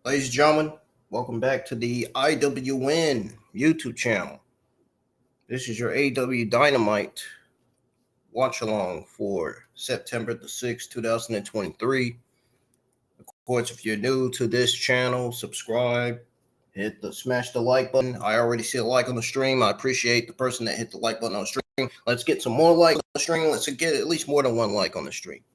Ladies and gentlemen, welcome back to the IWN YouTube channel. This is your AEW Dynamite watch along for September the 6th, 2023. Of course, if you're new to this channel, subscribe, smash the like button. I already see a like on the stream. I appreciate the person that hit the like button on the stream. Let's get some more likes on the stream. Let's get at least more than one like on the stream.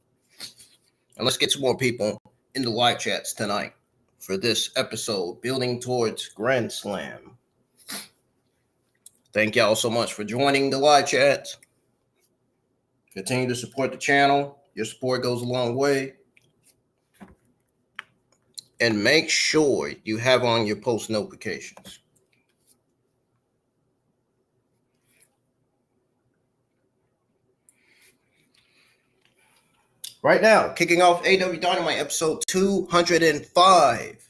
And let's get some more people in the live chats tonight for this episode, building towards Grand Slam. Thank y'all so much for joining the live chats. Continue to support the channel. Your support goes a long way. And make sure you have on your post notifications. Right now, kicking off AEW Dynamite episode 205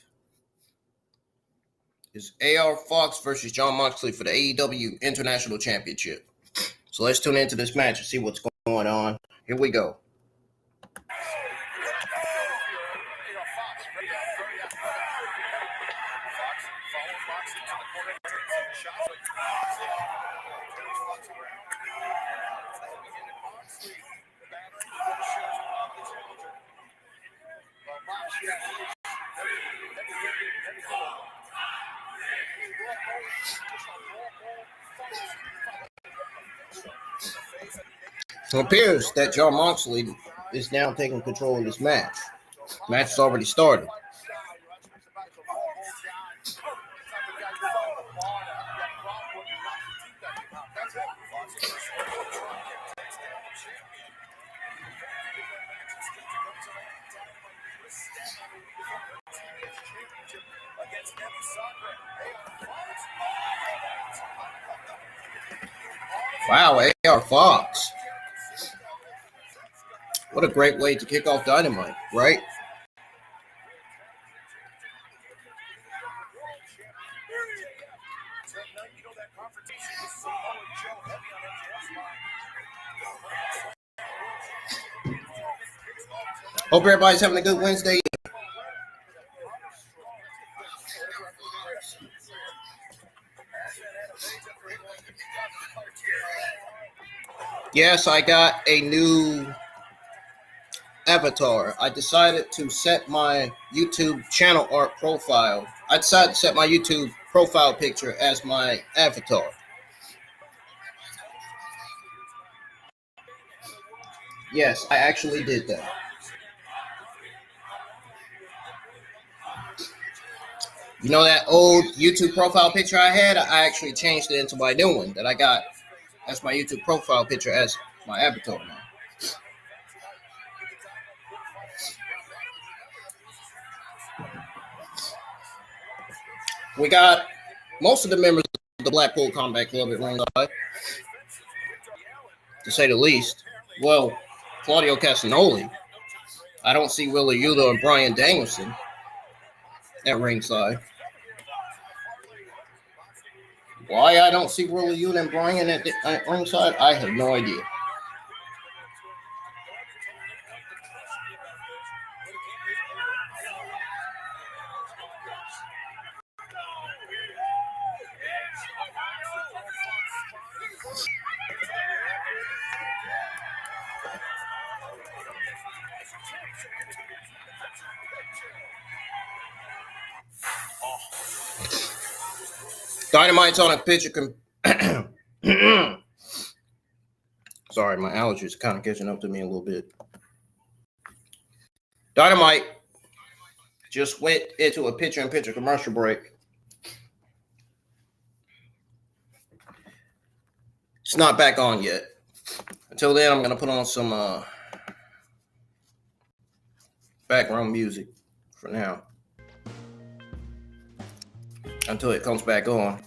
is AR Fox versus Jon Moxley for the AEW International Championship. So let's tune into this match and see what's going on. Here we go. It appears that Jon Moxley is now taking control of this match. The match has already started. Wow, AR Fox. What a great way to kick off Dynamite, right? Hope everybody's having a good Wednesday. Yes, I got a new avatar. I decided to set my YouTube channel art profile. I decided to set my YouTube profile picture as my avatar. Yes, I actually did that. You know that old YouTube profile picture I had? I actually changed it into my new one that I got. That's my YouTube profile picture as my avatar now. We got most of the members of the Blackpool Combat Club at ringside, to say the least. Well, Claudio Castagnoli. I don't see Wheeler Yuta and Bryan Danielson at ringside. Why I don't see Wheeler Yuta and Bryan at ringside, I have no idea. Dynamite's on a picture. Sorry, my allergies are kind of catching up to me a little bit. Dynamite just went into a picture-in-picture commercial break. It's not back on yet. Until then, I'm going to put on some background music for now, until it comes back on.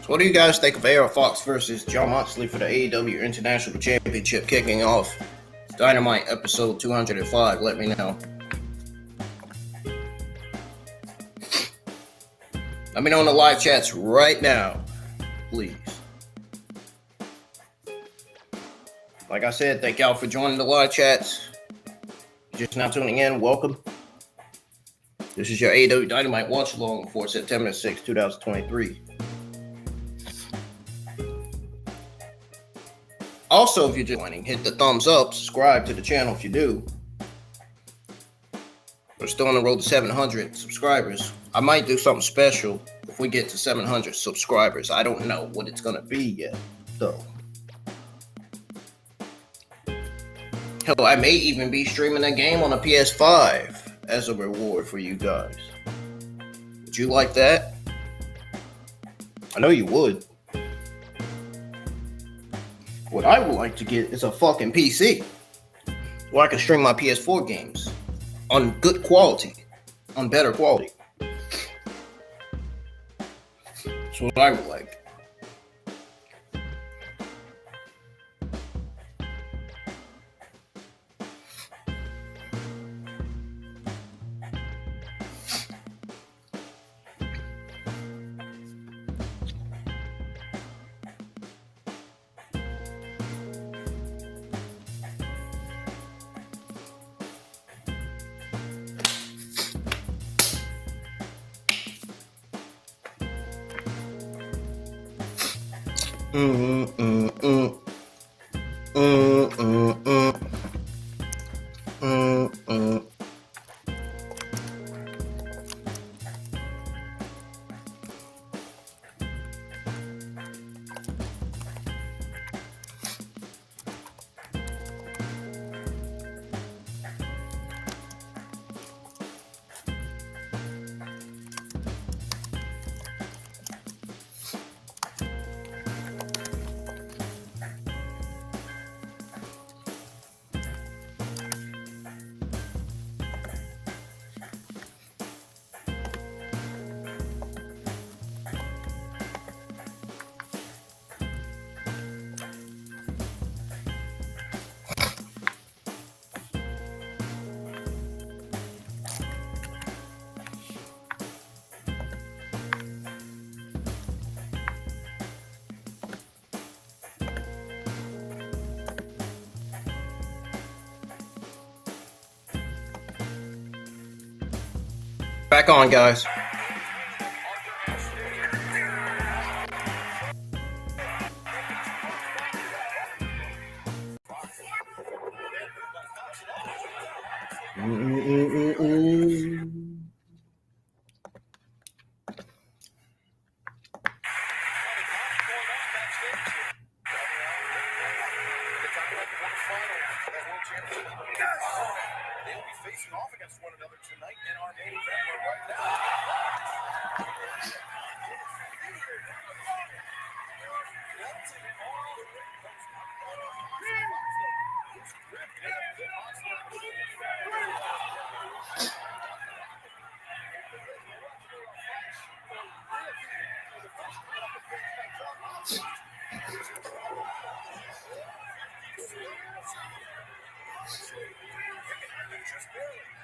So what do you guys think of AR Fox versus Jon Moxley for the AEW International Championship kicking off Dynamite episode 205? Let me know. Let me know in the live chats right now, please. Like I said, thank y'all for joining the live chats. Just now tuning in, welcome. This is your AEW Dynamite watch along for September 6, 2023. Also, if you're just joining, hit the thumbs up, subscribe to the channel if you do. We're still on the road to 700 subscribers. I might do something special if we get to 700 subscribers. I don't know what it's going to be yet, though. Hell, I may even be streaming a game on a PS5 as a reward for you guys. Would you like that? I know you would. What I would like to get is a fucking PC where I can stream my PS4 games on good quality, on better quality. That's what I would like. Back on, guys.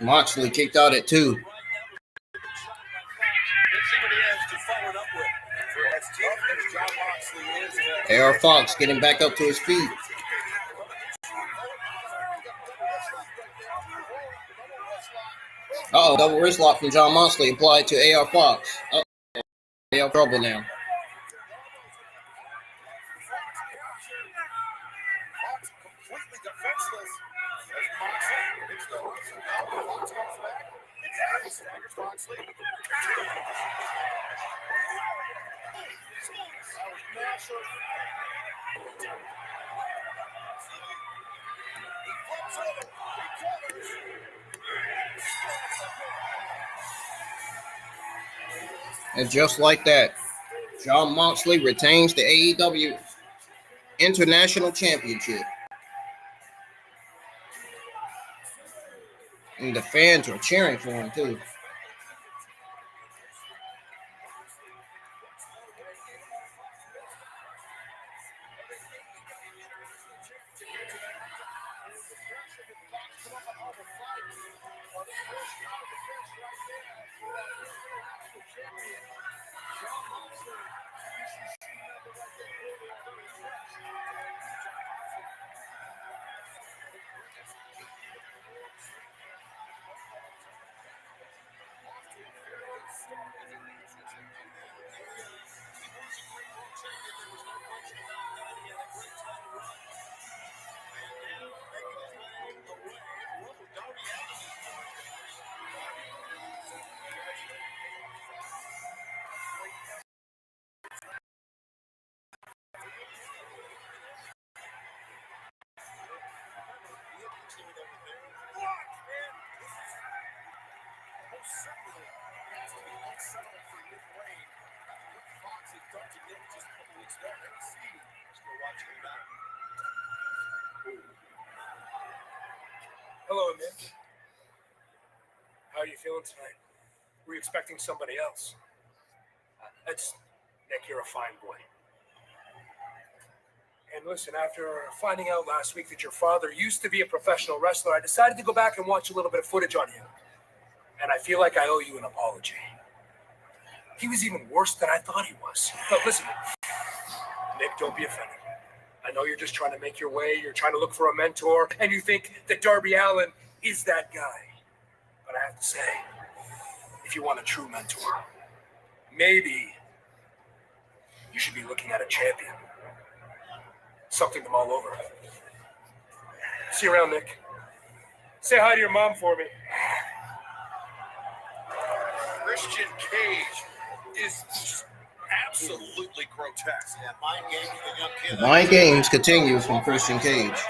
Moxley kicked out at 2. AR Fox getting back up to his feet. Uh-oh, double wrist lock from John Moxley applied to AR Fox. Uh-oh, they have trouble now. And just like that, John Moxley retains the AEW International Championship. And the fans are cheering for him, too. Hello, Nick. How are you feeling tonight? Were you expecting somebody else? Nick, you're a fine boy. And listen, after finding out last week that your father used to be a professional wrestler, I decided to go back and watch a little bit of footage on him. And I feel like I owe you an apology. He was even worse than I thought he was. But listen, Nick, don't be offended. I know you're just trying to make your way. You're trying to look for a mentor, and you think that Darby Allin is that guy. But I have to say, if you want a true mentor, maybe you should be looking at a champion. Something them all over. See you around, Nick. Say hi to your mom for me. Christian Cage is just absolutely grotesque. Yeah, mind games with a young kid. Mind games continue from Christian Cage.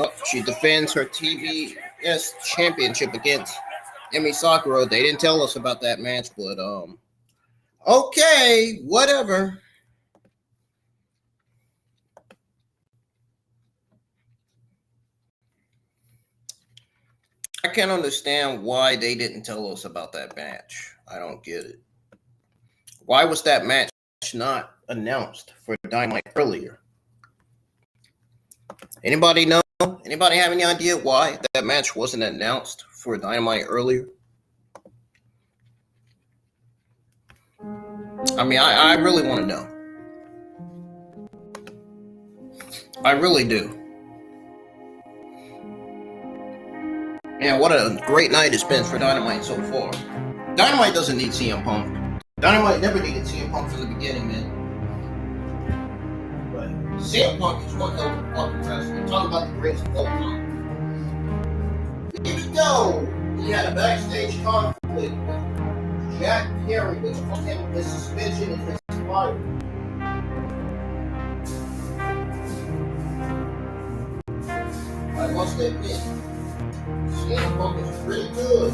Oh, she defends her TBS championship against Emi Sakura. They didn't tell us about that match, but okay, whatever. I can't understand why they didn't tell us about that match. I don't get it. Why was that match not announced for Dynamite earlier? Anybody know? Anybody have any idea why that match wasn't announced for Dynamite earlier? I mean, I really want to know. I really do. Man, what a great night it's been for Dynamite so far. Dynamite doesn't need CM Punk. Dynamite never needed CM Punk from the beginning, man. But CM Punk is one hell of a fucking wrestler. Talk about the greatest of all time. Here we go. He had a backstage conflict with Jack Perry, which put him in suspension and his fired. I must admit, CM Punk is pretty good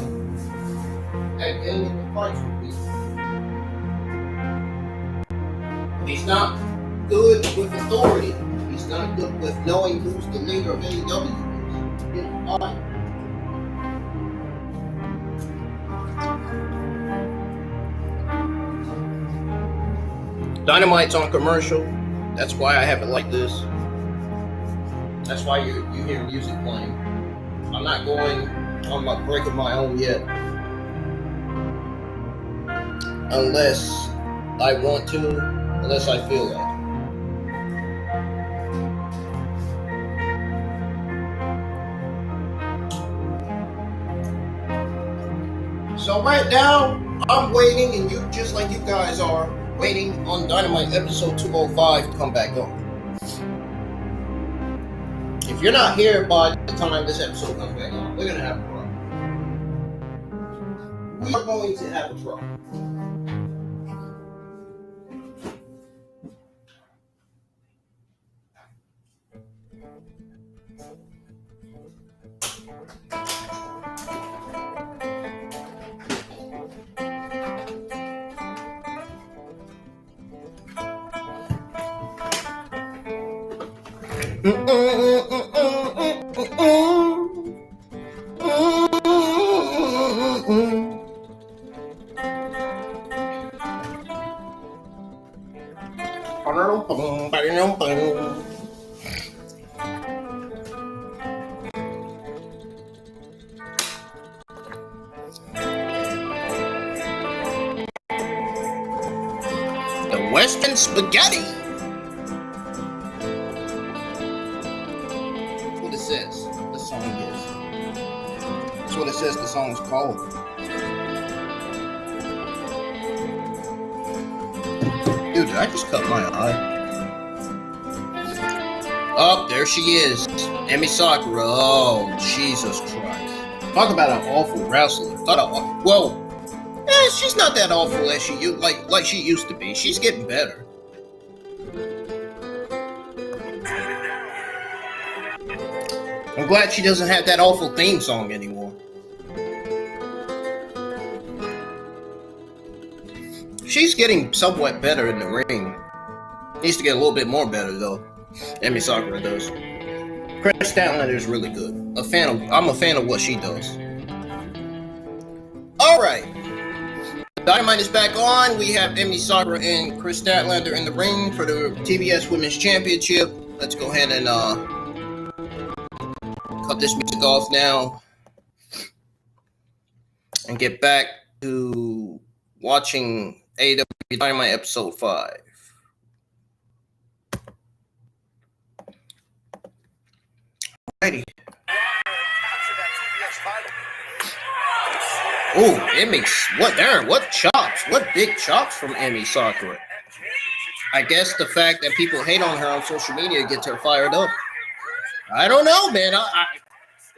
at getting into fights with people. He's not good with authority. He's not good with knowing who's the leader of AEW. Dynamite's on commercial. That's why I have it like this. That's why you hear music playing. I'm not going on my break of my own yet. Unless I want to, unless I feel like it. So right now, I'm waiting, and you, just like you guys are, waiting on Dynamite episode 205 to come back on. If you're not here by the time this episode comes back on, we're going to have a problem. We are going to have a problem. The Western Spaghetti. That's what it says the song is. That's what it says the song is called. Dude, did I just cut my eye? Oh, there she is. Emi Sakura. Oh, Jesus Christ. Talk about an awful wrestler. She's not that awful as like she used to be. She's getting better. I'm glad she doesn't have that awful theme song anymore. She's getting somewhat better in the ring. Needs to get a little bit more better though. Emi Sakura does. Kris Statlander is really good. I'm a fan of what she does. All right, Dynamite is back on. We have Emi Sakura and Kris Statlander in the ring for the TBS Women's Championship. Let's go ahead and cut this music off now and get back to watching AEW Dynamite episode 5. Alrighty. Oh, what chops? What big chops from Emi Sakura. I guess the fact that people hate on her on social media gets her fired up. I don't know, man. I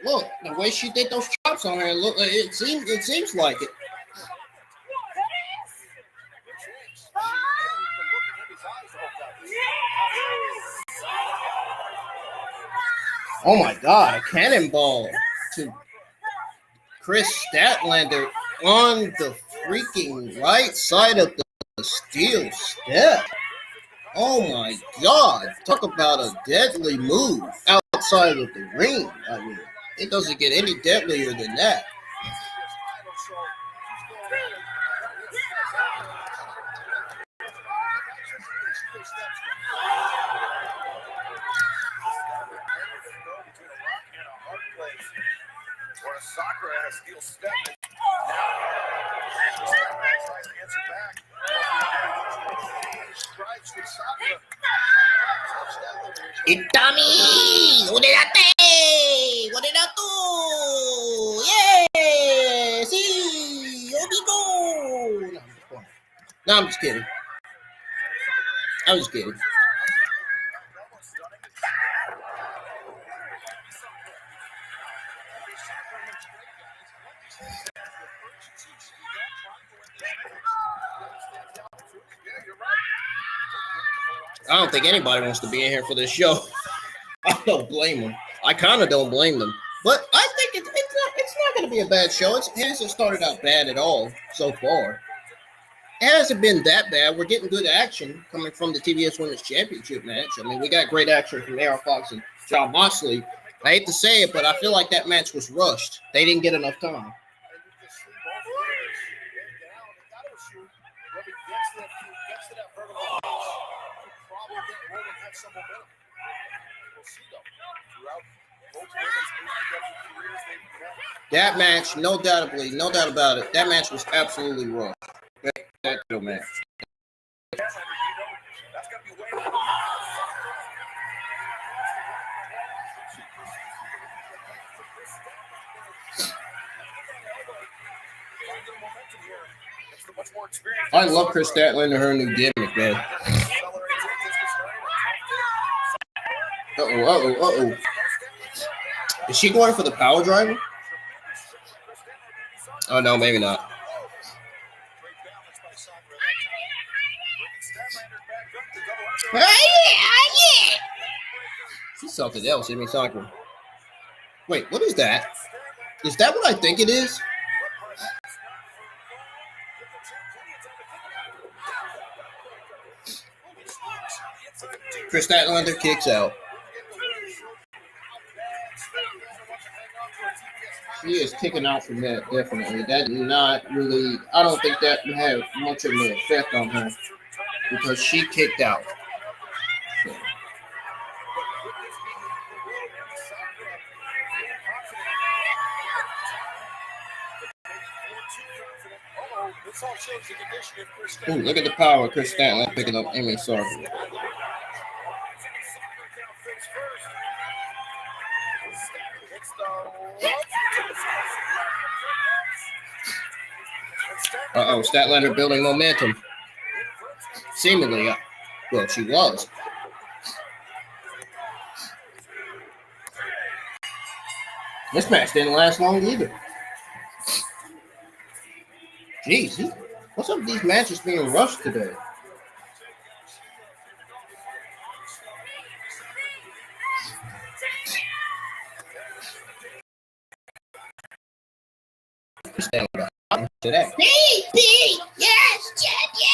look, the way she did those chops on her, it seems like it. Oh my God, a cannonball to Kris Statlander on the freaking right side of the steel step. Oh my God, talk about a deadly move outside of the ring. I mean, it doesn't get any deadlier than that. Sakura has steel step. Itami! Oderate! Oderatu! Yeah! See! Obito! No, I'm just kidding. I was kidding. I don't think anybody wants to be in here for this show. I don't blame them. I kind of don't blame them. But I think it's not going to be a bad show. It hasn't started out bad at all so far. It hasn't been that bad. We're getting good action coming from the TBS Women's Championship match. I mean, we got great action from AR Fox and Jon Moxley. I hate to say it, but I feel like that match was rushed. They didn't get enough time. That match, no doubt about it. That match was absolutely wrong. That match. I love Kris Statlander, her new gimmick, man. Uh-oh. Is she going for the power driver? Oh, no, maybe not. Yeah. She's something else, Emi Sakura. Wait, what is that? Is that what I think it is? Kris Statlander kicks out. She is kicking out from that, definitely. That did not really, I don't think that had much of an effect on her because she kicked out. So. Ooh, look at the power of Kris Statlander picking up Emi Sakura. Uh-oh, Statlander building momentum. Seemingly, well, she was. This match didn't last long either. Jeez, what's up with these matches being rushed today? To that. Pete, yes, champion.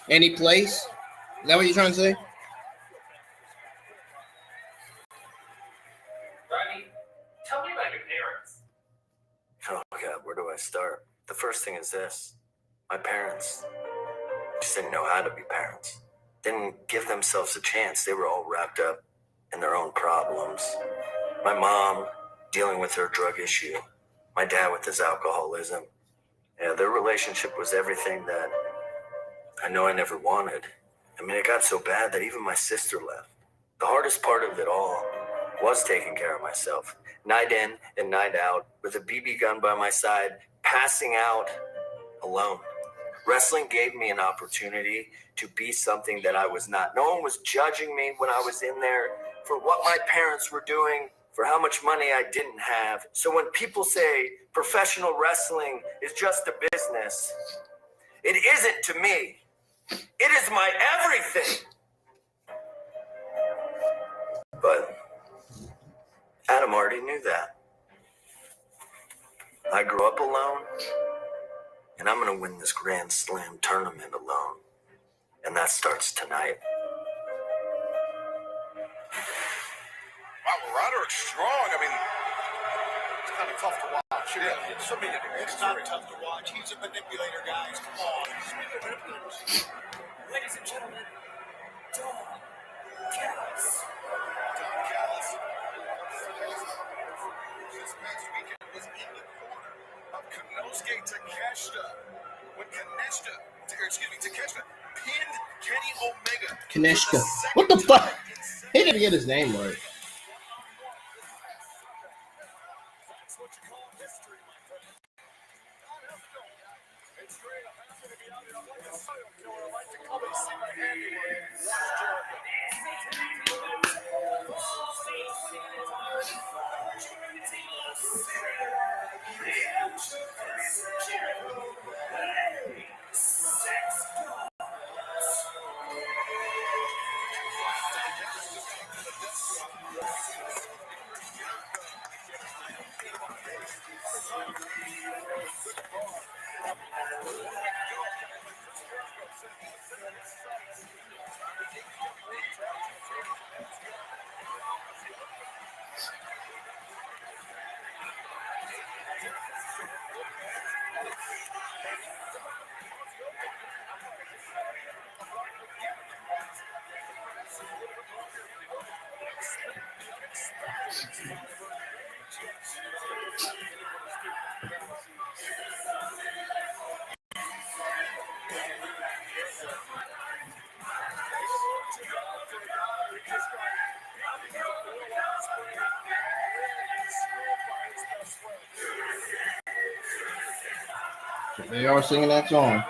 Any place? Is that what you're trying to say? Rodney, tell me about your parents. Oh, God, where do I start? The first thing is this. My parents just didn't know how to be parents. Didn't give themselves a chance. They were all wrapped up in their own problems. My mom dealing with her drug issue. My dad with his alcoholism. Yeah, their relationship was everything that I know I never wanted. I mean, it got so bad that even my sister left. The hardest part of it all was taking care of myself. Night in and night out, with a BB gun by my side, passing out alone. Wrestling gave me an opportunity to be something that I was not. No one was judging me when I was in there for what my parents were doing, for how much money I didn't have. So when people say professional wrestling is just a business, it isn't to me. It is my everything. But Adam already knew that. I grew up alone, and I'm going to win this Grand Slam tournament alone. And that starts tonight. Wow, well, Roderick's strong. I mean, it's kind of tough to watch. It's not tough to watch. He's a manipulator, guys. Come on. Ladies and gentlemen, Don Callis. This past weekend was in the corner of Konosuke Takeshita. When Takeshita pinned Kenny Omega. Kaneshka. What the fuck? He didn't get his name right. That's what you call history, my friend. It's great. I'm happy to be out here. I'm like a serial killer. I like to come and see my handiwork. They are singing that song.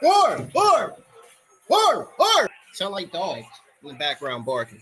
War! Sound like dogs in the background barking.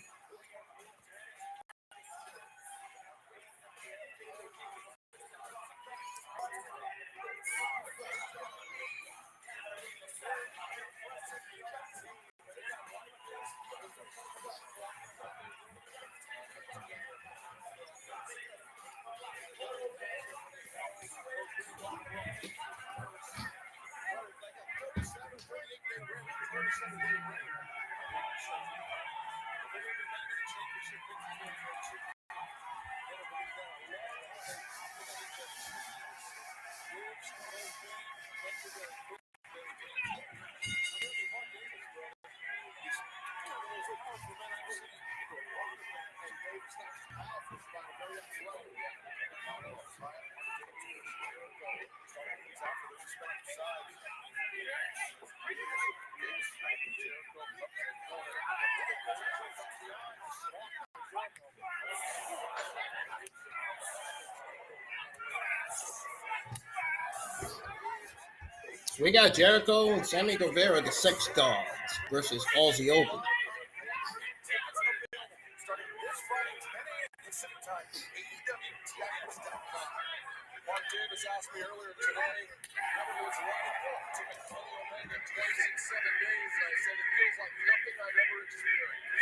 We got Jericho and Sammy Guevara, the Sex Gods, versus Aussie Open. Starting this Friday, 10 a.m. Pacific time, AEWTIS.com. Mark Davis asked me earlier today, what was running to Kenny Omega twice in 7 days, and I said it feels like nothing I've ever experienced.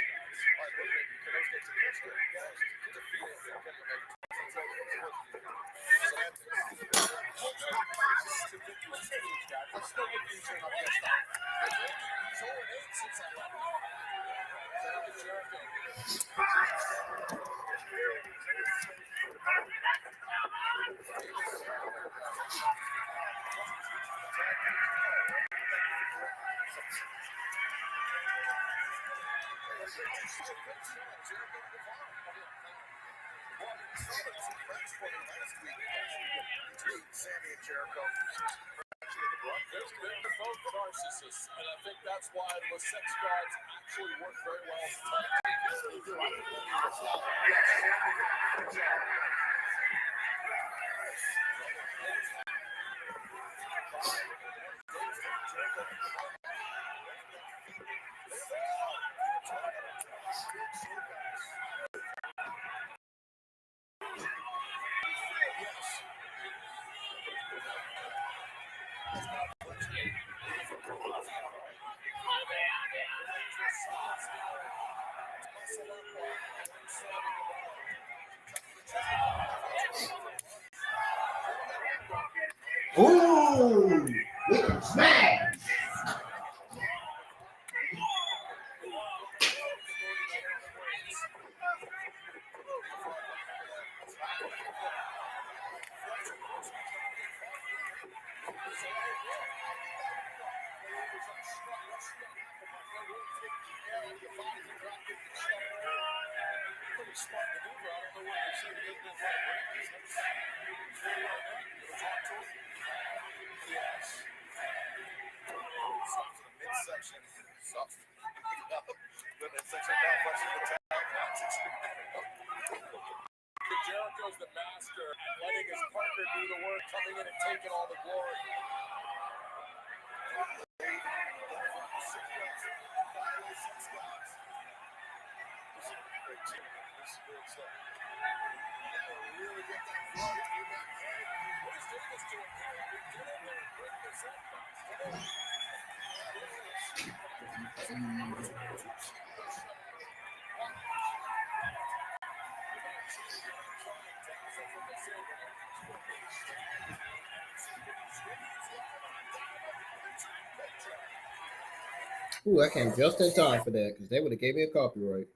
All right, wait a minute, can I get to this? Guys, it's a feeling that Kenny Omega twice in 7 days. I'm still with you, sir. I'm pissed off. He's 0-8 since I left. So look at Jericho. Sammy and Jericho. There's both narcissists, and I think that's why the Sex Gods actually work very well as a Ooh, with a smash. Jericho's the master at letting his partner do the work, coming in and taking all the glory. Ooh, I came just in time for that because they would have gave me a copyright.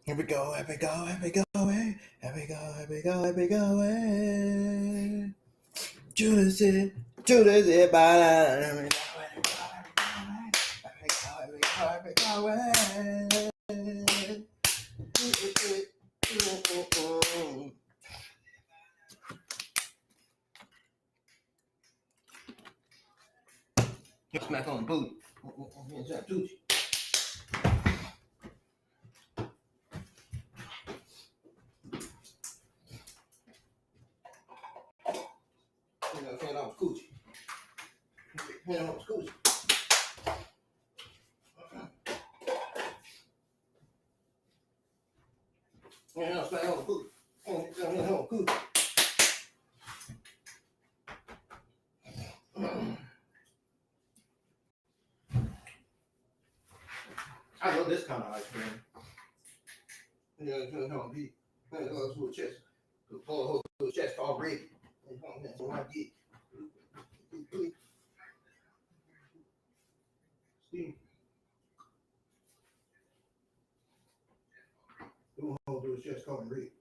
Here we go, here we go, here we go, here we go, here we go, here we go, Judas it, here we go, Smack on the booty. Hand on coochie. Hand on coochie. Hand on smack on the coochie. Hand on coochie. I love this kind of ice cream. Yeah, it's gonna be to a chest. To a chest already. That's what I get. Steve. Do a chest already.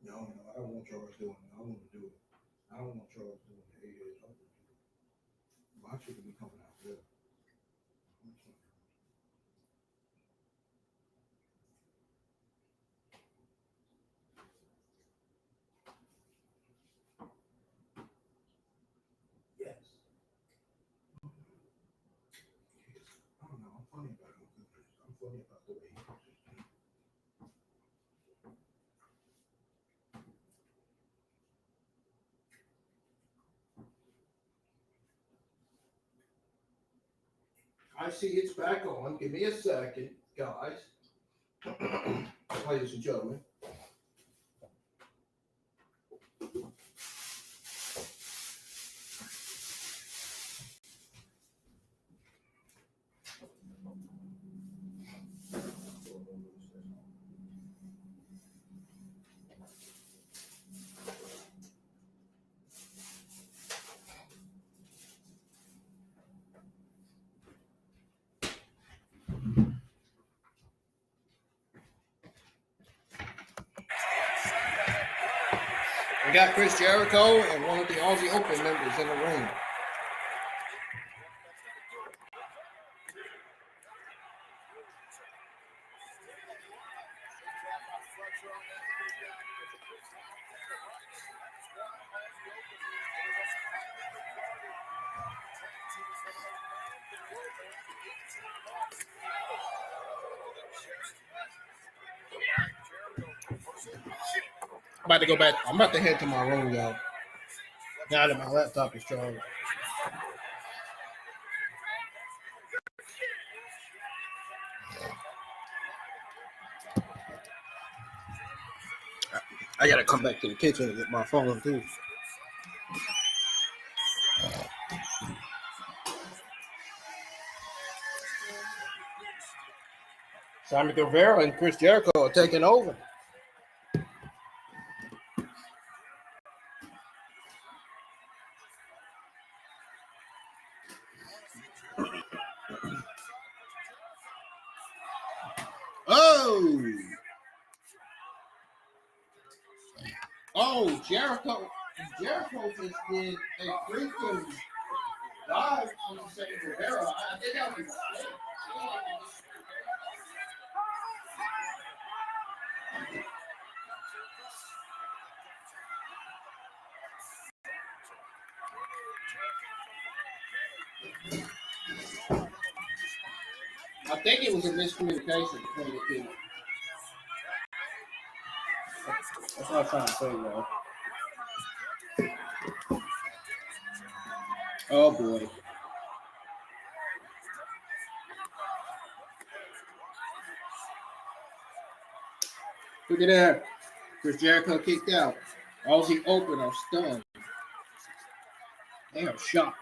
No, I don't want Charles doing it. I want to do it. I don't want Charles doing the AEW. My shit will be coming out good. Yes. I don't know. I'm funny about it. I'm funny about the way he does it. I see it's back on. Give me a second, guys. Ladies and gentlemen. We got Chris Jericho and one of the Aussie Open members in the ring. I'm about to go back. I'm about to head to my room, y'all. Now that my laptop is charged. I gotta come back to the kitchen and get my phone too. Sammy Guevara and Chris Jericho are taking over. Oh, Jericho just did a freaking dive on the second Guevara. I think that was a mistake. I think it was a miscommunication between the two. That's what I'm trying to say, y'all. Oh boy. Look at that. Chris Jericho kicked out. Aussie Open are stunned. They are shocked.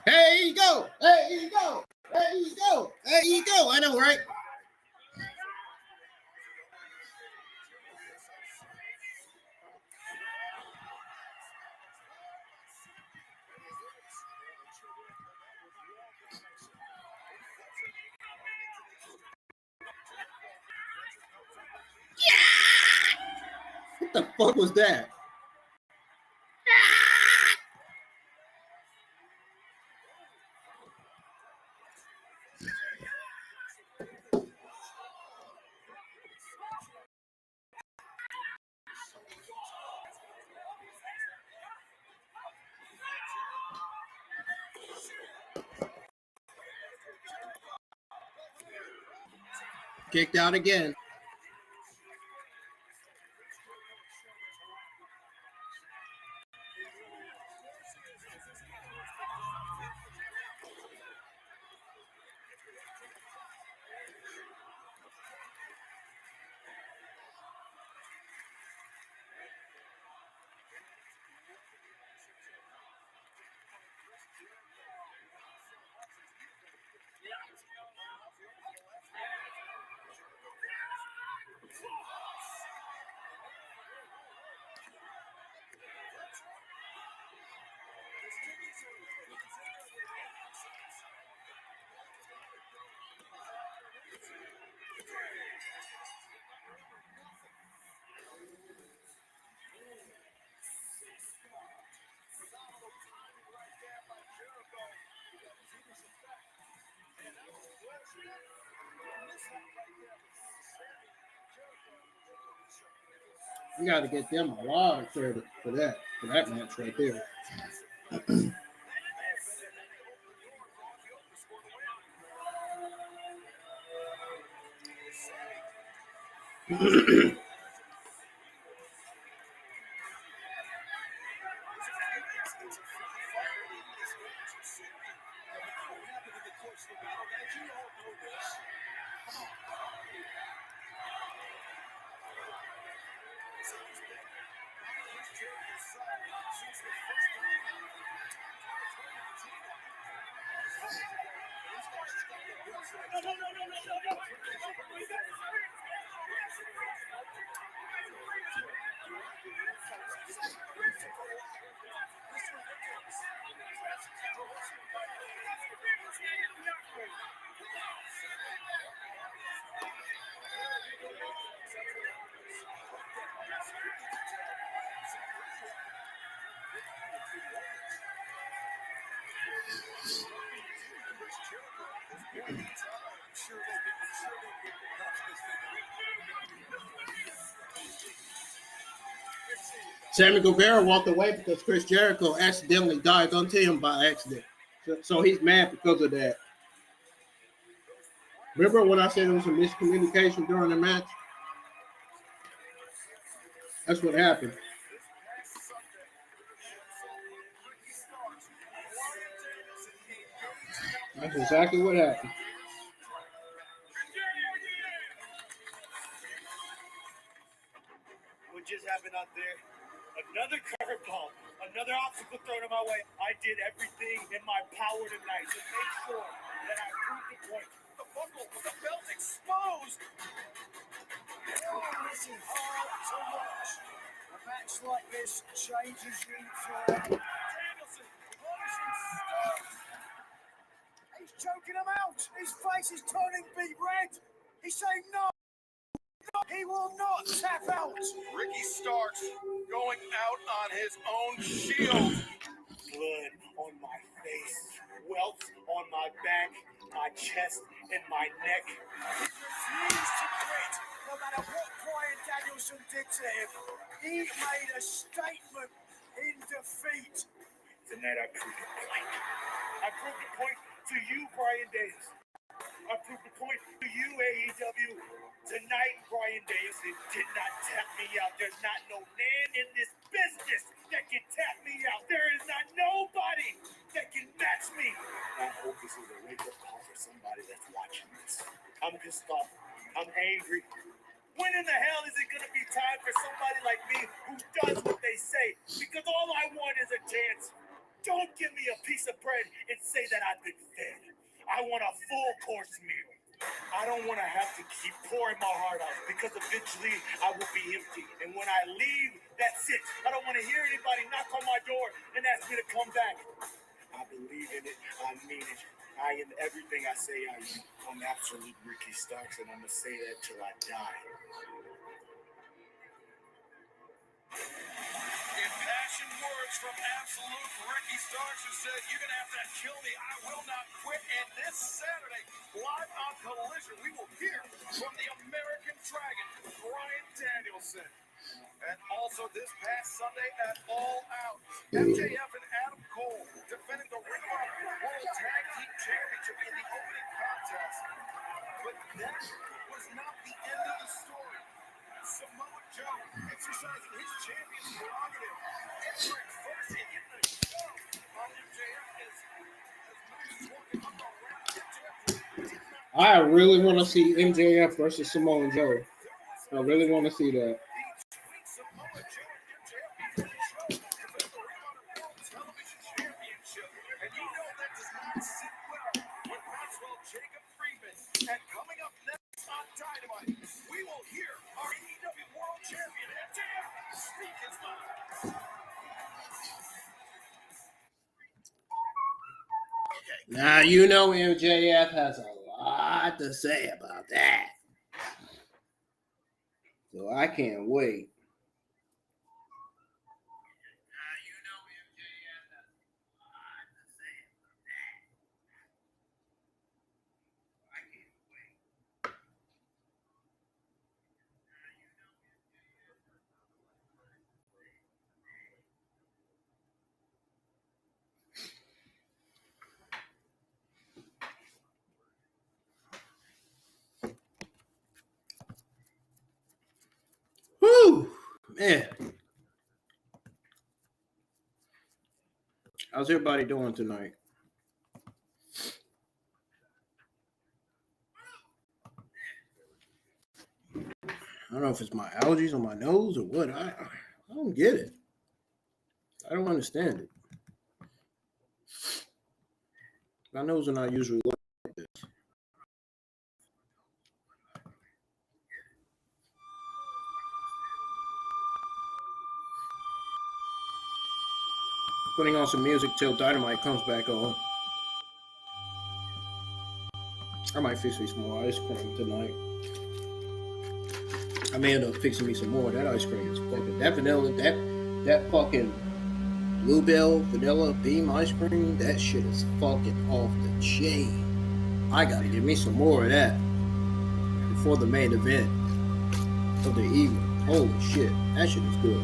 Hey! you go. There you go. There you go. There you go. I know, right? What the fuck was that? Kicked out again. You got to get them a lot of credit for that match right there. Sammy Guevara walked away because Chris Jericho accidentally dived onto him by accident. So he's mad because of that. Remember when I said there was a miscommunication during the match? That's what happened. That's exactly what happened. What just happened out there? Another curveball, another obstacle thrown in my way. I did everything in my power tonight to make sure that I proved the point. The buckle, the belt exposed. Oh, this is hard to watch. A match like this changes you for Danielson. He's choking him out. His face is turning beet red. He's saying no. He will not tap out. Ricky Starks going out on his own shield. Blood on my face, welts on my back, my chest, and my neck. He refused to quit, no matter what Bryan Danielson did to him. He made a statement in defeat. Tonight I proved the point. I proved the point to you, Bryan Davis. I proved the point to you, AEW. Tonight, Bryan Danielson did not tap me out. There's not no man in this business that can tap me out. There is not nobody that can match me. I hope this is a wake-up call for somebody that's watching this. I'm pissed off. I'm angry. When in the hell is it going to be time for somebody like me who does what they say? Because all I want is a chance. Don't give me a piece of bread and say that I've been fed. I want a full course meal. I don't want to have to keep pouring my heart out because eventually I will be empty. And when I leave, that's it. I don't want to hear anybody knock on my door and ask me to come back. I believe in it. I mean it. I am everything I say I am. I'm absolute Ricky Starks, and I'm going to say that till I die. Impassioned words from absolute Ricky Starks, who said, "You're going to have to kill me. I will not quit." And this Saturday, live on Collision, we will hear from the American Dragon, Bryan Danielson. And also this past Sunday at All Out, MJF and Adam Cole defending the Ring of Honor World Tag Team Championship in the opening contest. But that was not the end of the story. Samoa Joe exercising his champion's prerogative, entering first and getting the show on MJF as much as talking about MJF. I really want to see MJF versus Samoa Joe. I really want to see that. And coming up next on Dynamite, we will hear our AEW World Champion MJF speak his mind. Now, you know MJF has a lot to say about that. So I can't wait. Whew, man. How's everybody doing tonight? I don't know if it's my allergies on my nose or what. I don't get it. I don't understand it. My nose are not usually like this. Putting on some music till Dynamite comes back on. I might fix me some more ice cream tonight. I may end up fixing me some more. That ice cream is fucking, that vanilla, that fucking Bluebell vanilla beam ice cream, that shit is fucking off the chain. I gotta give me some more of that before the main event of the evening. Holy shit, that shit is good.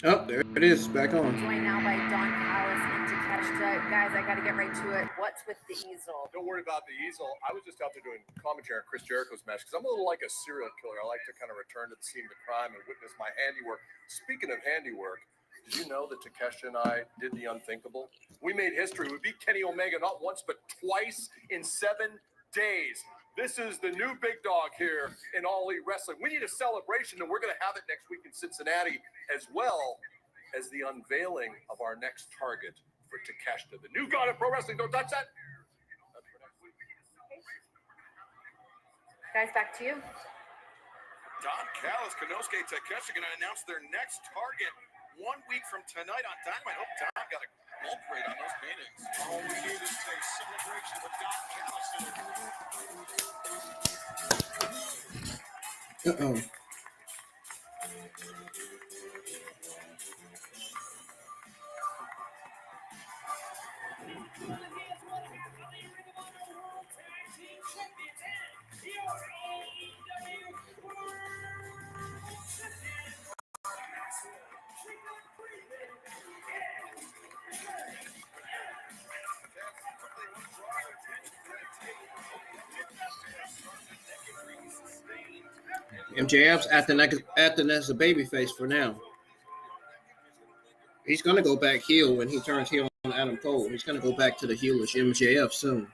Oh, there it is, back on. Joined now by Don Callis and Takeshita. Guys, I got to get right to it. What's with the easel? Don't worry about the easel. I was just out there doing commentary on Chris Jericho's match because I'm a little like a serial killer. I like to kind of return to the scene of the crime and witness my handiwork. Speaking of handiwork, did you know that Takeshita and I did the unthinkable? We made history. We beat Kenny Omega not once but twice in 7 days. This is the new big dog here in All Elite Wrestling. We need a celebration, and we're going to have it next week in Cincinnati, as well as the unveiling of our next target for Takeshita, the new god of pro wrestling. Don't touch that. That's for next week. Guys, back to you. Don Callis, Konosuke Takeshita going to announce their next target 1 week from tonight on Dynamite. I hope Don got a bulk rate on those paintings. All we need is a celebration with Don Callis. Uh-oh. MJF's acting as a babyface for now. He's going to go back heel when he turns heel on Adam Cole. He's going to go back to the heelish MJF soon.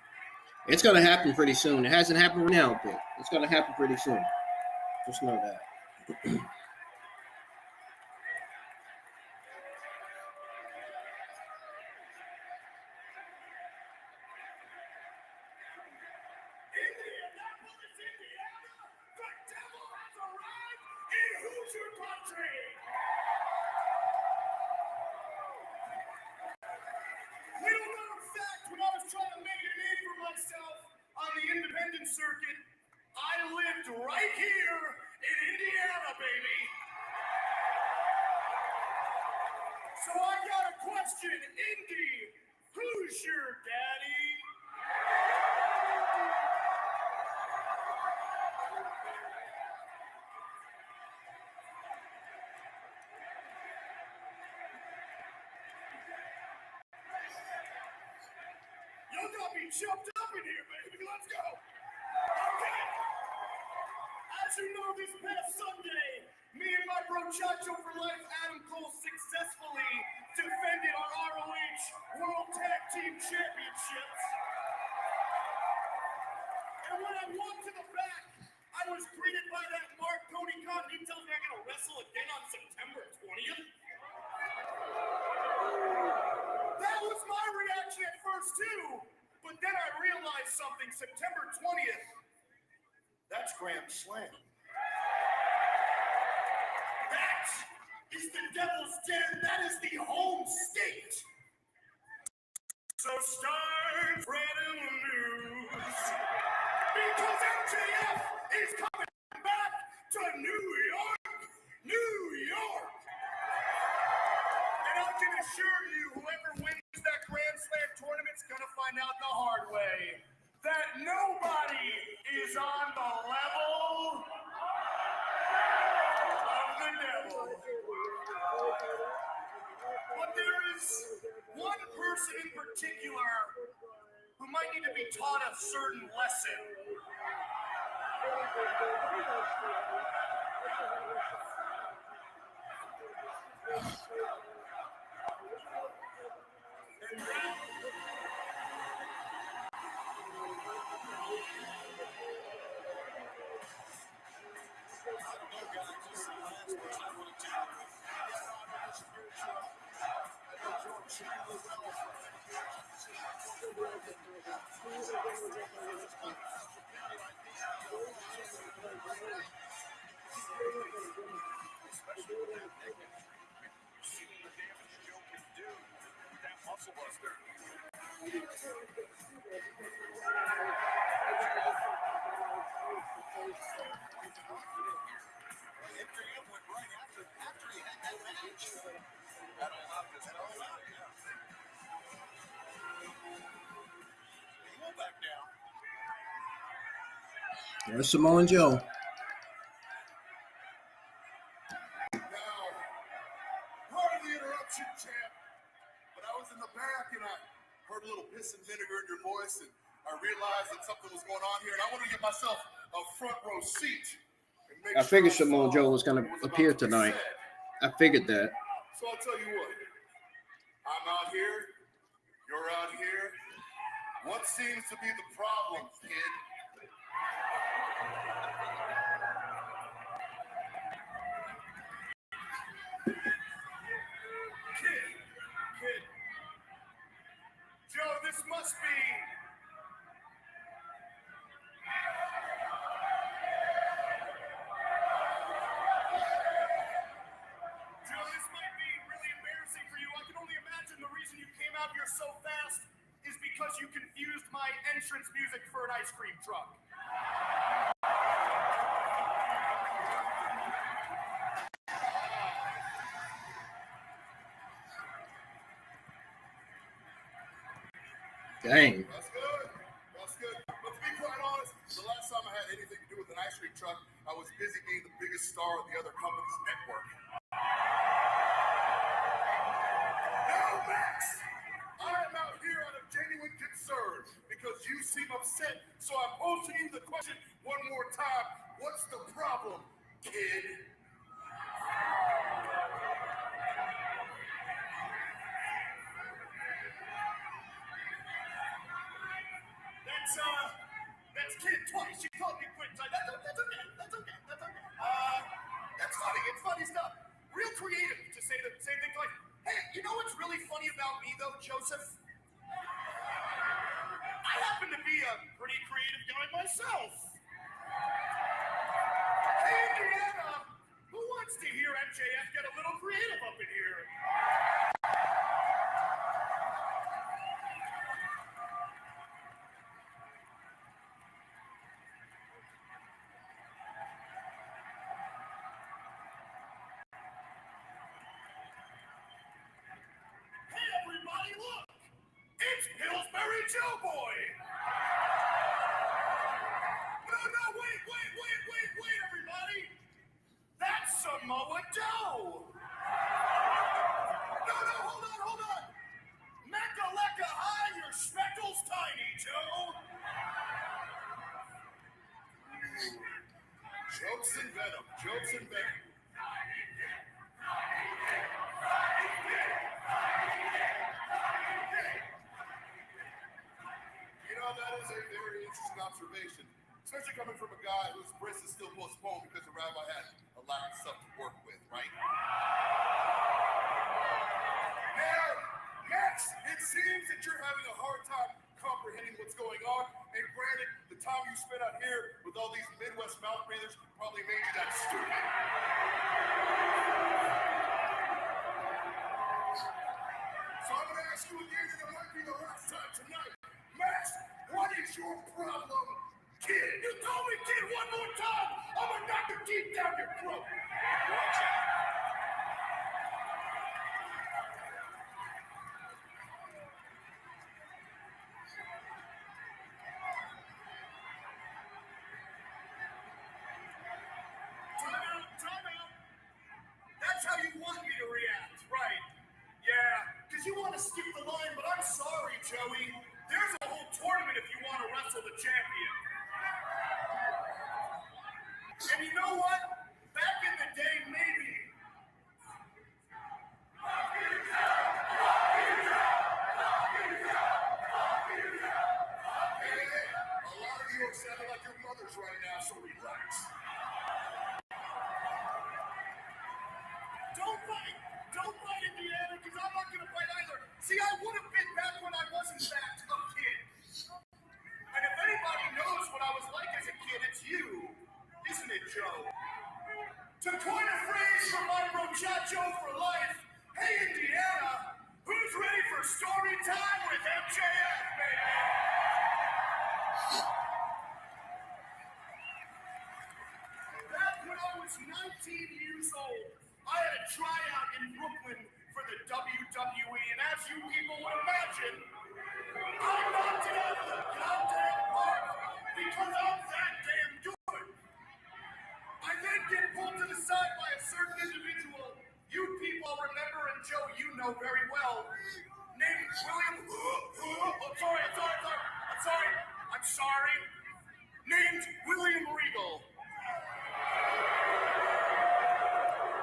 It's going to happen pretty soon. It hasn't happened right now, but it's going to happen pretty soon. Just know that. Circuit, I lived right here in Indiana, baby. So I got a question, Indy, who's your daddy? You got me jumped up in here, baby. Let's go. Okay. As you know, this past Sunday, me and my bro Chacho for Life, Adam Cole, successfully defended our ROH World Tag Team Championships. And when I walked to the back, I was greeted by that Mark Tony Khan. He tells me I'm going to wrestle again on September 20th. That was my reaction at first, too. But then I realized something. September 20th. That's Grand Slam. That is the Devil's Den. That is the home state. So start spreading the news. Because MJF is coming back to New York. New York. And I can assure you, whoever wins that Grand Slam tournament's going to find out the hard way that nobody is on the level of the devil. But there is one person in particular who might need to be taught a certain lesson. And that muscle buster. There's Samoa Joe. Now, pardon the interruption, champ, but I was in the back and I heard a little piss and vinegar in your voice, and I realized that something was going on here, and I wanted to get myself a front row seat. I figured Samoa Joe was going to appear tonight. I figured that. So I'll tell you what. I'm out here. You're out here. What seems to be the problem, kid? Kid. Joe, this must be... Joe, this might be really embarrassing for you. I can only imagine the reason you came out here so fast is because you confused my entrance music for an ice cream truck. Dang. That's good. That's good. But to be quite honest, the last time I had anything to do with an ice cream truck, I was busy being the biggest star of the other company's network. Now, Max, I am out here out of genuine concern because you seem upset, so I'm posing you the question one more time. What's the problem, kid? That's kid twice. She called me quick. That's okay. That's funny. It's funny stuff. Real creative to say the same thing like, hey, you know what's really funny about me though, Joseph? I happen to be a pretty creative guy myself. Hey, Indiana, who wants to hear MJF get a little creative up in here? It's Pillsbury Joe Boy! No, wait, everybody! That's Samoa Joe! No, hold on! Mecca-lecca high, your speckles tiny, Joe! Jokes and venom. That is a very interesting observation, especially coming from a guy whose breast is still postponed because the rabbi had a lack of stuff to work with, right? Now, Max, it seems that you're having a hard time comprehending what's going on, and granted, the time you spent out here with all these Midwest mouth breathers probably made you that stupid. So I'm going to ask you again, and it might be the last time tonight. Max, what is your problem, kid? You told me, kid, one more time. I'm gonna knock your teeth down your throat. Watch out. Time out. That's how you want me to react, right? Yeah, because you want to skip the line, but I'm sorry, Joey. There's a whole tournament if you want to wrestle the champion. And you know what? Back in the day, maybe. Hey, a lot of you are sounding like your mothers right now, so relax. Don't fight, Indiana, because I'm not going to fight either. See, I would have been back when I wasn't that tough kid. And if anybody knows what I was like as a kid, it's you. Isn't it, Joe? To coin a phrase from my muchacho for life, hey, Indiana, who's ready for story time with MJF, baby? Back when I was 19 years old, I had a tryout in Brooklyn for the WWE, and as you people would imagine, I knocked it out of the goddamn park because I'm that damn good. I then get pulled to the side by a certain individual you people remember, and Joe, you know very well, named William. I'm sorry. Named William Regal.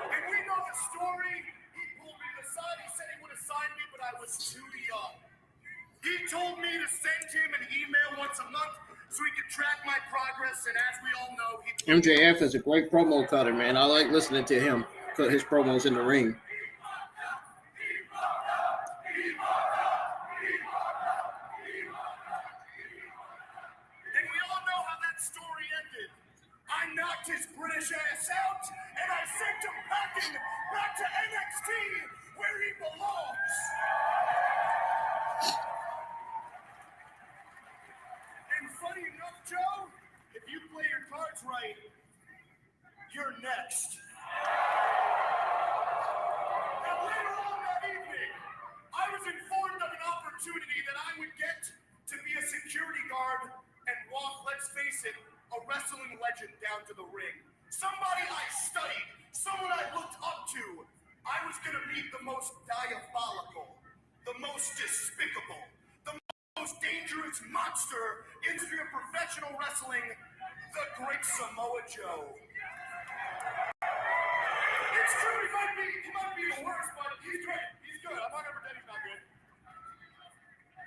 And we know the story. He pulled me to the side. He said he would have signed me, but I was too young. He told me to send him an email once a month so he could track my progress. And as we all know, MJF is a great promo cutter, man. I like listening to him. cut his promos in the ring. I knocked his British ass out, and I sent him packing back to NXT, where he belongs. And funny enough, Joe, if you play your cards right, you're next. Now, later on that evening, I was informed of an opportunity that I would get to be a security guard and walk, let's face it, a wrestling legend down to the ring. Somebody I studied, someone I looked up to. I was going to meet the most diabolical, the most despicable, the most dangerous monster in the professional wrestling, the great Samoa Joe. It's true, he might be the worst, but he's great. He's good. I'm not going to pretend he's not good.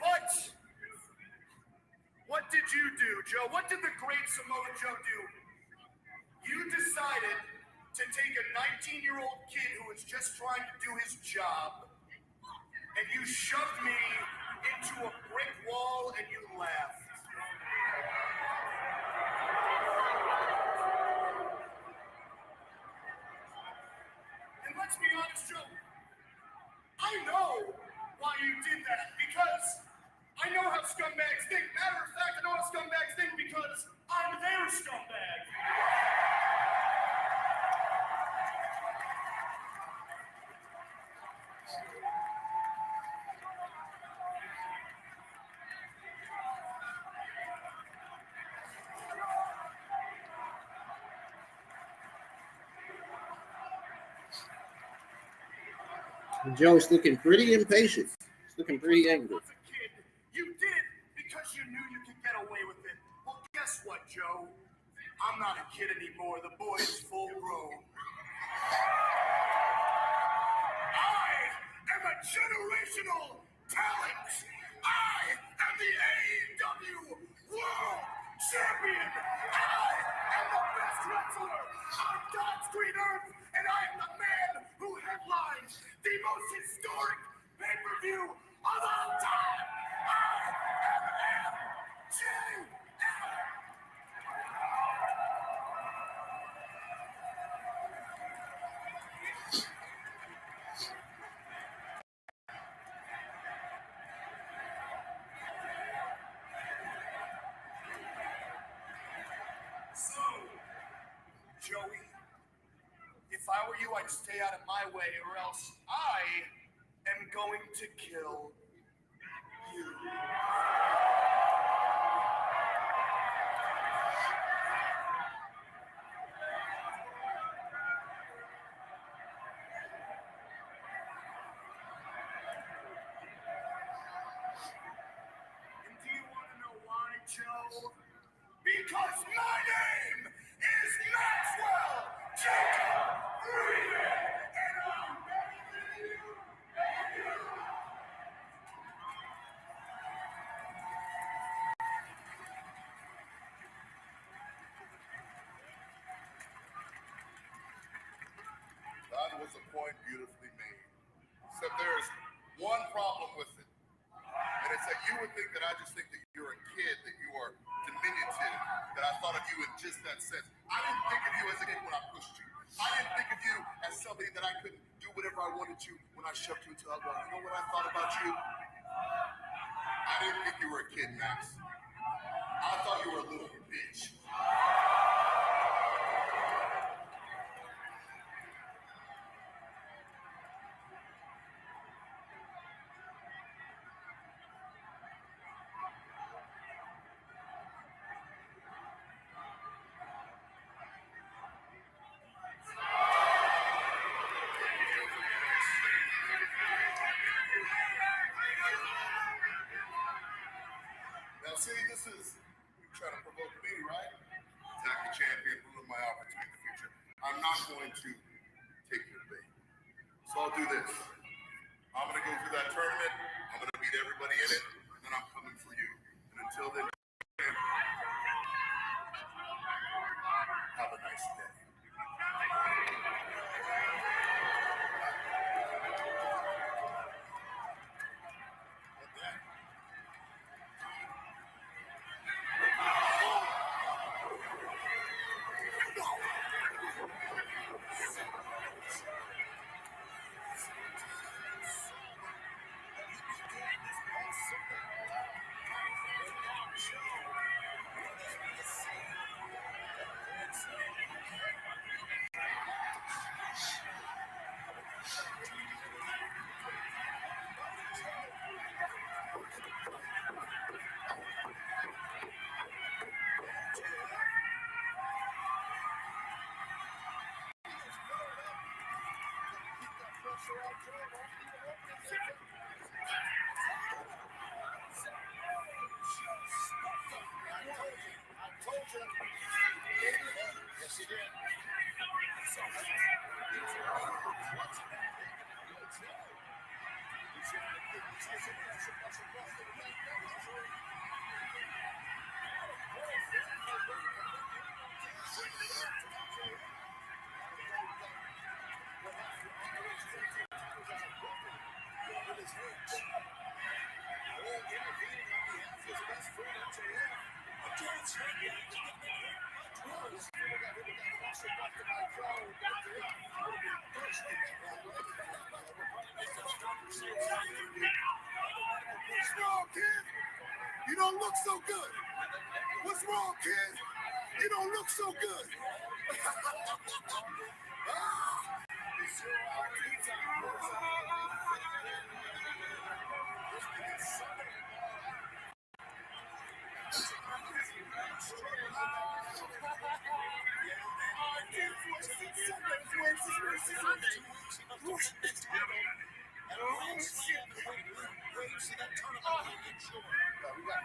But what did you do, Joe? What did the great Samoa Joe do? You decided to take a 19-year-old kid who was just trying to do his job, and you shoved me into a brick wall and you laughed. And let's be honest, Joe, I know why you did that, because I know how scumbags think. Matter of fact, I know how scumbags think because I'm their scumbag. Joe's looking pretty impatient. He's looking pretty angry. As a kid, you did it because you knew you could get away with it. Well, guess what, Joe? I'm not a kid anymore. The boy is full grown. I am a generational talent. I am the AEW World Champion. I am the best wrestler on God's green earth, and I am the man who headlines the most historic pay-per-view of all time. I am MJF. So, Joey, if I were you, I'd stay out of my way, or else I am going to kill you. And do you want to know why, Joe? Because my name is Maxwell Jacob Freeman, and I'm better than you and you. That was a point beautifully made. Except there's one problem with it. And it's that you would think that I just think that you're a kid, that you are diminutive, that I thought of you in just that sense. I didn't think of you as a kid when I pushed you. I didn't think of you as somebody that I could do whatever I wanted to when I shoved you into that wall. You know what I thought about you? I didn't think you were a kid, Max. I thought you were a little bitch. Now, see, this is you trying to provoke me, right? Attack the champion, ruin my opportunity in the future. I'm not going to take your bait. So I'll do this. I'm going to go through that tournament. I'm going to beat everybody in it, and then I'm coming for you. And until then, have a nice day. Yes, he did. What's wrong, kid? You don't look so good. What's wrong, kid? You don't look so good.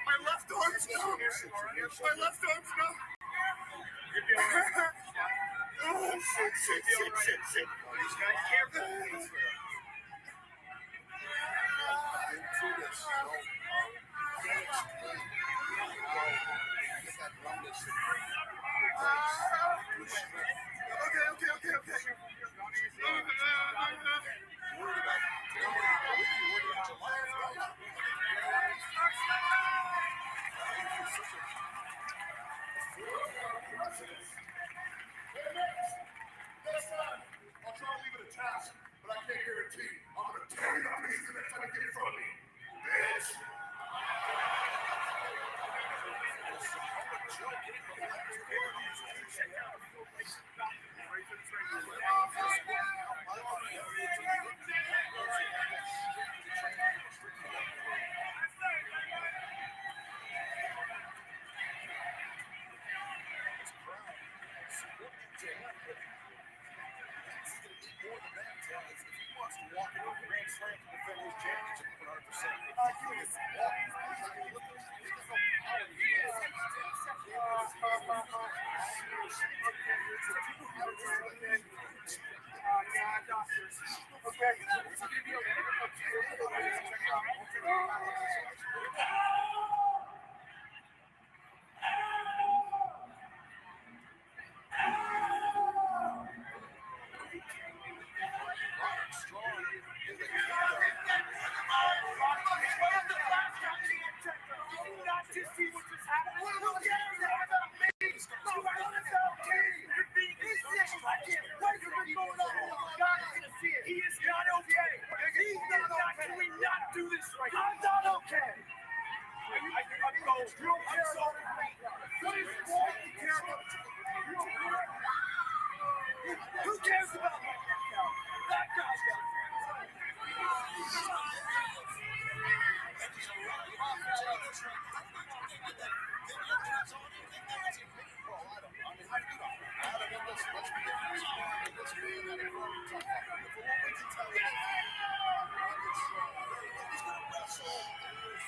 My left arm's numb. My left arm's numb. Oh, shit. Okay. Next time, I'll try to leave it a task, but I can't guarantee I'm going to tear you to pieces the next time you get in front of me. Bitch!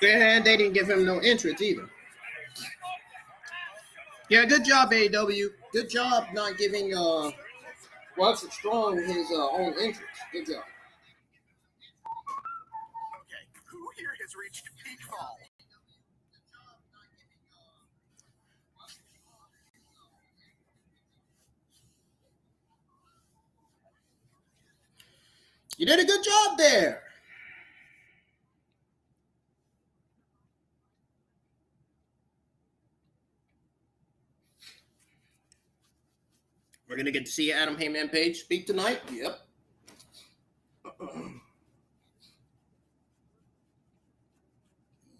And they didn't give him no entrance either. Yeah, good job, AEW. Good job not giving Roderick Strong his own entrance. Good job. Okay, who here has reached peak fall? You did a good job there. We're going to get to see Adam Hangman Page speak tonight. Yep.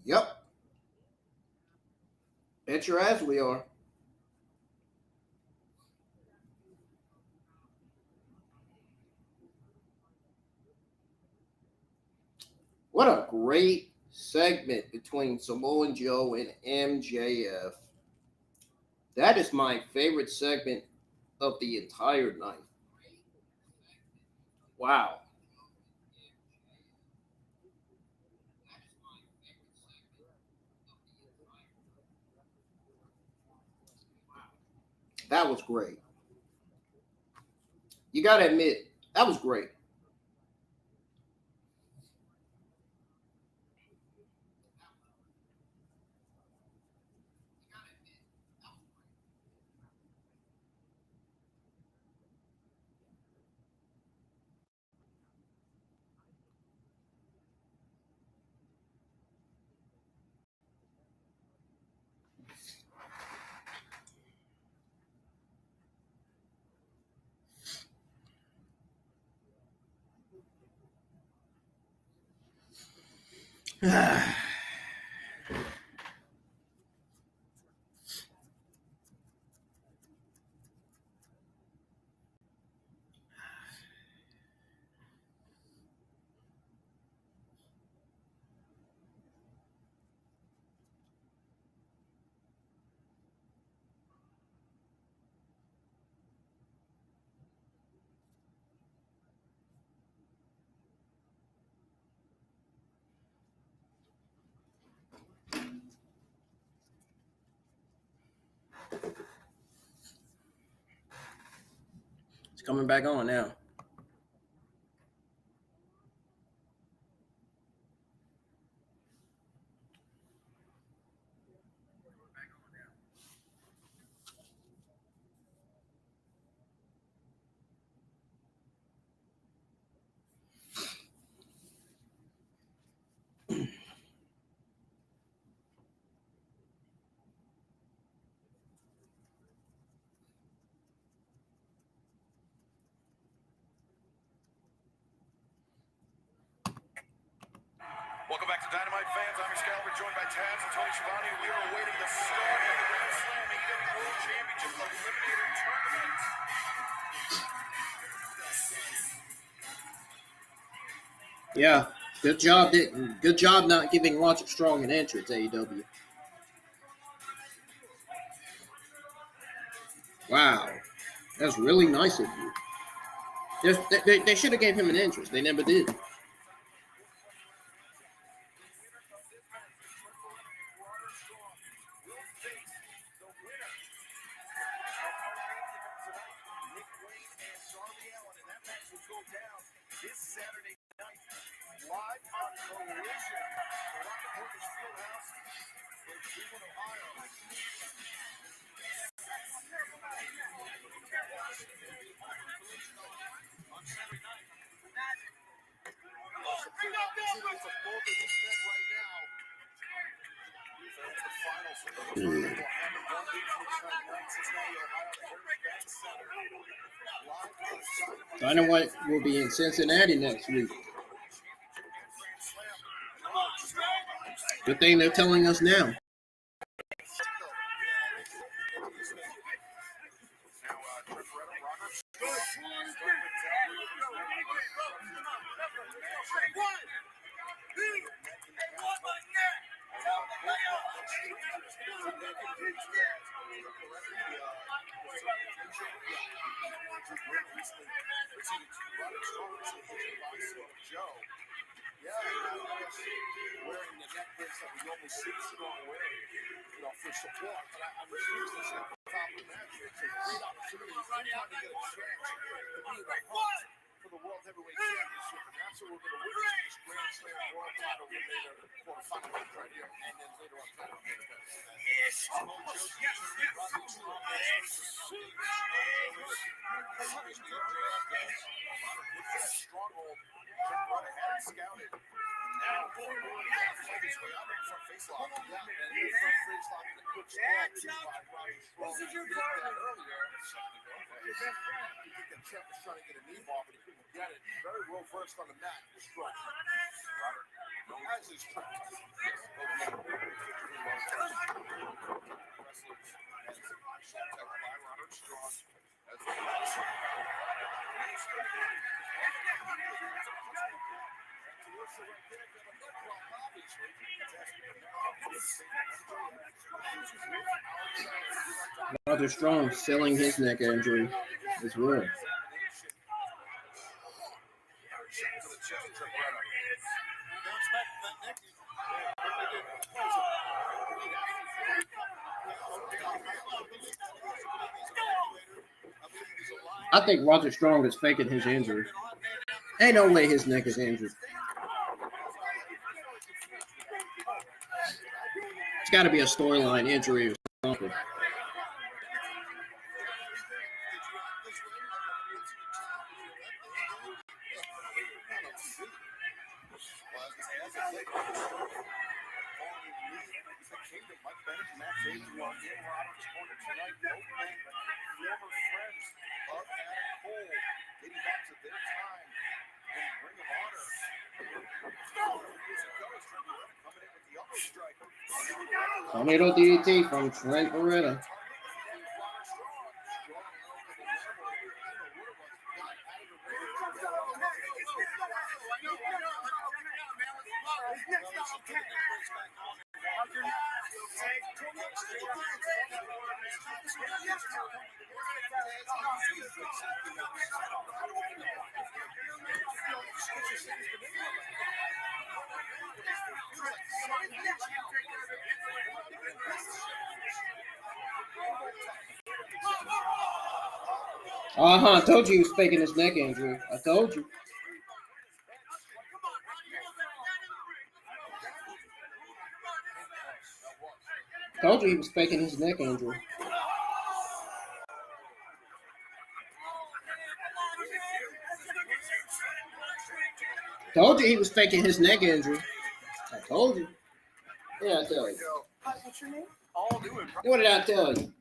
Yep. Bet your ass we are. What a great segment between Samoa Joe and MJF. That is my favorite segment of the entire night. Wow. That was great. You got to admit, that was great. It's coming back on now. Welcome back to Dynamite fans. I'm Excalibur, joined by Taz and Tony Schiavone. We are awaiting the start of the Grand Slam AEW World Championship Eliminator Tournament. Yeah, good job not giving Roderick Strong an entrance, AEW. Wow, that's really nice of you. They should have gave him an entrance. They never did. This Saturday night, live on Collision, the Rocket Mortgage Fieldhouse in Cleveland, Ohio. On Saturday night. Bring up the both of these men right now. That's the finals for the World Dynamite will be in Cincinnati next week. Good thing they're telling us now. Joe. Yeah, wearing the neck brace that we normally see Strong wear, for support. But I refuse to set the top of the match. It's a great opportunity to get a chance to be the host for the World Heavyweight Championship. And that's what we're going to witness in this Grand Slam World Title Eliminator Quarterfinal match right here. And then later on, Samoa Joe, stronghold. Beretta had scouted. Now, fight his way out of the front face lock. Yeah, and the front face lock in the quick spot. This is your partner. Earlier. You think that Trent was trying to get a knee ball, but he couldn't get it. Very well versed on the mat. Strong. As is Trent. Roderick Strong selling his neck injury as well. I think Roger Strong is faking his injury. Ain't no way his neck is injured. It's got to be a storyline injury or something. Tornado DDT from Trent Beretta. I told you he was faking his neck injury. I told you. Told you he was faking his neck injury. Told you he was faking his neck injury. I told you. Yeah, I tell you. What's your name? What did I tell you?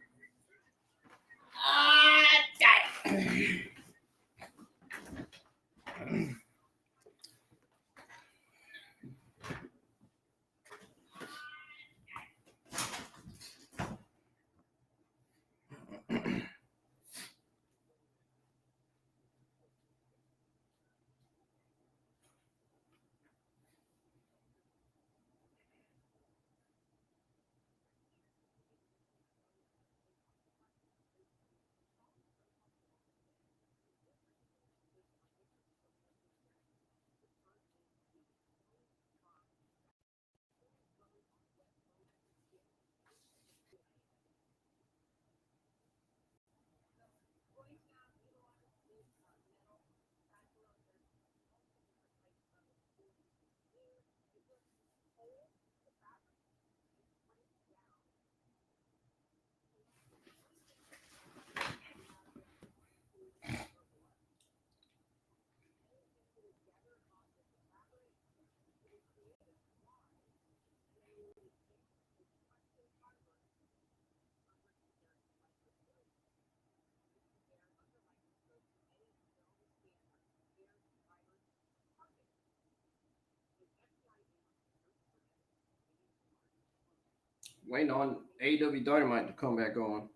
Waiting on AEW Dynamite to come back on.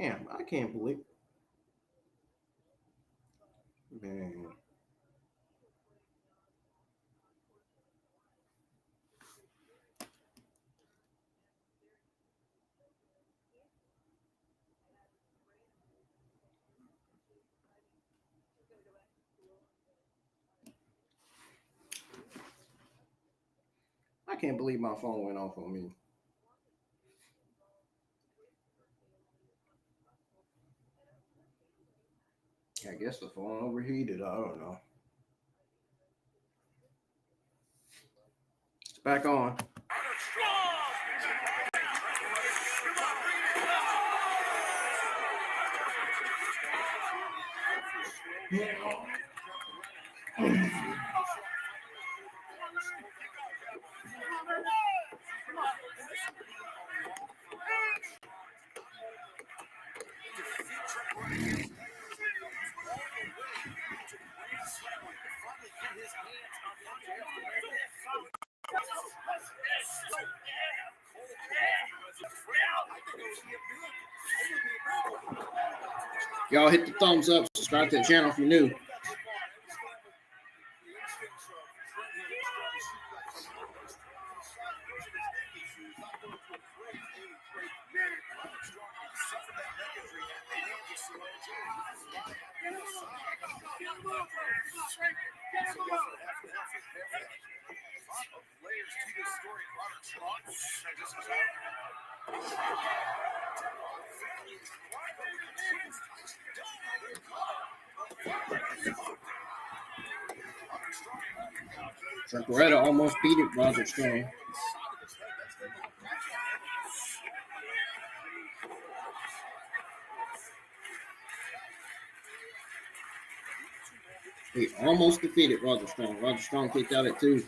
Damn, I can't believe. Man. I can't believe my phone went off on me. I guess the phone overheated. I don't know. It's back on. Y'all hit the thumbs up. Subscribe to the channel if you're new. Layers to this story. Roderick strong. Trent Beretta almost beat it, Roderick Strong. He almost defeated Roderick Strong. Roderick Strong kicked out at 2.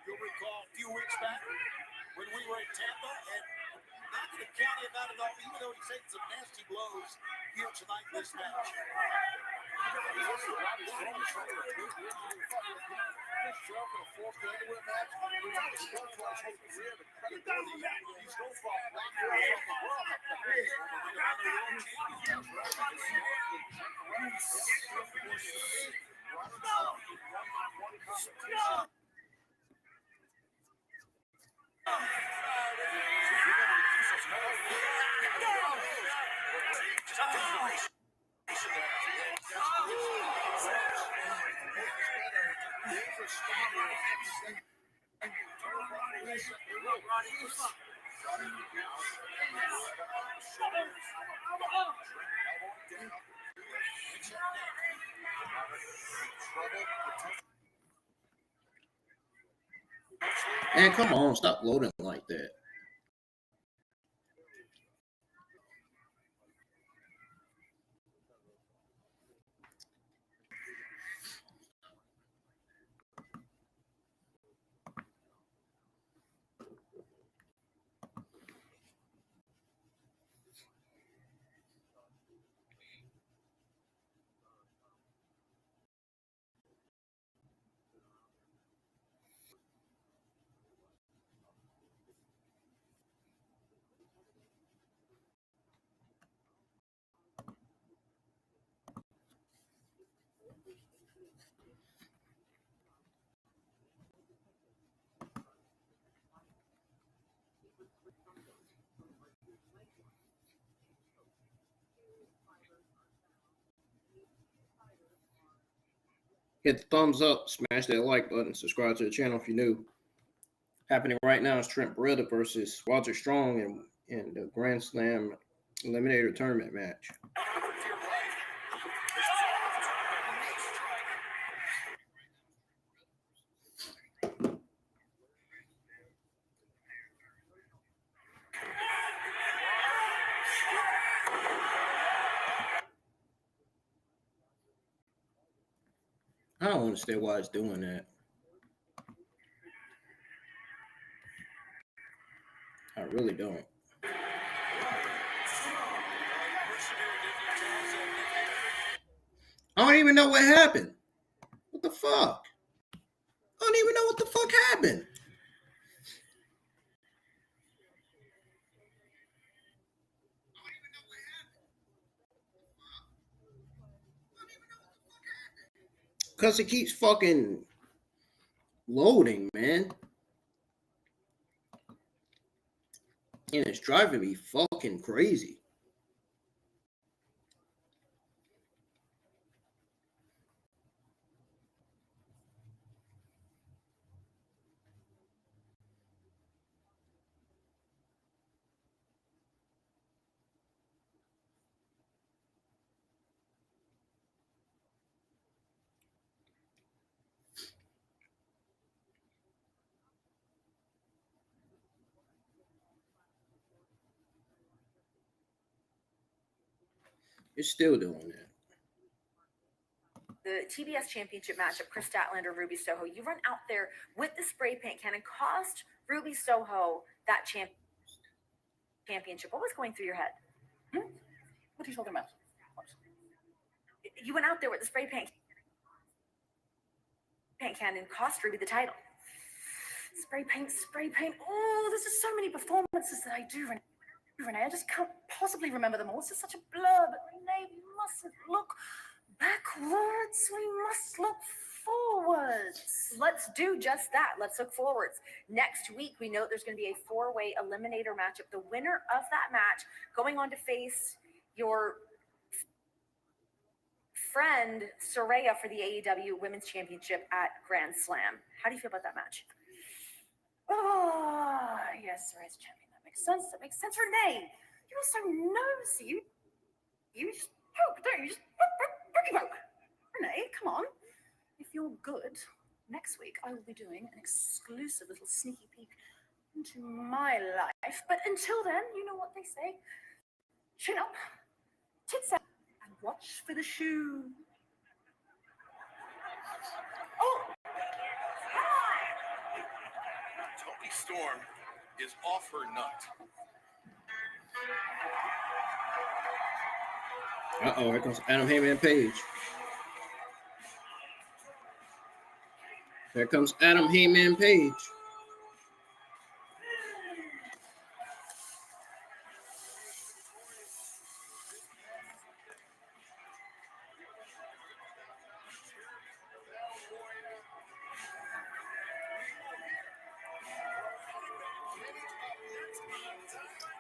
You'll recall a few weeks back when we were in Tampa, and not going to count him out at all, even though he's taken some nasty blows here tonight in this match. Man, come on, stop loading like that. Hit the thumbs up, smash that like button, subscribe to the channel if you're new. Happening right now is Trent Beretta versus Roderick Strong in the Grand Slam Eliminator Tournament match. I don't understand why it's doing that. I really don't. I don't even know what happened. What the fuck? I don't even know what the fuck happened. Because it keeps fucking loading, man. And it's driving me fucking crazy. It's still doing that. the TBS Championship matchup, Chris Statlander, Ruby Soho. You run out there with the spray paint cannon, cost Ruby Soho that championship. What was going through your head? What are you talking about? You went out there with the spray paint cannon, cost Ruby the title. Spray paint. Oh, there's just so many performances that I do, Renee. I just can't possibly remember them all. It's just such a blur. But Renee, we mustn't look backwards. We must look forwards. Let's do just that. Let's look forwards. Next week, we know there's going to be a 4-way eliminator matchup. The winner of that match going on to face your friend Saraya for the AEW Women's Championship at Grand Slam. How do you feel about that match? Oh, yes, Saraya's champion. That makes sense. Renee, you're so nosy. You just poke, don't you? Just poke. Renee, come on. If you're good, next week I will be doing an exclusive little sneaky peek into my life. But until then, you know what they say. Chin up, tits out, and watch for the shoe. Oh! Toni Storm is off her nut. Uh-oh, here comes Adam Hangman Page. Here comes Adam Hangman Page.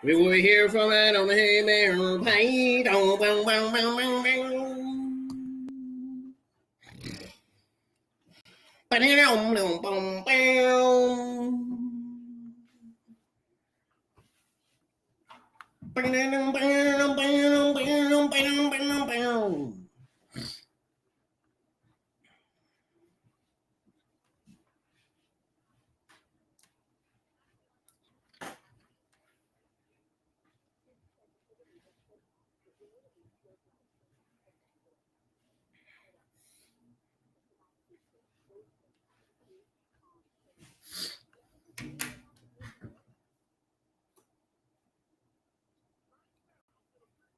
We will hear from Adam Hangman Page.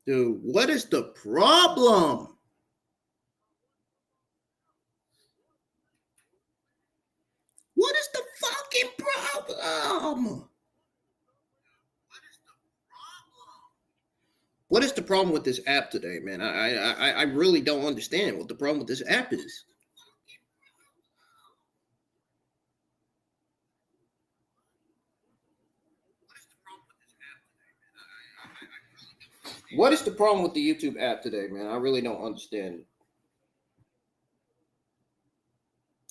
Dude, what is the problem? What is the fucking problem? What is the problem with this app today, man? I really don't understand what the problem with this app is. What is the problem with the YouTube app today, man? I really don't understand it.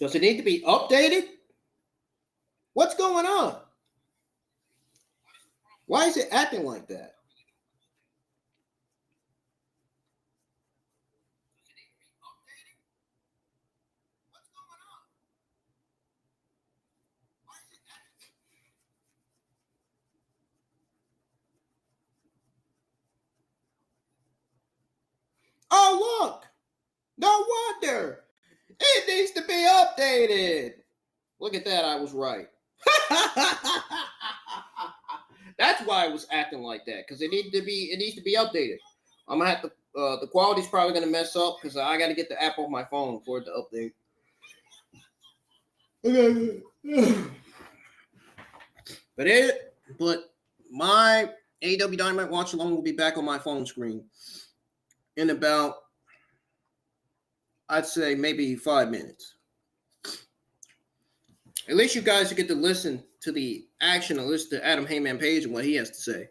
Does it need to be updated? What's going on? Why is it acting like that? Oh, look. No wonder. It needs to be updated. Look at that. I was right. That's why it was acting like that, because it needs to be updated. I'm going to have to, the quality's probably going to mess up because I got to get the app on my phone for it to update. But my AEW Dynamite Watch Along will be back on my phone screen in about, I'd say, maybe 5 minutes. At least you guys get to listen to the action and listen to Adam Hangman Page and what he has to say.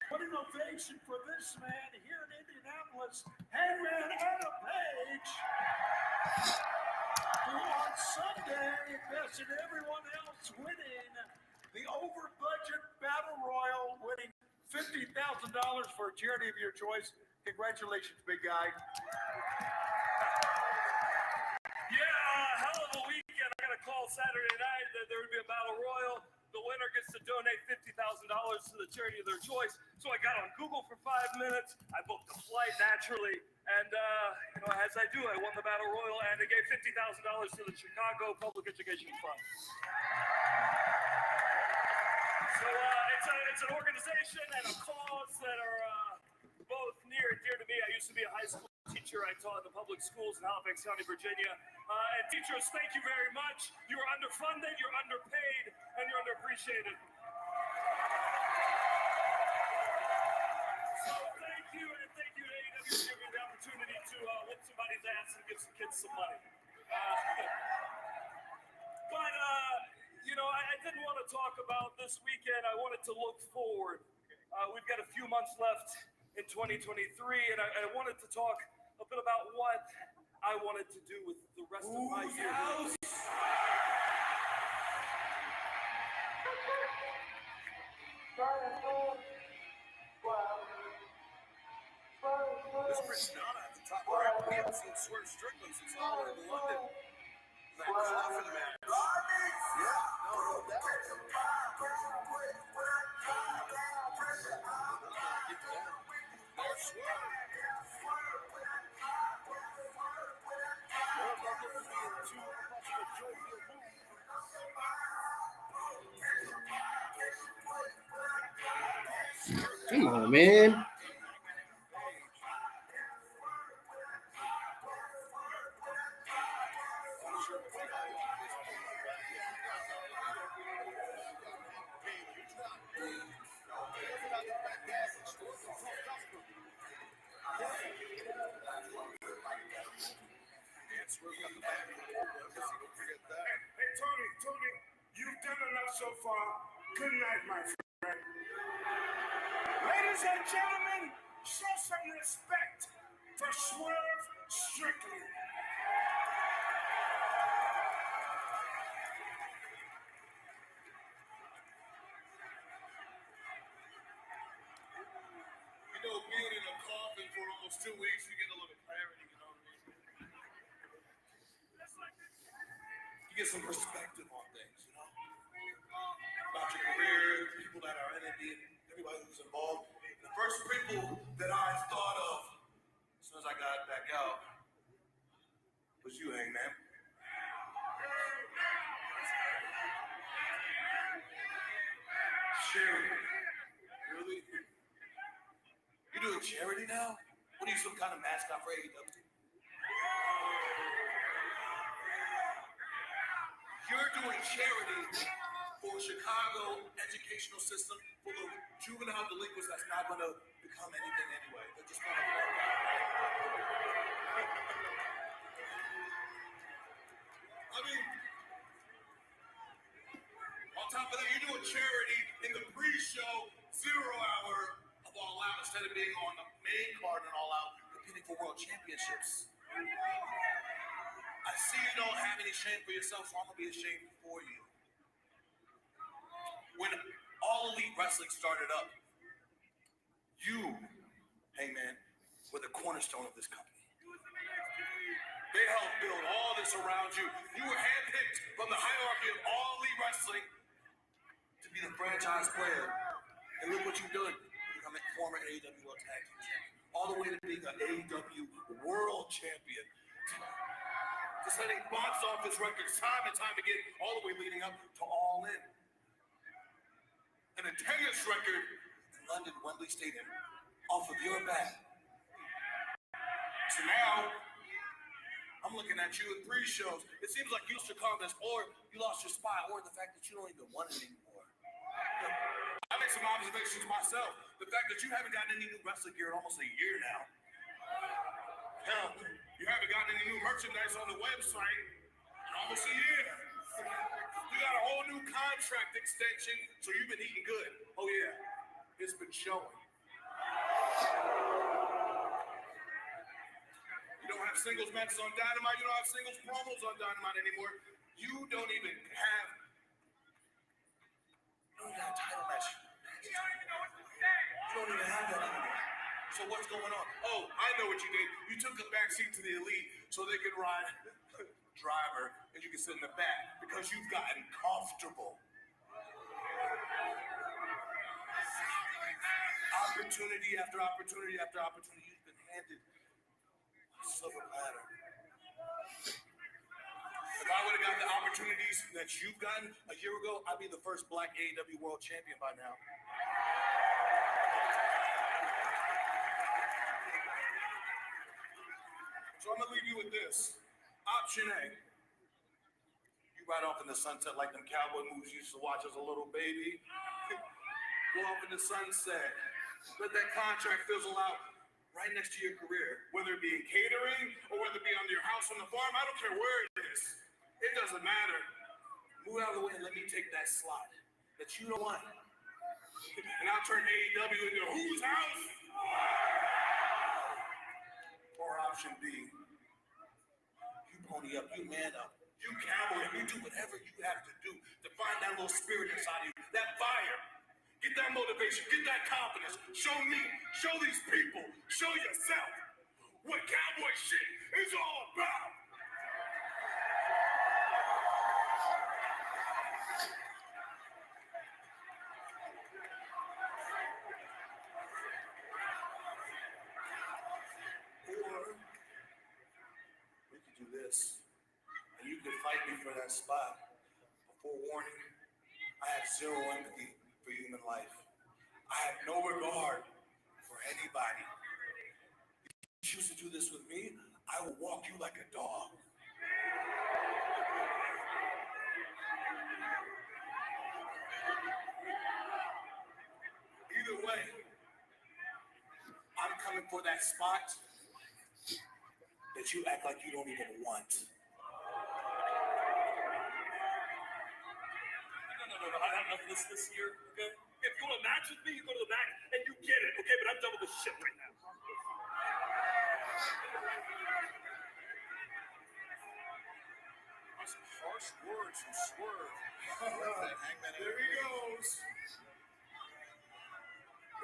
What an ovation for this man here in Indianapolis, Hangman Adam Page, who on Sunday Best and everyone else winning the over-budget Battle Royal, winning $50,000 for a charity of your choice. Congratulations, big guy. Yeah, hell of a weekend. I got a call Saturday night that there would be a Battle Royal. The winner gets to donate $50,000 to the charity of their choice. So I got on Google for 5 minutes. I booked a flight naturally. And, as I do, I won the Battle Royal and they gave $50,000 to the Chicago Public Education Fund. So it's an organization and a cause that are both near and dear to me. I used to be a high school teacher. I taught in the public schools in Halifax County, Virginia. And teachers, thank you very much. You're underfunded, you're underpaid, and you're underappreciated. So thank you, and thank you to AEW for giving me the opportunity to whoop somebody's ass and give some kids some money. But I didn't want to talk about this weekend. I wanted to look forward. We've got a few months left in 2023, and I wanted to talk a bit about what I wanted to do with the rest of my year. This Rich Nana at the top right. We haven't seen Swerve Strickland since all in London. That coffin match. Yeah, no doubt. There's Swerve. Come on, man. Hey, Tony, you've done enough so far. Good night, my friend. Ladies and gentlemen, show some respect for Swerve Strickland. Being in a coffin for almost 2 weeks, you get a little clarity, you know what I mean? You get some perspective on things, you know? About your career, people that are in it, everybody who's involved. The first people that I thought of as soon as I got back out was you, Hangman. Charity. Really? You doing charity now? What are you, some kind of mascot for AEW? You're doing charity for Chicago educational system for the juvenile delinquents that's not going to become anything anyway. They're just going to walk out. I mean, on top of that, you're doing charity in the pre-show 0 hour of All Out instead of being on the main card and All Out competing for world championships. I see you don't have any shame for yourself, so I'm going to be ashamed for you. When All Elite Wrestling started up, you, Hangman, were the cornerstone of this company. They helped build all this around you. You were handpicked from the hierarchy of All Elite Wrestling to be the franchise player. And look what you've done. You become a former AEW World Tag Team Champion. All the way to being an AEW World Champion. To setting box office records time and time again, all the way leading up to All In. An attendance record in London Wembley Stadium off of your back. So now, I'm looking at you at 3 shows. It seems like you lost your confidence, or you lost your spot, or the fact that you don't even want it anymore. I made some observations myself. The fact that you haven't gotten any new wrestling gear in almost a year now. Hell, you haven't gotten any new merchandise on the website in almost a year. You got a whole new contract extension, so you've been eating good. Oh yeah, it's been showing. You don't have singles matches on Dynamite. You don't have singles promos on Dynamite anymore. You don't even have a title match. You don't even know what to say. You don't even have that anymore. So what's going on? Oh, I know what you did. You took a backseat to the Elite so they could ride driver and you can sit in the back because you've gotten comfortable. Opportunity after opportunity after opportunity, you've been handed a silver platter. If I would have got the opportunities that you've gotten a year ago, I'd be the first black AEW World Champion by now. So I'm gonna leave you with this. Option A. You ride off in the sunset like them cowboy movies you used to watch as a little baby. Go off in the sunset. Let that contract fizzle out right next to your career. Whether it be in catering or whether it be on your house on the farm, I don't care where it is. It doesn't matter. Move out of the way and let me take that slot that you don't want. And I'll turn AEW into whose house? Or option B. You pony up, you man up, you cowboy up, you do whatever you have to do to find that little spirit inside of you, that fire. Get that motivation, get that confidence. Show me, show these people, show yourself what cowboy shit is all about. Or we could do this, and you could fight me for that spot. Before warning, I have zero empathy for human life. I have no regard for anybody. If you choose to do this with me, I will walk you like a dog. Either way, I'm coming for that spot that you act like you don't even want. No, I have enough of this year, okay? If you want to match with me, you go to the back and you get it, okay? But I'm done with this shit right now. Some harsh words from Swerve. There he goes.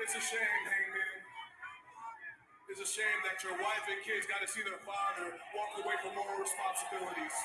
It's a shame, Hangman. It's a shame that your wife and kids got to see their father walk away from more responsibilities.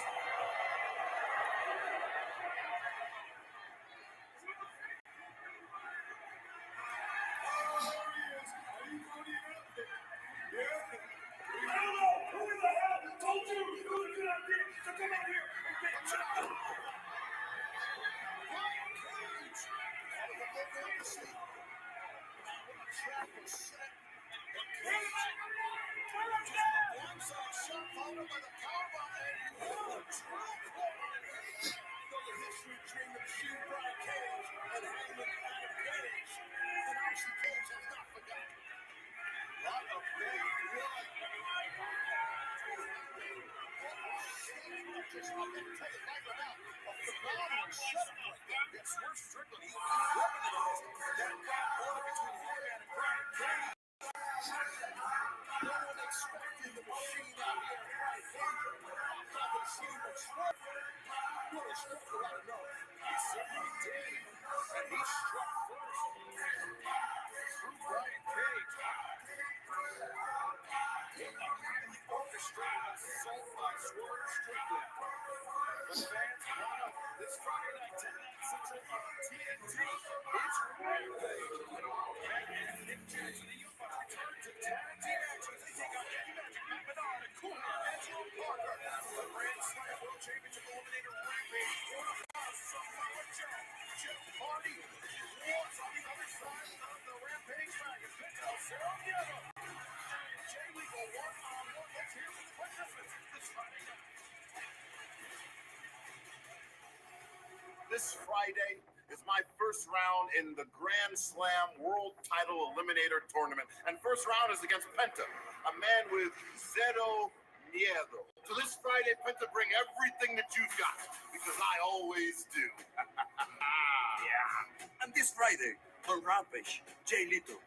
This Friday is my first round in the Grand Slam World Title Eliminator Tournament. And first round is against Penta, a man with zero miedo. So this Friday, Penta, bring everything that you've got, because I always do. Yeah. And this Friday, on Rampage, Jay Lito,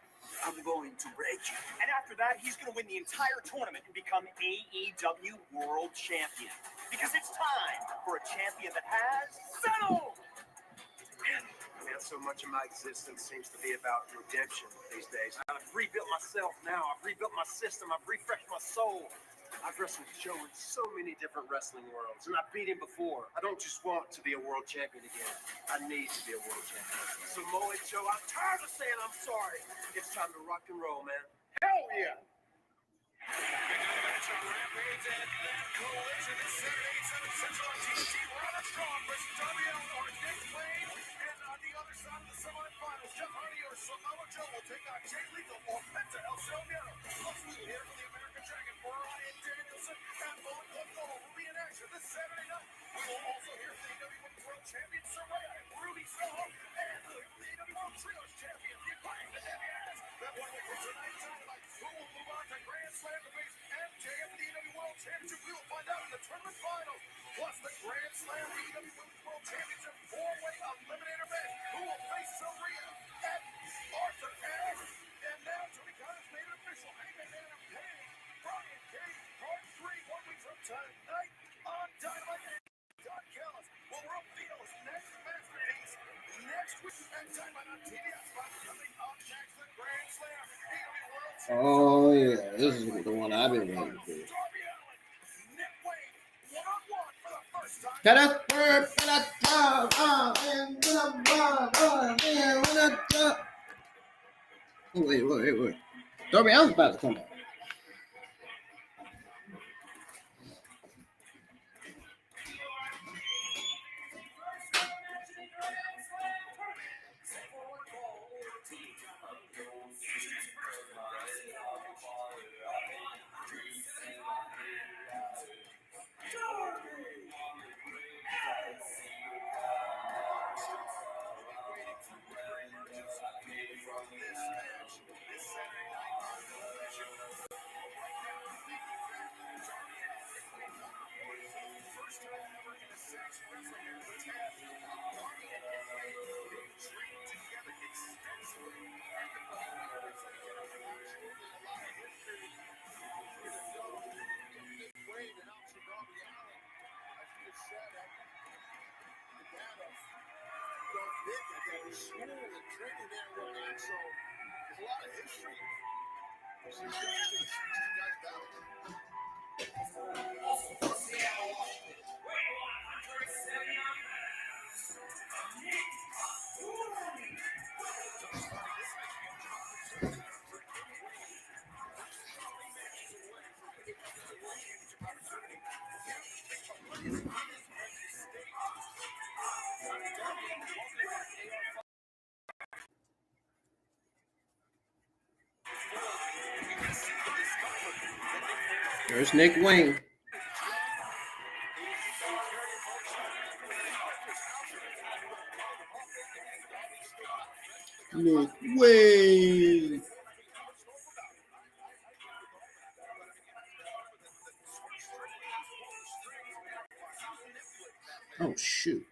I'm going to break you. And after that, he's going to win the entire tournament and become AEW World Champion. Because it's time for a champion that has settled. Man, so much of my existence seems to be about redemption these days. I've rebuilt myself now. I've rebuilt my system. I've refreshed my soul. I've wrestled Joe in so many different wrestling worlds, and I've beat him before. I don't just want to be a world champion again. I need to be a world champion. Samoa Joe, I'm tired of saying I'm sorry. It's time to rock and roll, man. Hell yeah. Rampage and that collision is Saturday, 7 Central on TNT. Roderick Strong versus Darby Allin or Nick Wayne. And on the other side of the semifinals, Jeff Hardy or Samoa Joe will take on Jay Lethal or Penta El Silvio. Plus, we will hear from the American Dragon, Brian Danielson, and Bullet Club Gold will be in action this Saturday night. We will also hear from the AEW World Champion, Saraya, and Ruby Soho, and the AEW World Trios Champion, the Acclaim, the Heavy that one will for tonight tonight. Who will move on to Grand Slam to face MJF, the AEW World Championship? We will find out in the tournament finals. Plus, the Grand Slam AEW Women's World Championship four-way eliminator match. Who will face Saraya and Arthur Ashe? And now Tony Khan has made it official. Hangman Page, Brian Cage, Part 3, 1 week from tonight on Dynamite. Don Callis will reveal his next masterpiece next week at Dynamite on TBS. Coming up next, the Grand Slam AEW World Championship. Oh yeah, this is the one I've been waiting for. Darby Allin, Nick Wayne, one-on-one for the first time. Oh, wait. Darby Allin's about to come out. School and training there and whatnot, so there's a lot of history. It's interesting to see these two guys battle. Also from Seattle, Washington, weighing 170 There's Nick Wayne. Nick Wayne. Oh shoot.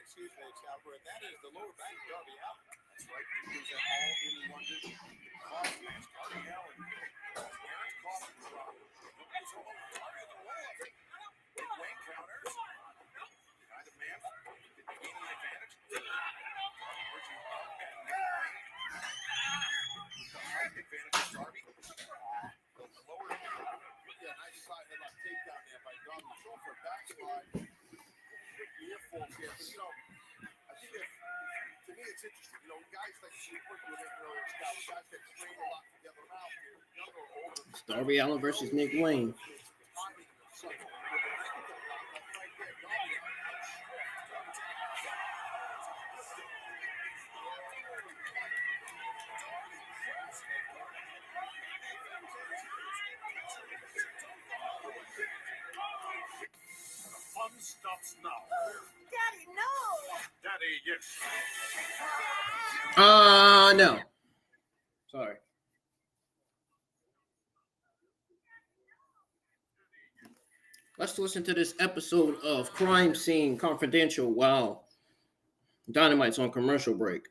Excuse me, Caliber, and that is the lower back of Darby Allin. That's right. He was at all in London. Darby Allin. Aaron's caught him drop. So Darby on the roll-up. Big Wayne counters. Behind the man. Gaining the advantage. Darby pushing up. And Nick Wayne. Advantage of Darby. The lower. Yeah, nice side headlock takedown there by Darby. Show for a backslide. Earphones here, but I think to me it's interesting. Guys like Super with it earlier, guys that train a lot together now, younger or older. Darby Allin versus Nick Wayne. Fun stops now. Daddy, no! Daddy, yes. No. Sorry. Let's listen to this episode of Crime Scene Confidential while Dynamite's on commercial break.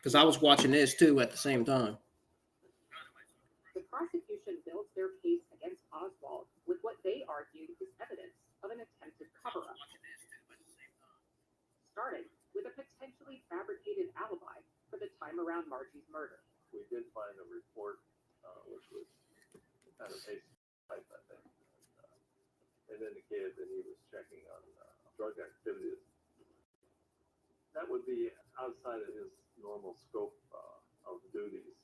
Because I was watching this too at the same time. The prosecution built their case against Oswald with what they argued is evidence of an attempted cover-up. Starting with a potentially fabricated alibi for the time around Margie's murder. We did find a report, which was kind of hasty type, I think. It indicated that he was checking on drug activities. That would be outside of his normal scope of duties.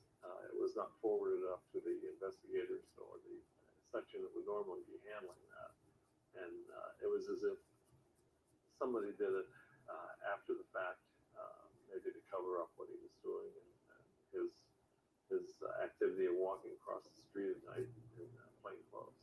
It was not forwarded up to the investigators or the section that would normally be handling that. And it was as if somebody did it after the fact, maybe to cover up what he was doing and his activity of walking across the street at night in plain clothes.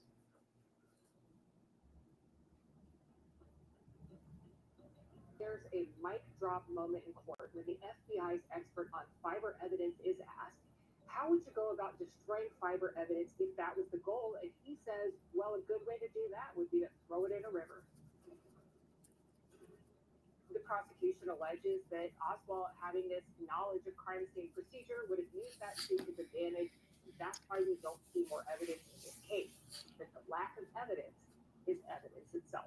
There's a mic drop moment in court when the FBI's expert on fiber evidence is asked, how would you go about destroying fiber evidence if that was the goal? And he says, well, a good way to do that would be to throw it in a river. The prosecution alleges that Oswald, having this knowledge of crime scene procedure, would have used that to his advantage. That's why we don't see more evidence in this case. That the lack of evidence is evidence itself.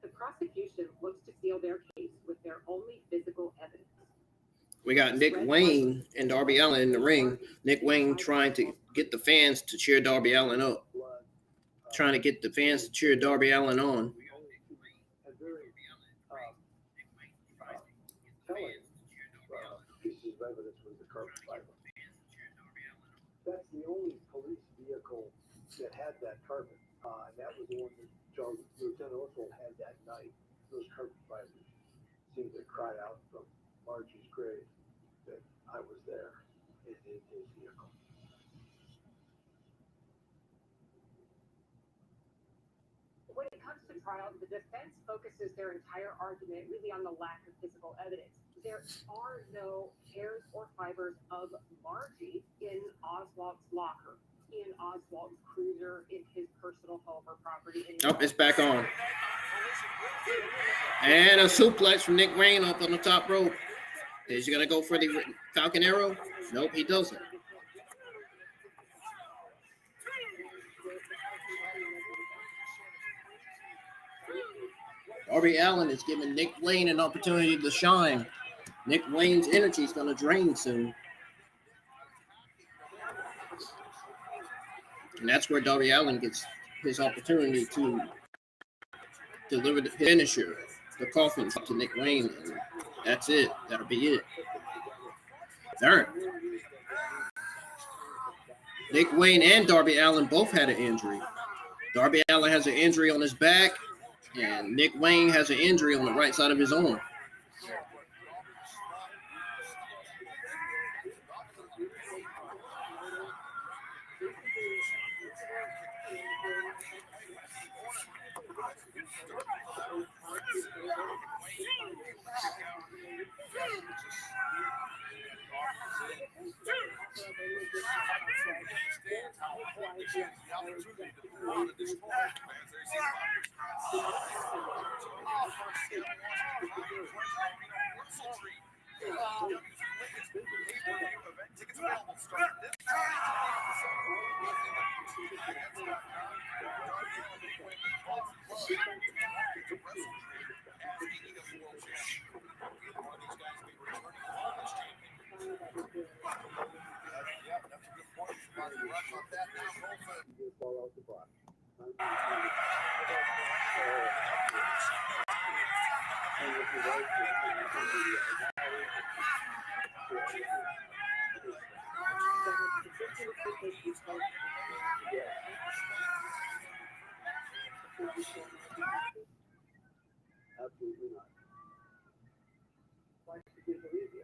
The prosecution looks to seal their case with their only physical evidence. We got Nick Wayne and Darby Allin in the ring. Nick Wayne trying to get the fans to cheer Darby Allin up. Trying to get the fans to cheer Darby Allin on. Pieces of evidence was the carbon fiber. That's the only police vehicle that had that carpet. That was the one that Lieutenant Oswald had that night. Those carbon fibers seemed to cry out from Margie's grave that I was there in his vehicle. When it comes to trial, the defense focuses their entire argument really on the lack of physical evidence. There are no hairs or fibers of Margie in Oswald's locker, in Oswald's cruiser, in his personal home or property. Oh, it's back on. And a suplex from Nick Wayne up on the top rope. Is he going to go for the Falcon Arrow? Nope, he doesn't. Darby Allin is giving Nick Wayne an opportunity to shine. Nick Wayne's energy is going to drain soon. And that's where Darby Allin gets his opportunity to deliver the finisher, the coffin to Nick Wayne. And that's it. That'll be it. Third. Nick Wayne and Darby Allin both had an injury. Darby Allin has an injury on his back, and Nick Wayne has an injury on the right side of his arm. Absolutely not. Why should we believe you?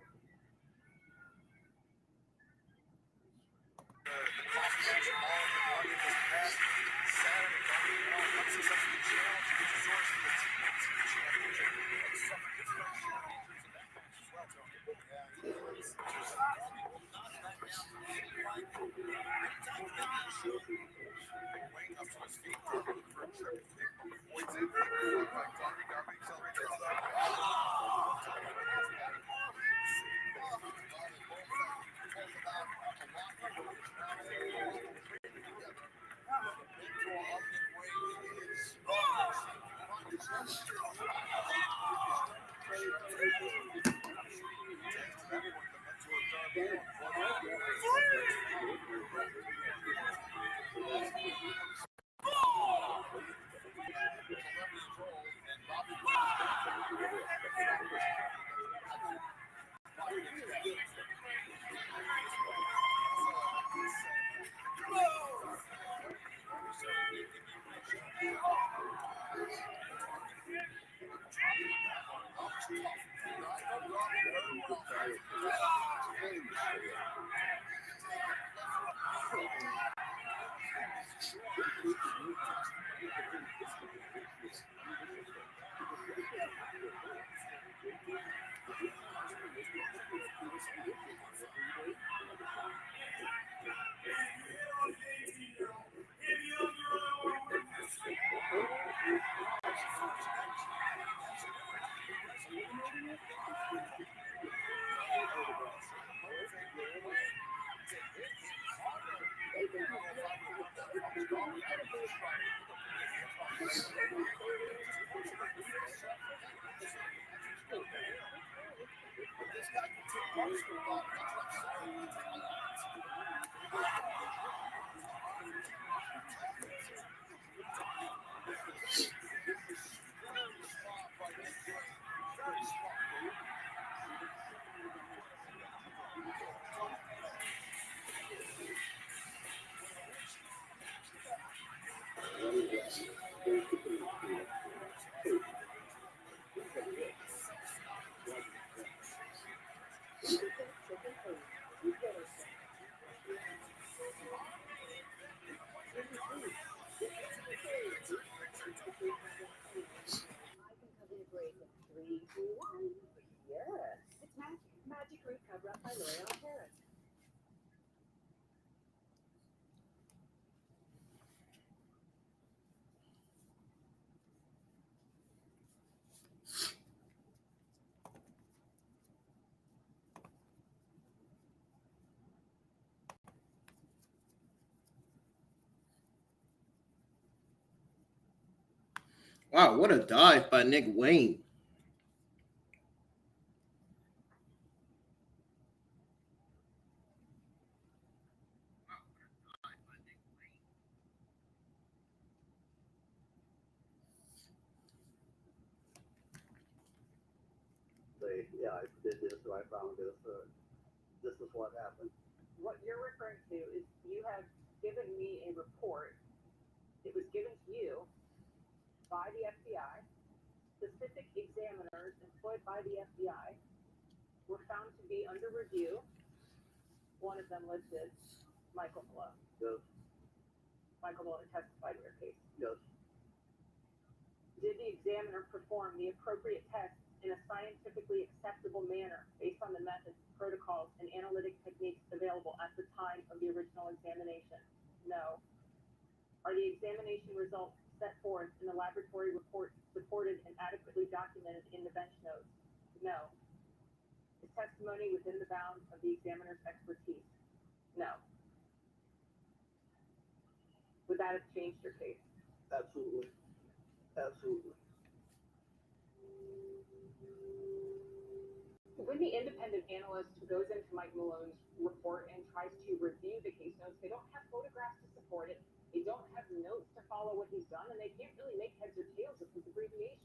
Wow, what a dive by Nick Wayne. Yeah, I did this, so I found this. This is what happened. What you're referring to is you have given me a report. It was given to you by the FBI. Specific examiners employed by the FBI were found to be under review. One of them listed Michael Malone. Yes. Michael Malone testified in your case. Yes. Did the examiner perform the appropriate tests in a scientifically acceptable manner based on the methods, protocols, and analytic techniques available at the time of the original examination? No. Are the examination results set forth in the laboratory report supported and adequately documented in the bench notes? No. Is testimony within the bounds of the examiner's expertise? No. Would that have changed your case? Absolutely. Absolutely. When the independent analyst goes into Mike Malone's report and tries to review the case notes, they don't have photographs to support it. They don't have notes to follow what he's done, and they can't really make heads or tails of his abbreviation.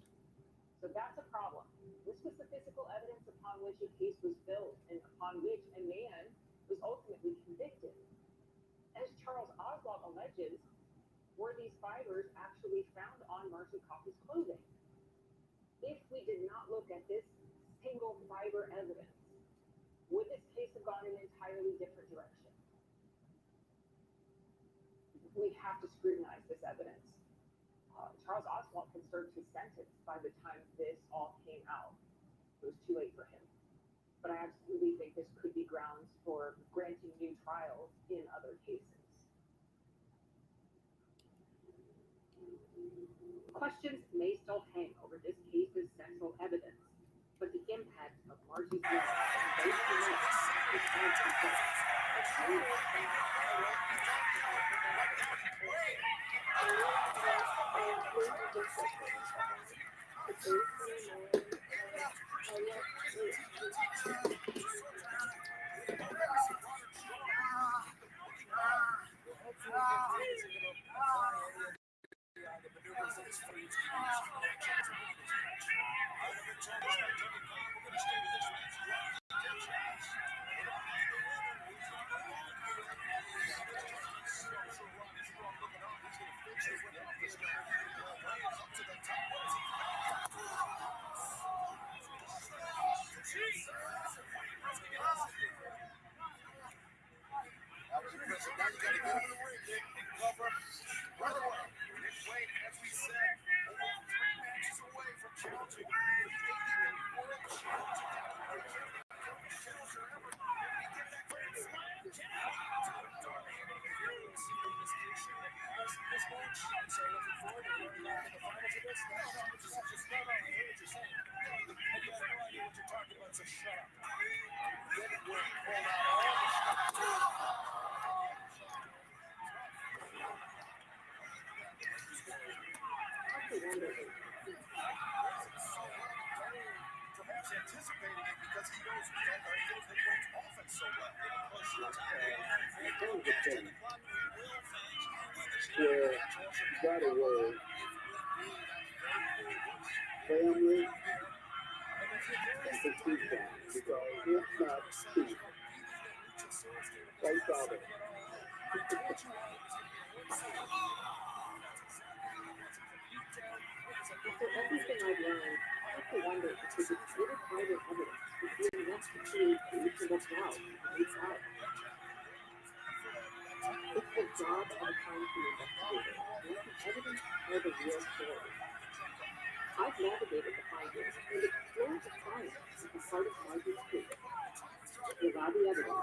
So that's a problem. This was the physical evidence upon which a case was built and upon which a man was ultimately convicted. As Charles Oswald alleges, were these fibers actually found on Marcy Coffey's clothing? If we did not look at this single fiber evidence, would this case have gone in an entirely different direction? We have to scrutinize this evidence. Charles Oswald had served his sentence by the time this all came out. It was too late for him. But I absolutely think this could be grounds for granting new trials in other cases. Questions may still hang over this case's central evidence, but the impact of Marcy's death on both the Perhaps anticipating it because he knows that he brings offense so well. Where right away, family and the feedback, because it's not cheap. Like father. After everything I've learned, I have to wonder if it's really private evidence between what's between each and what's now inside. It's the job of a crime scene investigator, not the evidence or the real story. I've navigated the findings and explored the crime at the site of Margaret's Creek. Without the evidence,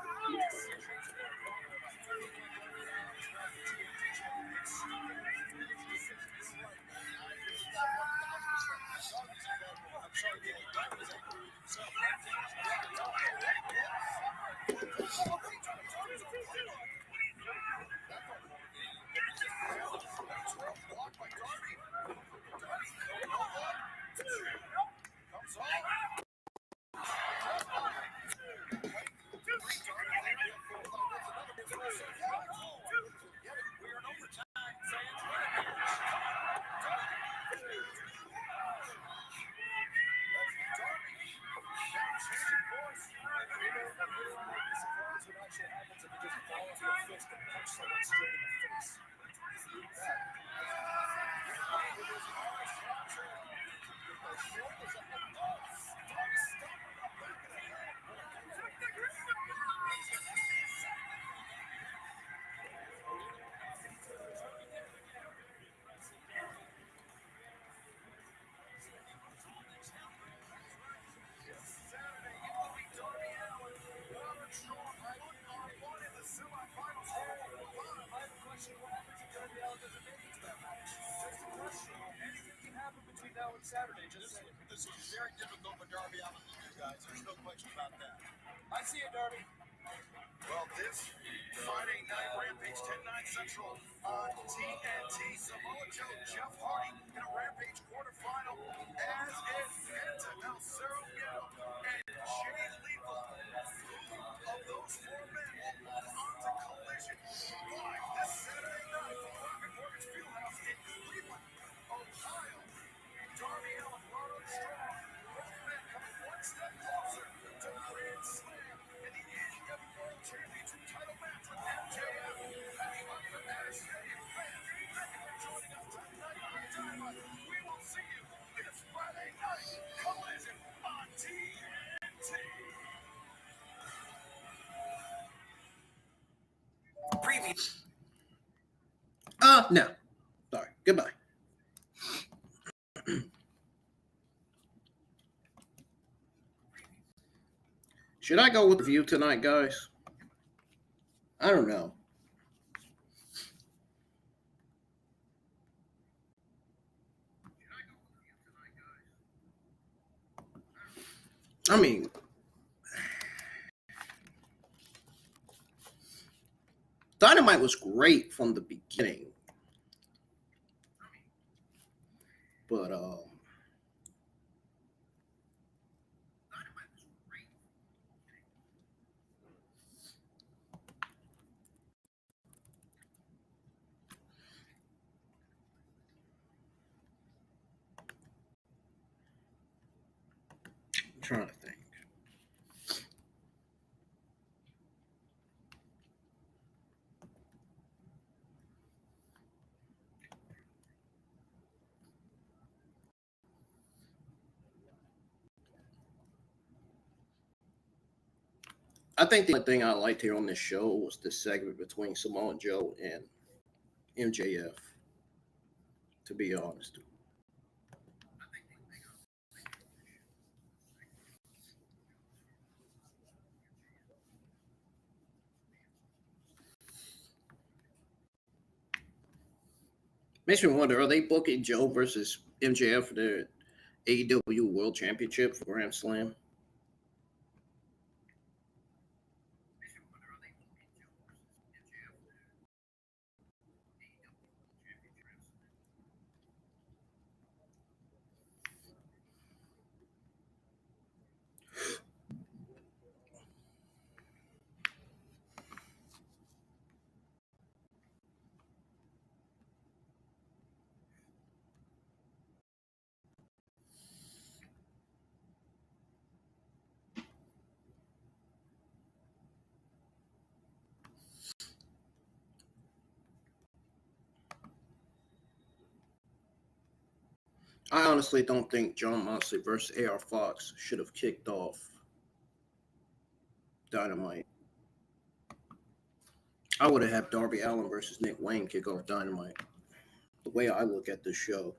Saturday, just saying. This is very difficult for Darby Allin to do, guys. There's no question about that. I see it, Darby. Well, this Friday night Rampage 10-9 Central on TNT. Samoa Joe, Jeff Hardy in a Rampage quarterfinal, as is Penta El Zero and Jay Lethal. Of those four men will move on to Collision live this Saturday night from Rocket Mortgage Fieldhouse in Cleveland, Ohio. Darby Allin, Roderick Strong, both men coming one step closer to Grand Slam in the AEW World Championship title match with MJF. Hanging on the Madison Stadium fans, thank you for joining us tonight on Dynamite. We will see you this Friday night. Collision on TNT. No. Sorry. Goodbye. Should I go with the view tonight, guys? I don't know. I mean, Dynamite was great from the beginning. But trying to think. I think the only thing I liked here on this show was the segment between Samoa Joe and MJF, to be honest. Makes me wonder, are they booking Joe versus MJF for the AEW World Championship for Grand Slam? I honestly don't think John Moxley versus AR Fox should have kicked off Dynamite. I would have had Darby Allin versus Nick Wayne kick off Dynamite. The way I look at this show.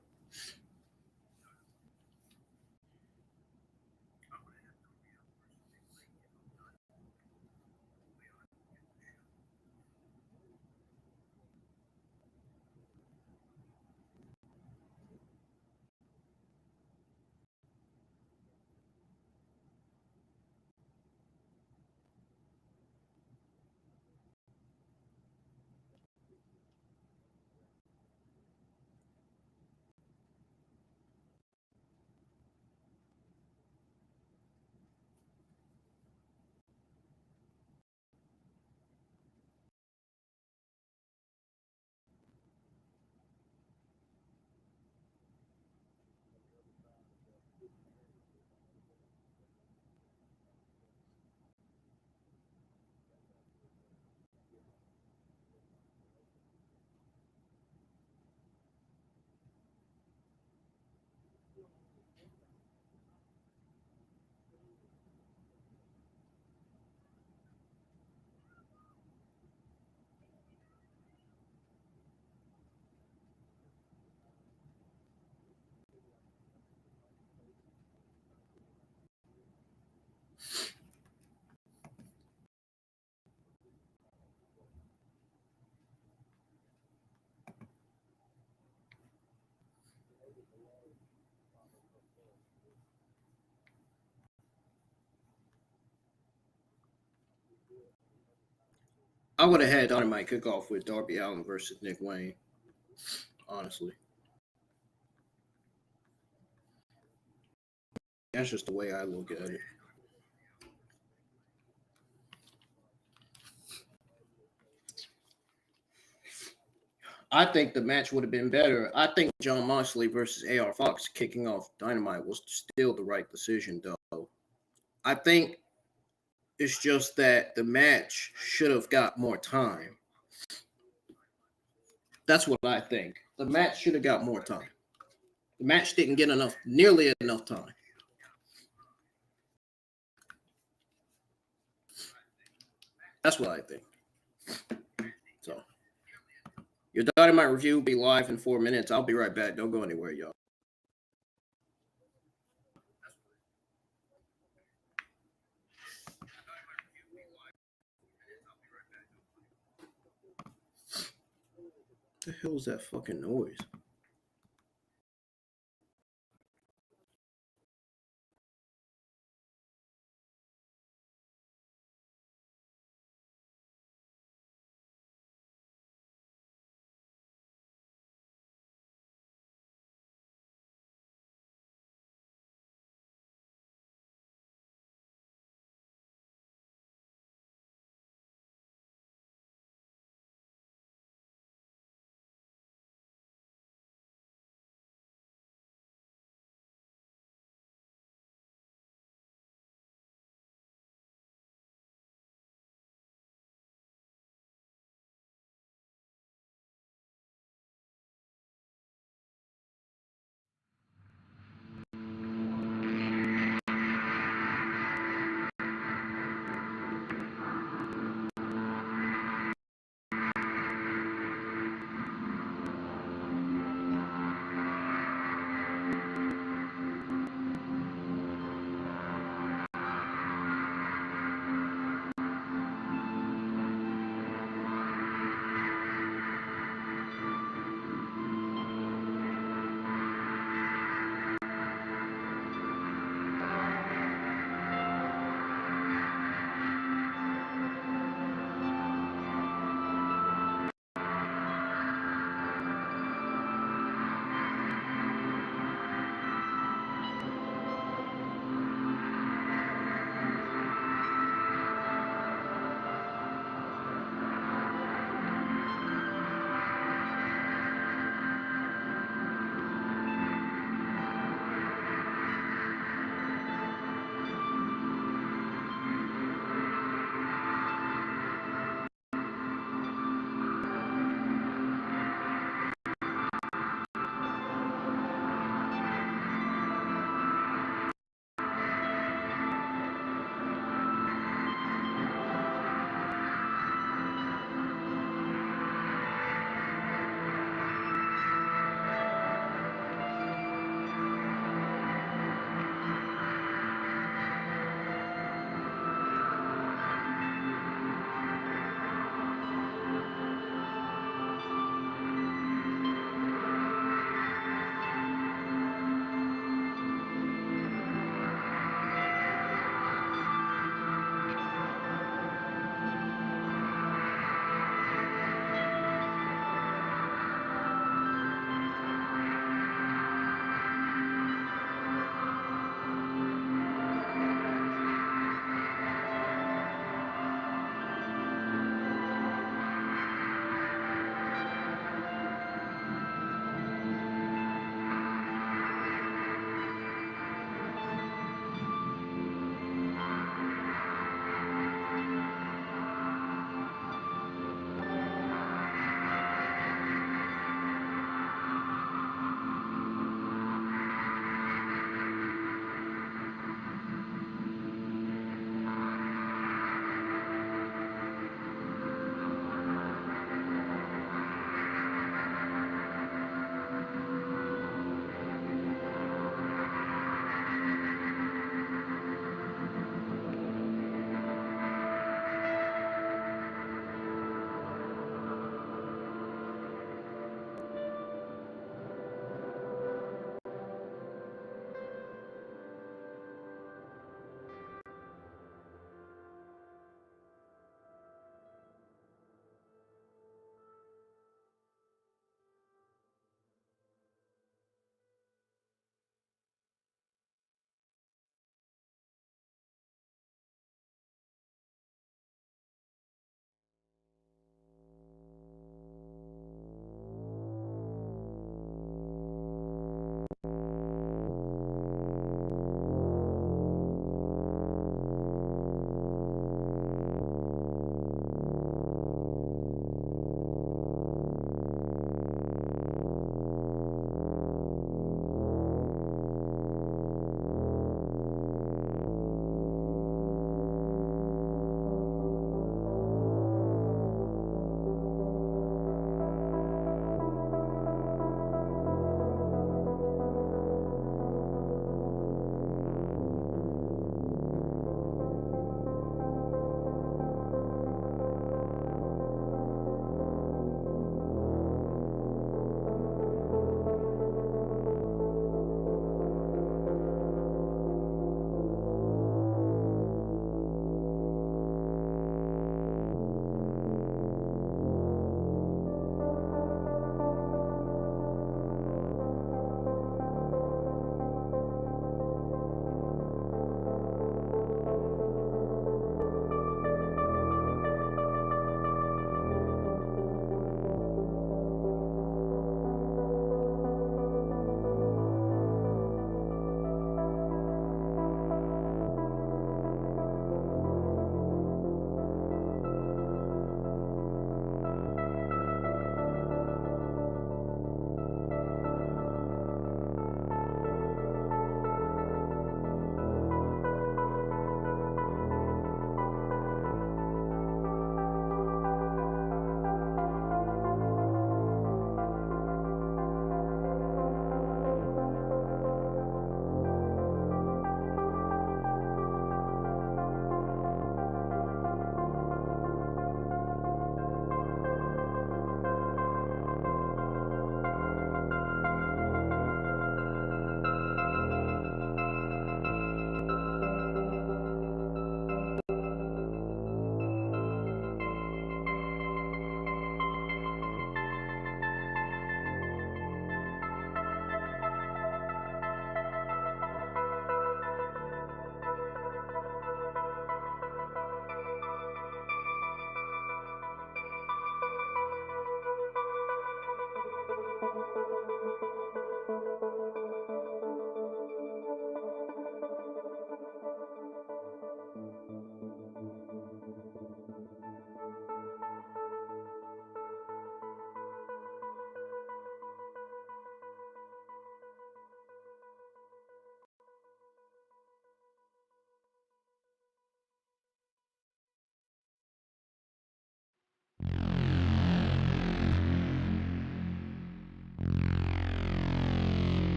I would have had Dynamite kick off with Darby Allin versus Nick Wayne. Honestly. That's just the way I look at it. I think the match would have been better. I think John Moxley versus AR Fox kicking off Dynamite was still the right decision, though. I think it's just that the match should have got more time. That's what I think. The match should have got more time. The match didn't get nearly enough time. That's what I think. So, your Dynamite review will be live in 4 minutes. I'll be right back. Don't go anywhere, y'all. What the hell is that fucking noise?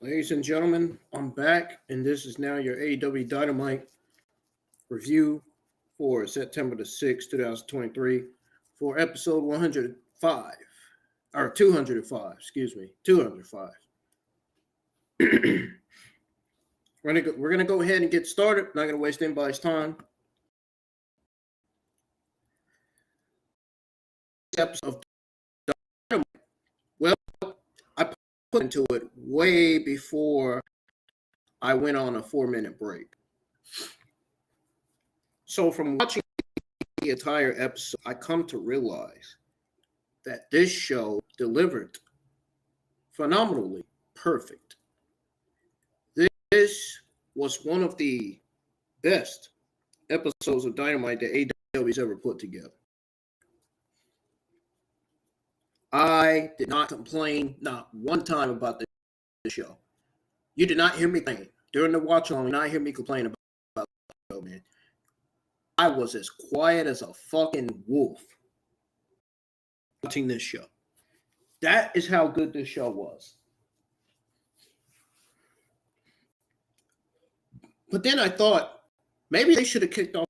Ladies and gentlemen, I'm back, and this is now your AEW Dynamite review for September the 6th, 2023, for episode 105, or 205, excuse me, 205. We're gonna go ahead and get started. Not gonna waste anybody's time. Episode of Dynamite. Well, I put into it way before I went on a 4-minute break. So from watching the entire episode, I come to realize that this show delivered phenomenally perfect. This was one of the best episodes of Dynamite that AEW's ever put together. I did not complain not one time about the show. You did not hear me complain. During the watch along, you did not hear me complain about the show, man. I was as quiet as a fucking wolf watching this show. That is how good this show was. But then I thought maybe they should have kicked off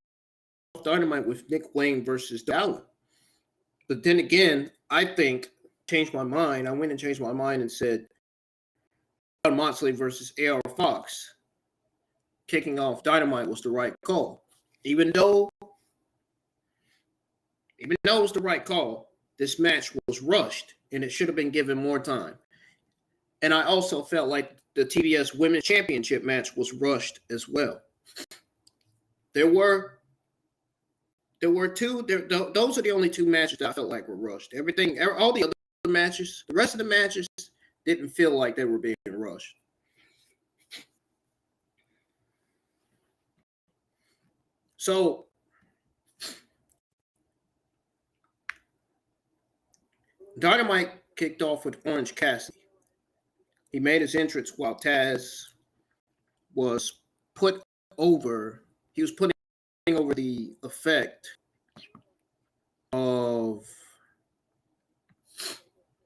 Dynamite with Nick Wayne versus Allin. But then again, I think changed my mind. I went and changed my mind and said Moxley versus AR Fox kicking off Dynamite was the right call. Even though it was the right call, this match was rushed and it should have been given more time. And I also felt like the TBS Women's Championship match was rushed as well. Those are the only two matches that I felt like were rushed. All the other matches, the rest of the matches didn't feel like they were being rushed. So Dynamite kicked off with Orange Cassidy. He made his entrance while Taz was put over. He was putting over the effect of.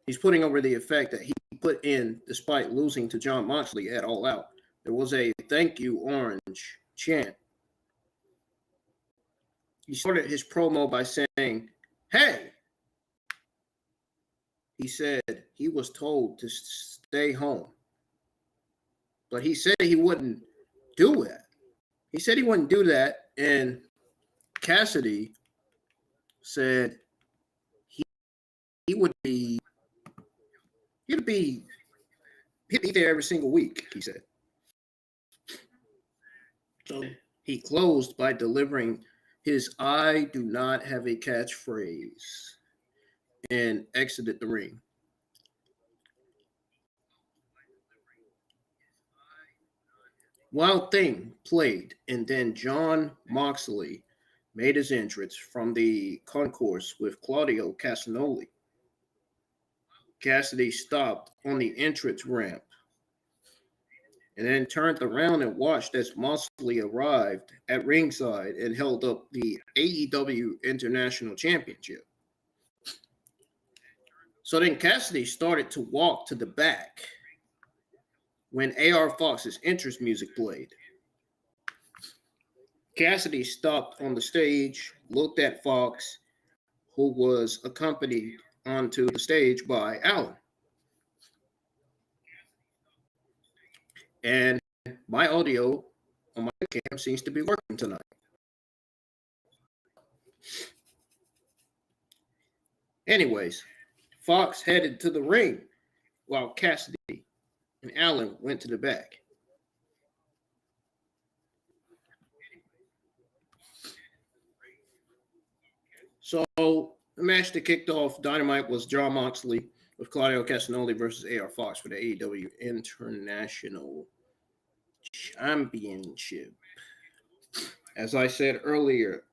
He's putting over the effect that he put in despite losing to Jon Moxley at All Out. There was a "Thank you, Orange" chant. He started his promo by saying, "Hey." He said he was told to stay home. But he said he wouldn't do that. He said he wouldn't do that. And Cassidy said he'd be there every single week, he said. So he closed by delivering his "I do not have a catchphrase" and exited the ring. Wild Thing played, and then Jon Moxley made his entrance from the concourse with Claudio Castagnoli. Cassidy stopped on the entrance ramp and then turned around and watched as Moxley arrived at ringside and held up the AEW International Championship. So then Cassidy started to walk to the back when AR Fox's entrance music played. Cassidy stopped on the stage, looked at Fox, who was accompanied onto the stage by Allin. And my audio on my cam seems to be working tonight. Anyways, Fox headed to the ring while Cassidy and Allin went to the back. So the match that kicked off Dynamite was Jon Moxley with Claudio Castagnoli versus AR Fox for the AEW International Championship. As I said earlier,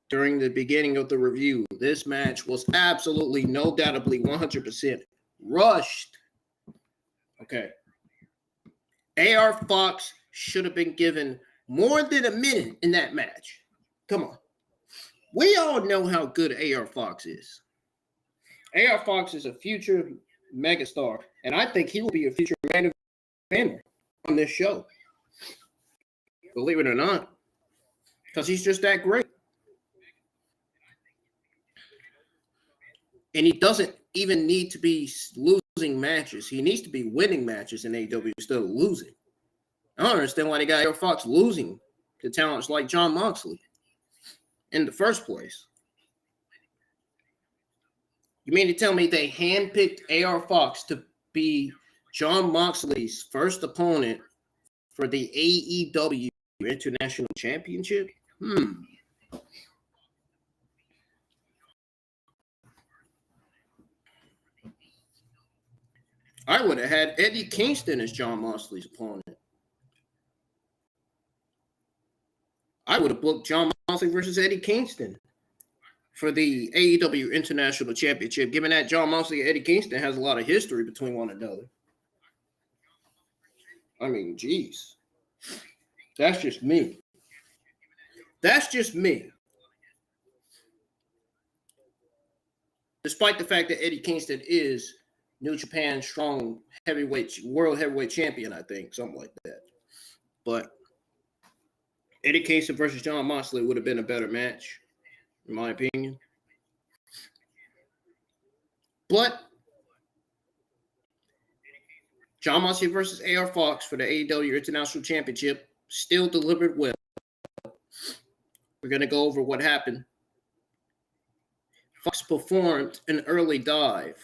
during the beginning of the review, this match was absolutely, no doubtably, 100% rushed. Okay. AR Fox should have been given more than a minute in that match. Come on. We all know how good AR Fox is. AR Fox is a future megastar, and I think he will be a future main panel on this show. Believe it or not. Because he's just that great. And he doesn't even need to be losing matches. He needs to be winning matches in AEW instead of losing. I don't understand why they got AR Fox losing to talents like Jon Moxley in the first place. You mean to tell me they handpicked AR Fox to be Jon Moxley's first opponent for the AEW International Championship? I would have had Eddie Kingston as Jon Moxley's opponent. I would have booked Jon Moxley versus Eddie Kingston for the AEW International Championship, given that Jon Moxley and Eddie Kingston has a lot of history between one another. I mean, geez. That's just me. That's just me. Despite the fact that Eddie Kingston is New Japan Strong World Heavyweight Champion, I think, something like that. But Eddie Kingston versus Jon Moxley would have been a better match, in my opinion. But Jon Moxley versus AR Fox for the AEW International Championship still delivered well. We're going to go over what happened. Fox performed an early dive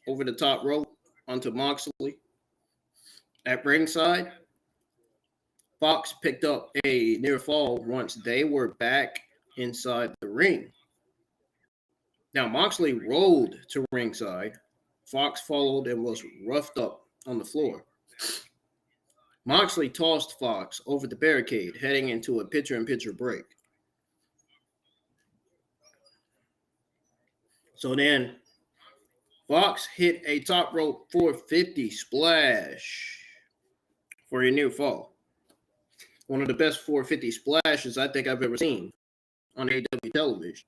over the top rope onto Moxley. At ringside, Fox picked up a near fall once they were back inside the ring. Now, Moxley rolled to ringside. Fox followed and was roughed up on the floor. Moxley tossed Fox over the barricade, heading into a pitcher-in-pitcher break. So then, Fox hit a top rope 450 splash for a near fall. One of the best 450 splashes I think I've ever seen on AEW television.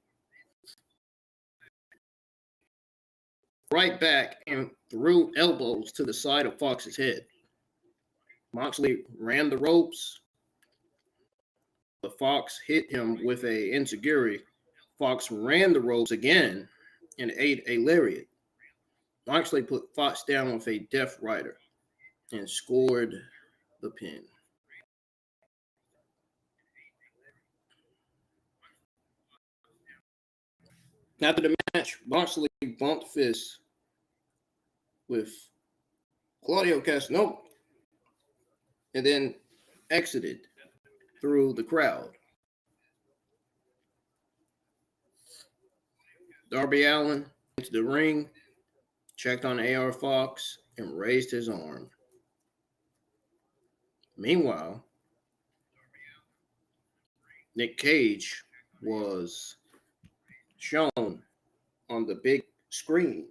Right back and threw elbows to the side of Fox's head. Moxley ran the ropes, but Fox hit him with a enziguri. Fox ran the ropes again and ate a lariat. Moxley put Fox down with a Death Rider and scored the pin. After the match, Moxley bumped fists with Claudio Casanova and then exited through the crowd. Darby Allin into the ring, checked on AR Fox, and raised his arm. Meanwhile, Nick Cage was shown on the big screen.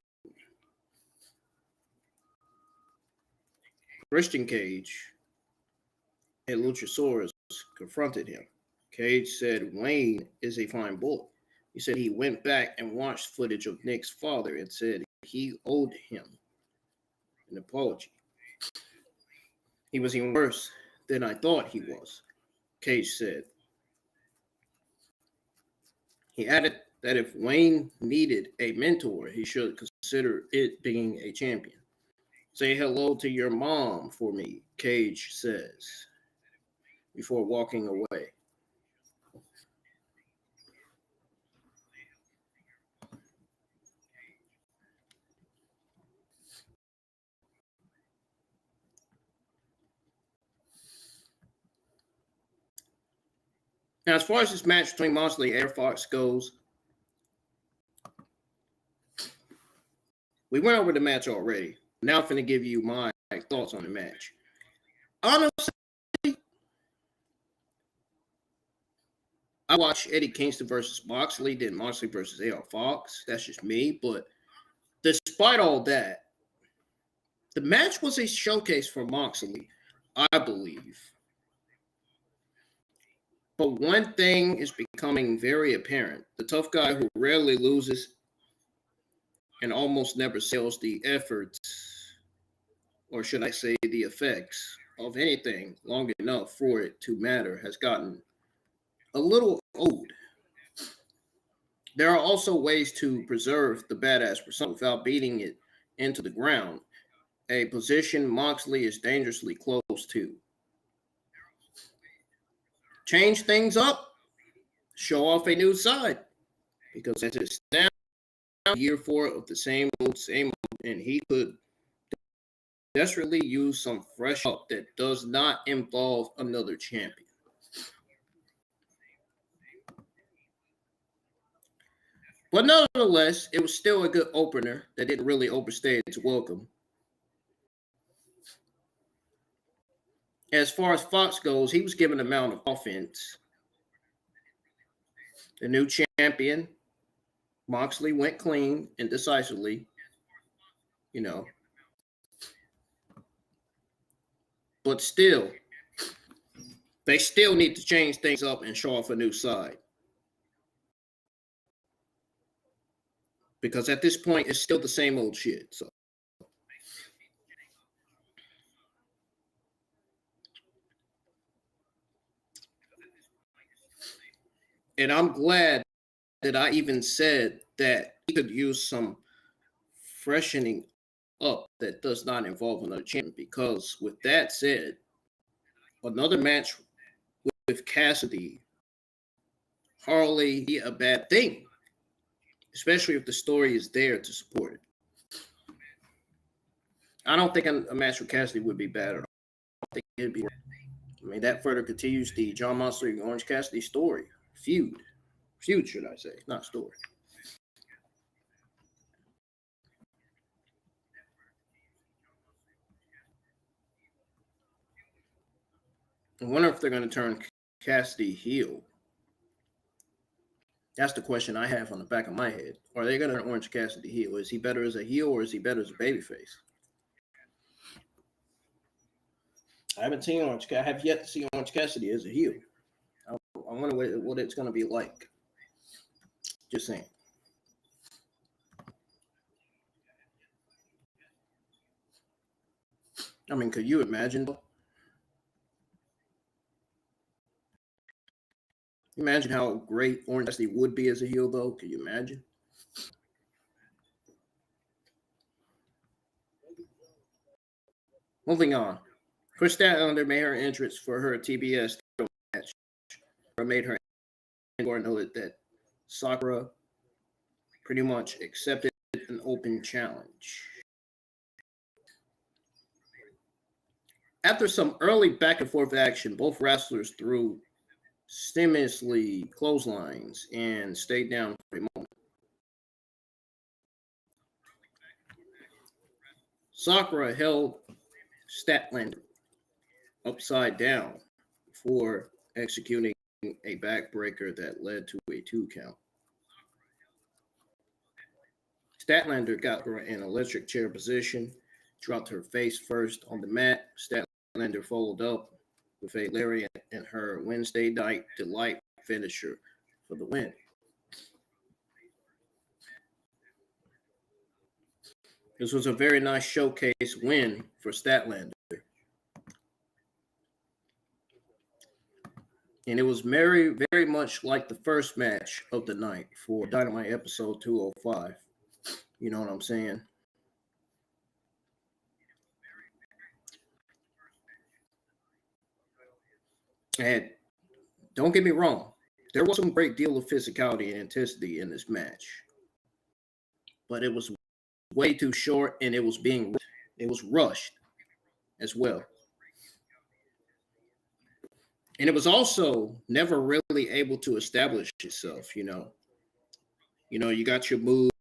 Christian Cage and Luchasaurus confronted him. Cage said Wayne is a fine boy. He said he went back and watched footage of Nick's father and said he owed him an apology. He was even worse than I thought he was, Cage said. He added that if Wayne needed a mentor, he should consider it being a champion. Say hello to your mom for me, Cage says, before walking away. Now, as far as this match between Moxley and AR Fox goes, we went over the match already. Now I'm going to give you my thoughts on the match. Honestly, I watched Eddie Kingston versus Moxley, then Moxley versus AR Fox. That's just me. But despite all that, the match was a showcase for Moxley, I believe. But one thing is becoming very apparent. The tough guy who rarely loses and almost never sells the efforts or should I say the effects of anything long enough for it to matter, has gotten a little old. There are also ways to preserve the badass persona without beating it into the ground, a position Moxley is dangerously close to. Change things up, show off a new side, because as it's now year 4 of the same old, and he could desperately use some fresh up that does not involve another champion. But nonetheless, it was still a good opener that didn't really overstay its welcome. As far as Fox goes, he was given an amount of offense. The new champion, Moxley, went clean and decisively, But still, they still need to change things up and show off a new side. Because at this point, it's still the same old shit. So, and I'm glad that I even said that he could use some freshening up that does not involve another champion. Because with that said, another match with Cassidy hardly be a bad thing, especially if the story is there to support it. I don't think a match with Cassidy would be bad at all. I think it'd be. I mean, that further continues the Jon Moxley and Orange Cassidy story. Feud, should I say, not story. I wonder if they're going to turn Cassidy heel. That's the question I have on the back of my head. Are they going to turn Orange Cassidy heel? Is he better as a heel or is he better as a babyface? I haven't seen Orange. I have yet to see Orange Cassidy as a heel. I wonder what it's going to be like. Just saying. I mean, could you imagine? Imagine how great Orange Cassidy would be as a heel, though. Could you imagine? Moving on. Chris Statlander made her entrance for her TBS match. Made her noted that Sakura pretty much accepted an open challenge. After some early back and forth action, both wrestlers threw seamlessly clotheslines and stayed down for a moment. Sakura held Statlander upside down before executing a backbreaker that led to a 2 count. Statlander got her in electric chair position, dropped her face first on the mat. Statlander followed up with a lariat and her Wednesday night delight finisher for the win. This was a very nice showcase win for Statlander. And it was very, very much like the first match of the night for Dynamite episode 205. You know what I'm saying? And don't get me wrong, there was some great deal of physicality and intensity in this match. But it was way too short and it was rushed as well. And it was also never really able to establish itself, you know. You got your moves,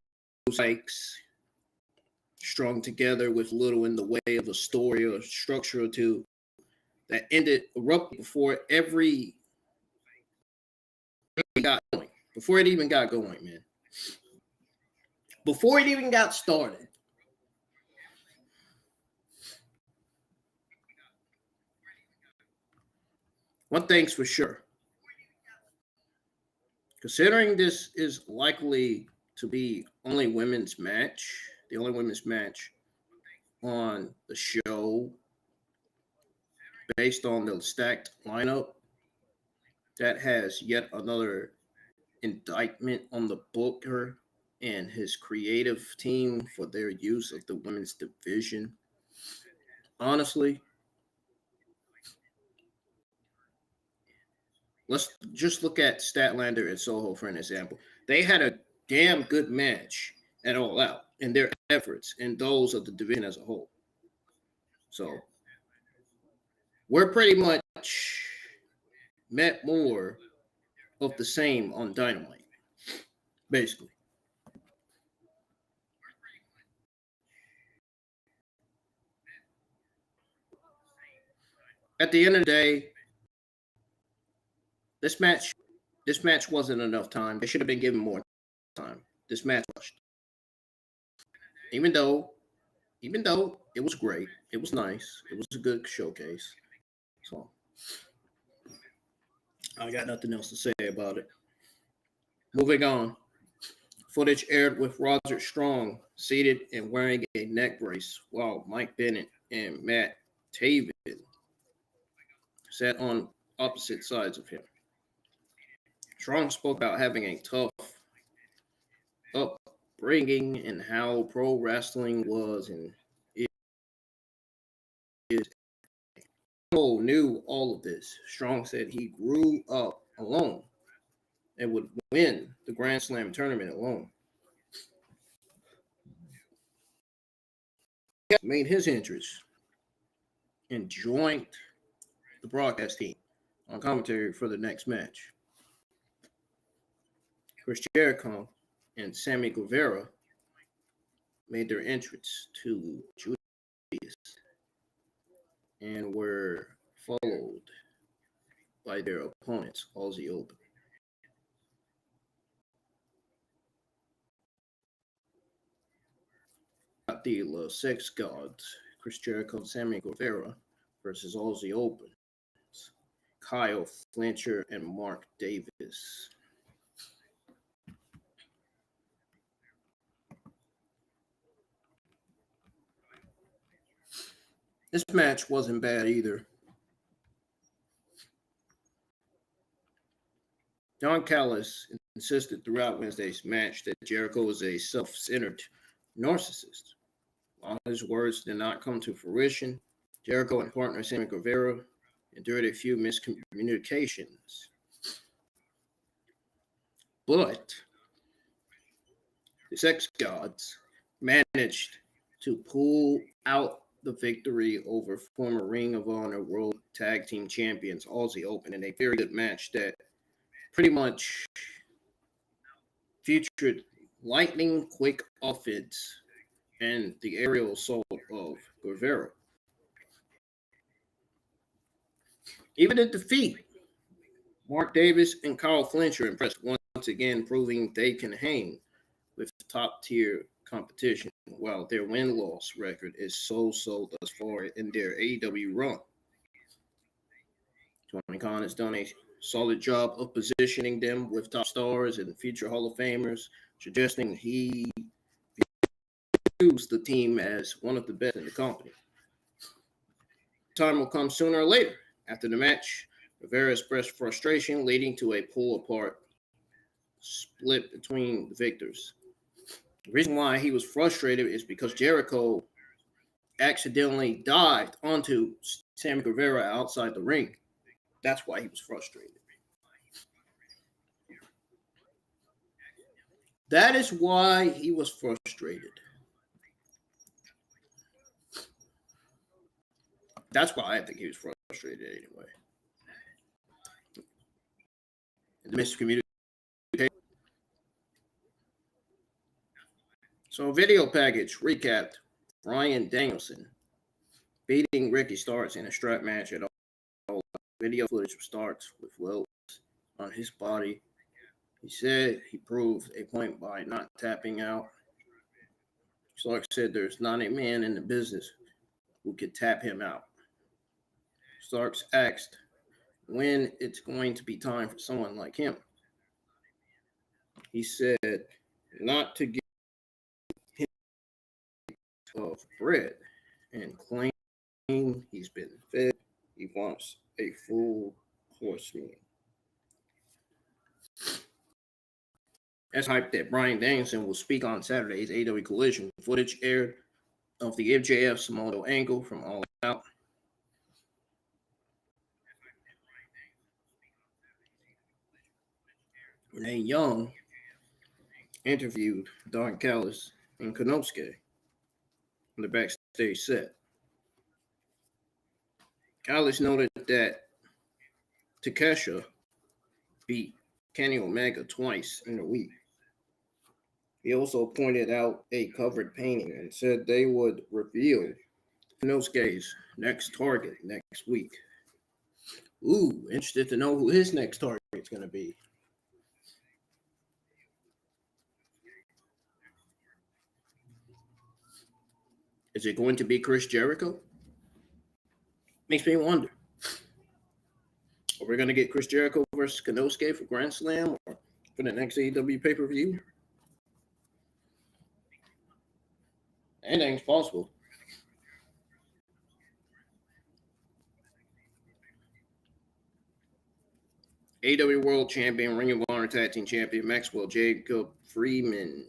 spikes, strung together with little in the way of a story or structure or two that ended abruptly before it even got going, man. Before it even got started. One thing's for sure. Considering this is likely to be the only women's match on the show based on the stacked lineup, that has yet another indictment on the booker and his creative team for their use of the women's division. Honestly, let's just look at Statlander and Soho for an example. They had a damn good match at All Out in their efforts and those of the division as a whole. So we're pretty much met more of the same on Dynamite, basically. At the end of the day, this match wasn't enough time. They should have been given more time. This match rushed. Even though it was great, it was nice, it was a good showcase. So I got nothing else to say about it. Moving on. Footage aired with Roderick Strong seated and wearing a neck brace, while Mike Bennett and Matt Taven sat on opposite sides of him. Strong spoke about having a tough upbringing and how pro wrestling was and is. Cole knew all of this. Strong said he grew up alone and would win the Grand Slam tournament alone. He made his entrance and joined the broadcast team on commentary for the next match. Chris Jericho and Sammy Guevara made their entrance to Julius and were followed by their opponents, Aussie Open. The Sex Gods, Chris Jericho and Sammy Guevara versus Aussie Open, Kyle Fletcher and Mark Davis. This match wasn't bad either. Don Callis insisted throughout Wednesday's match that Jericho was a self-centered narcissist. While his words did not come to fruition, Jericho and partner Sammy Guevara endured a few miscommunications. But the Sex Gods managed to pull out the victory over former Ring of Honor World Tag Team Champions Aussie Open in a very good match that pretty much featured lightning quick offense and the aerial assault of Guevara. Even in defeat, Mark Davis and Kyle Fletcher impressed once again, proving they can hang with top-tier competition, while their win-loss record is so-so thus far in their AEW run. Tony Khan has done a solid job of positioning them with top stars and future Hall of Famers, suggesting he views the team as one of the best in the company. Time will come sooner or later. After the match, Guevara expressed frustration, leading to a pull-apart split between the victors. The reason why he was frustrated is because Jericho accidentally dived onto Sammy Guevara outside the ring. That's why he was frustrated. That is why he was frustrated. That's why I think he was frustrated anyway. The miscommunication. So, video package recapped Bryan Danielson beating Ricky Starks in a strap match at all. Video footage starts with welts on his body. He said he proved a point by not tapping out. Starks said there's not a man in the business who could tap him out. Starks asked when it's going to be time for someone like him. He said not to give him of bread. wants a full course meal. That's hyped that Bryan Danielson will speak on Saturday's AEW Collision. Footage aired of the MJF Samoa Joe angle from All Out. Renee Young interviewed Don Callis and Konosuke on the backstage set. Callis noted that Takesha beat Kenny Omega twice in a week. He also pointed out a covered painting and said they would reveal Konosuke's next target next week. Ooh, interested to know who his next target is going to be. Is it going to be Chris Jericho? Makes me wonder. Are we going to get Chris Jericho versus Konosuke for Grand Slam or for the next AEW pay-per-view? Anything's possible. AEW World Champion, Ring of Honor Tag Team Champion Maxwell Jacob Freeman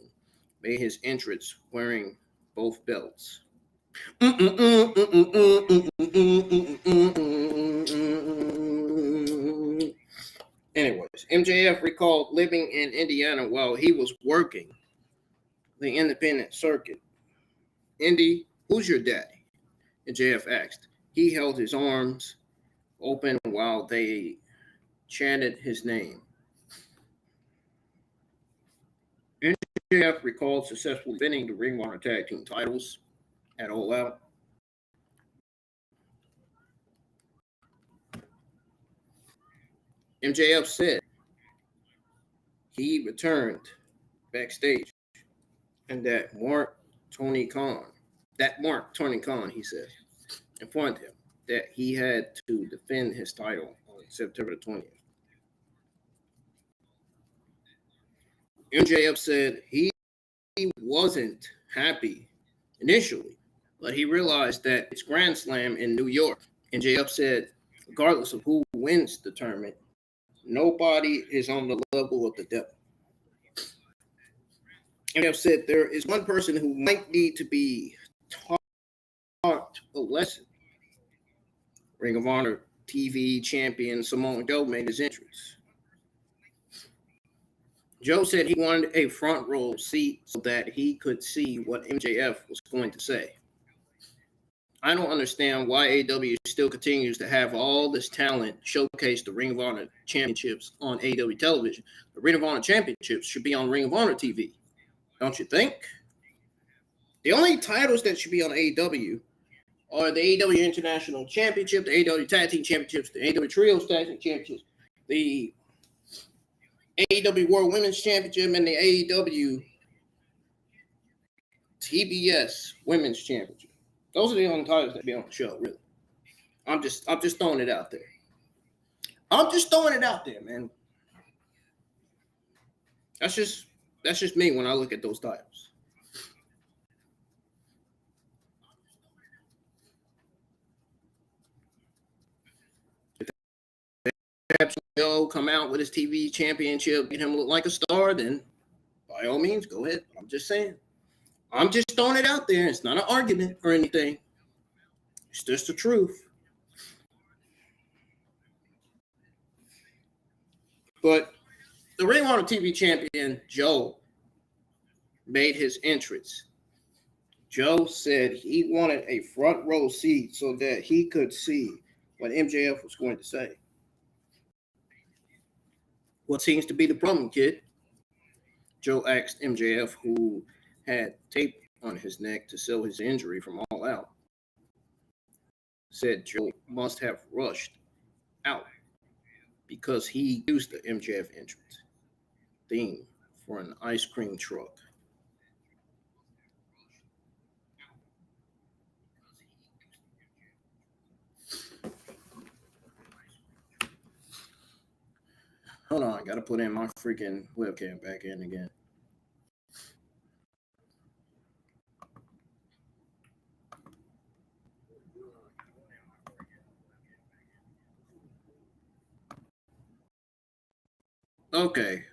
made his entrance wearing both belts. Anyways, MJF recalled living in Indiana while he was working the independent circuit. Indy, who's your daddy? MJF asked. He held his arms open while they chanted his name. MJF recalled successfully winning the Ring of Honor Tag Team titles at All Out. MJF said he returned backstage and that marked Tony Khan, he said, informed him that he had to defend his title on September 20th. MJF said he wasn't happy initially, but he realized that it's Grand Slam in New York. MJF said, regardless of who wins the tournament, nobody is on the level of the devil. MJF said there is one person who might need to be taught a lesson. Ring of Honor TV champion Samoa Joe made his entrance. Joe said he wanted a front row seat so that he could see what MJF was going to say. I don't understand why AEW still continues to have all this talent showcase the Ring of Honor championships on AEW television. The Ring of Honor championships should be on Ring of Honor TV. Don't you think? The only titles that should be on AEW are the AEW International Championship, the AEW Tag Team Championships, the AEW Trios Tag Team Championships, the AEW World Women's Championship, and the AEW TBS Women's Championship. Those are the only titles that be on the show, really. I'm just throwing it out there. I'm just throwing it out there, man. That's just me when I look at those titles. If Joe come out with his TV championship, get him look like a star, then by all means, go ahead. I'm just saying. I'm just throwing it out there. It's not an argument or anything. It's just the truth. But the Ring of Honor TV champion, Joe, made his entrance. Joe said he wanted a front row seat so that he could see what MJF was going to say. What seems to be the problem, kid? Joe asked MJF, who had tape on his neck to sell his injury from All Out. Said Joe must have rushed out because he used the MJF entrance theme for an ice cream truck. Hold on, I gotta put in my freaking webcam back in again. Okay.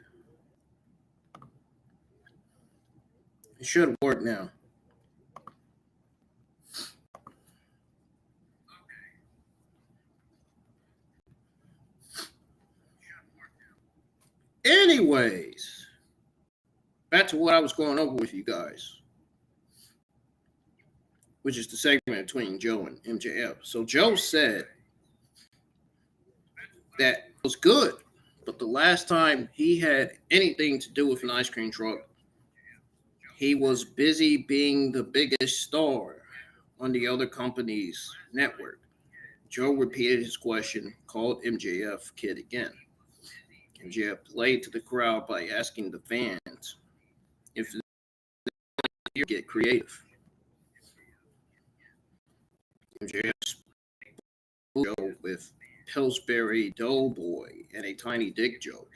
It should work now. Anyways, back to what I was going over with you guys, which is the segment between Joe and MJF. So Joe said that it was good, but the last time he had anything to do with an ice cream truck, he was busy being the biggest star on the other company's network. Joe repeated his question, called MJF kid again. MJF played to the crowd by asking the fans if they get creative. MJF spoke Joe with Pillsbury Doughboy and a tiny dick joke,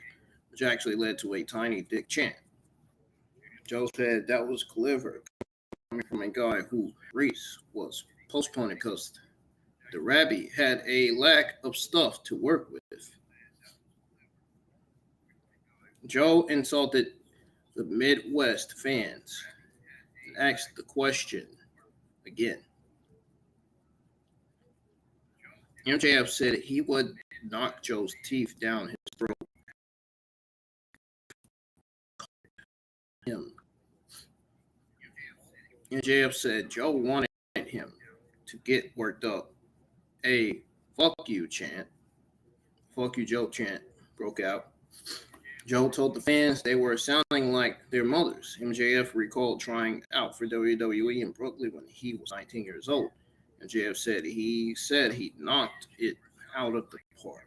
which actually led to a tiny dick chant. Joe said that was clever coming from a guy who Reese was postponing because the Rabbi had a lack of stuff to work with. Joe insulted the Midwest fans and asked the question again. MJF said he would knock Joe's teeth down his throat. MJF said Joe wanted him to get worked up. A fuck you chant, fuck you Joe chant broke out. Joe told the fans they were sounding like their mothers. MJF recalled trying out for WWE in Brooklyn when he was 19 years old. MJF said he knocked it out of the park.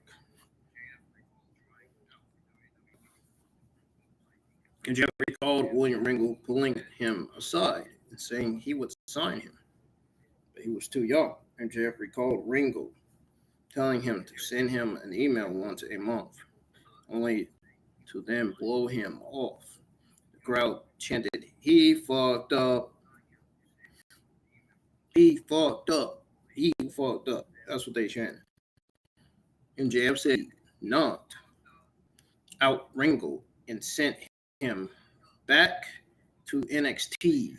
MJF recalled William Regal pulling him aside and saying he would sign him, but he was too young. MJF recalled Ringo telling him to send him an email once a month, only to then blow him off. The crowd chanted, "He fucked up. He fucked up. He fucked up." That's what they chanted. MJF said he knocked out Ringo and sent him back to NXT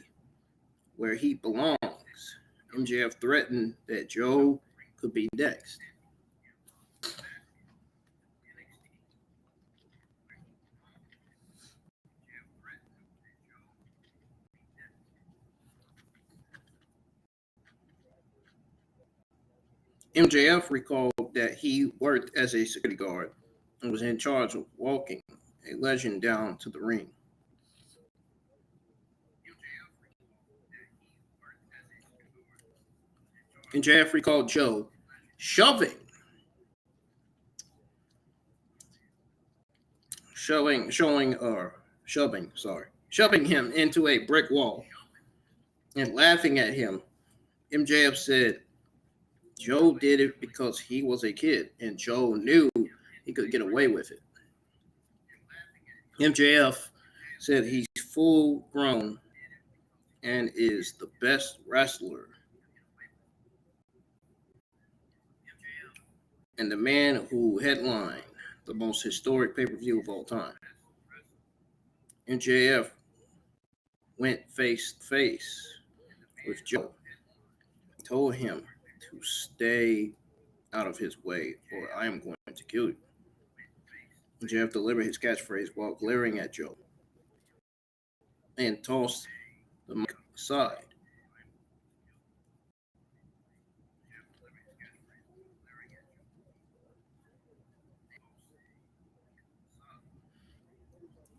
where he belongs. MJF threatened that Joe could be next. MJF recalled that he worked as a security guard and was in charge of walking a legend down to the ring. MJF recalled Joe shoving him into a brick wall and laughing at him. MJF said Joe did it because he was a kid and Joe knew he could get away with it. MJF said he's full grown and is the best wrestler and the man who headlined the most historic pay-per-view of all time. MJF went face to face with Joe. He told him to stay out of his way or I am going to kill you. MJF delivered his catchphrase while glaring at Joe and tossed the mic aside.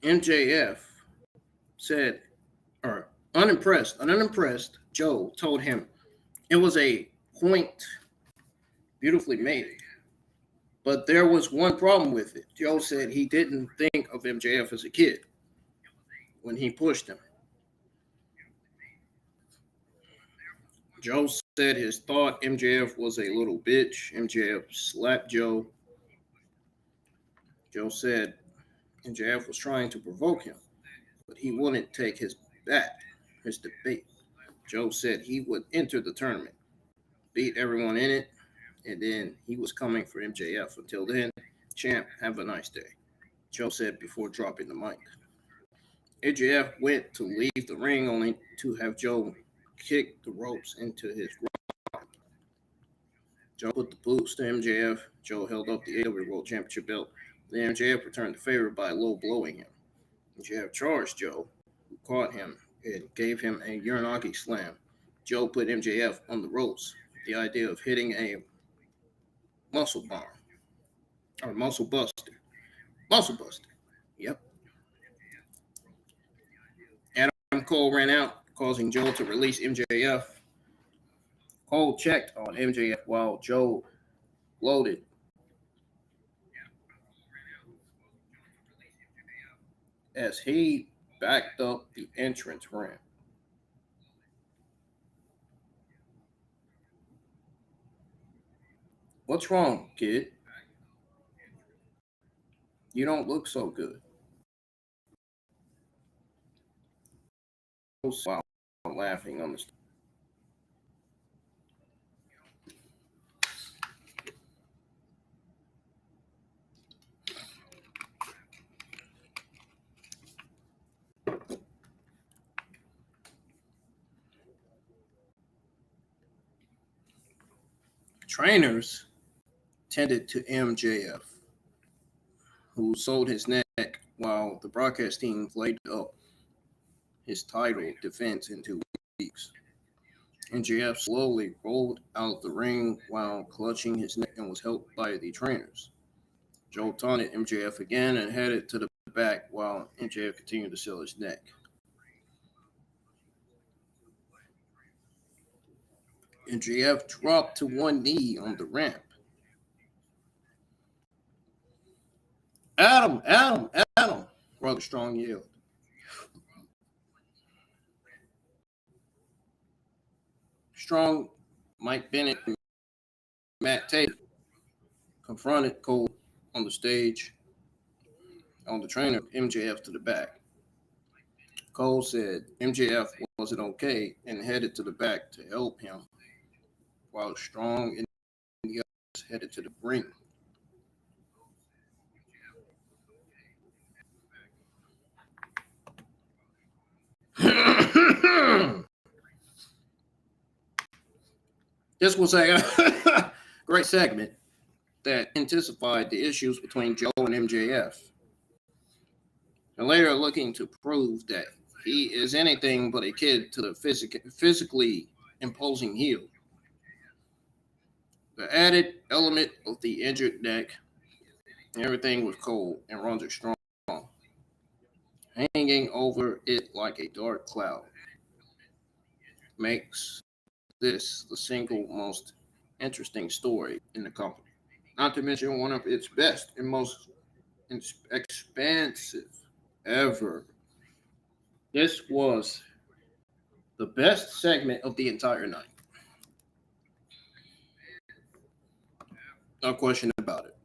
MJF said, or an unimpressed Joe told him it was a point beautifully made. But there was one problem with it. Joe said he didn't think of MJF as a kid when he pushed him. Joe said his thought MJF was a little bitch. MJF slapped Joe. Joe said MJF was trying to provoke him, but he wouldn't take his debate. Joe said he would enter the tournament, beat everyone in it, and then he was coming for MJF. Until then, champ, have a nice day. Joe said before dropping the mic. MJF went to leave the ring only to have Joe kick the ropes into his groin. Joe put the boots to MJF. Joe held up the AEW World Championship belt. Then MJF returned the favor by low blowing him. MJF charged Joe, who caught him and gave him a Uranagi slam. Joe put MJF on the ropes with the idea of hitting a muscle bomb. Or muscle buster. Muscle buster. Yep. Adam Cole ran out, causing Joe to release MJF. Cole checked on MJF while Joe loaded. As he backed up the entrance ramp. What's wrong, kid? You don't look so good. While laughing on the stage. Trainers tended to MJF, who sold his neck while the broadcast team laid up his title defense in 2 weeks. MJF slowly rolled out of the ring while clutching his neck and was helped by the trainers. Joe taunted MJF again and headed to the back while MJF continued to sell his neck. MJF dropped to one knee on the ramp. Adam, Adam, Adam, Roderick Strong yelled. Strong, Mike Bennett, and Matt Taylor confronted Cole on the stage on the trainer, MJF to the back. Cole said MJF wasn't okay and headed to the back to help him, while Strong and the others headed to the ring. This was a great segment that intensified the issues between Joe and MJF. And later looking to prove that he is anything but a kid to the physically imposing heel. The added element of the injured neck, everything with Cole and Roderick Strong hanging over it like a dark cloud, makes this the single most interesting story in the company. Not to mention one of its best and most expansive ever. This was the best segment of the entire night. No question about it.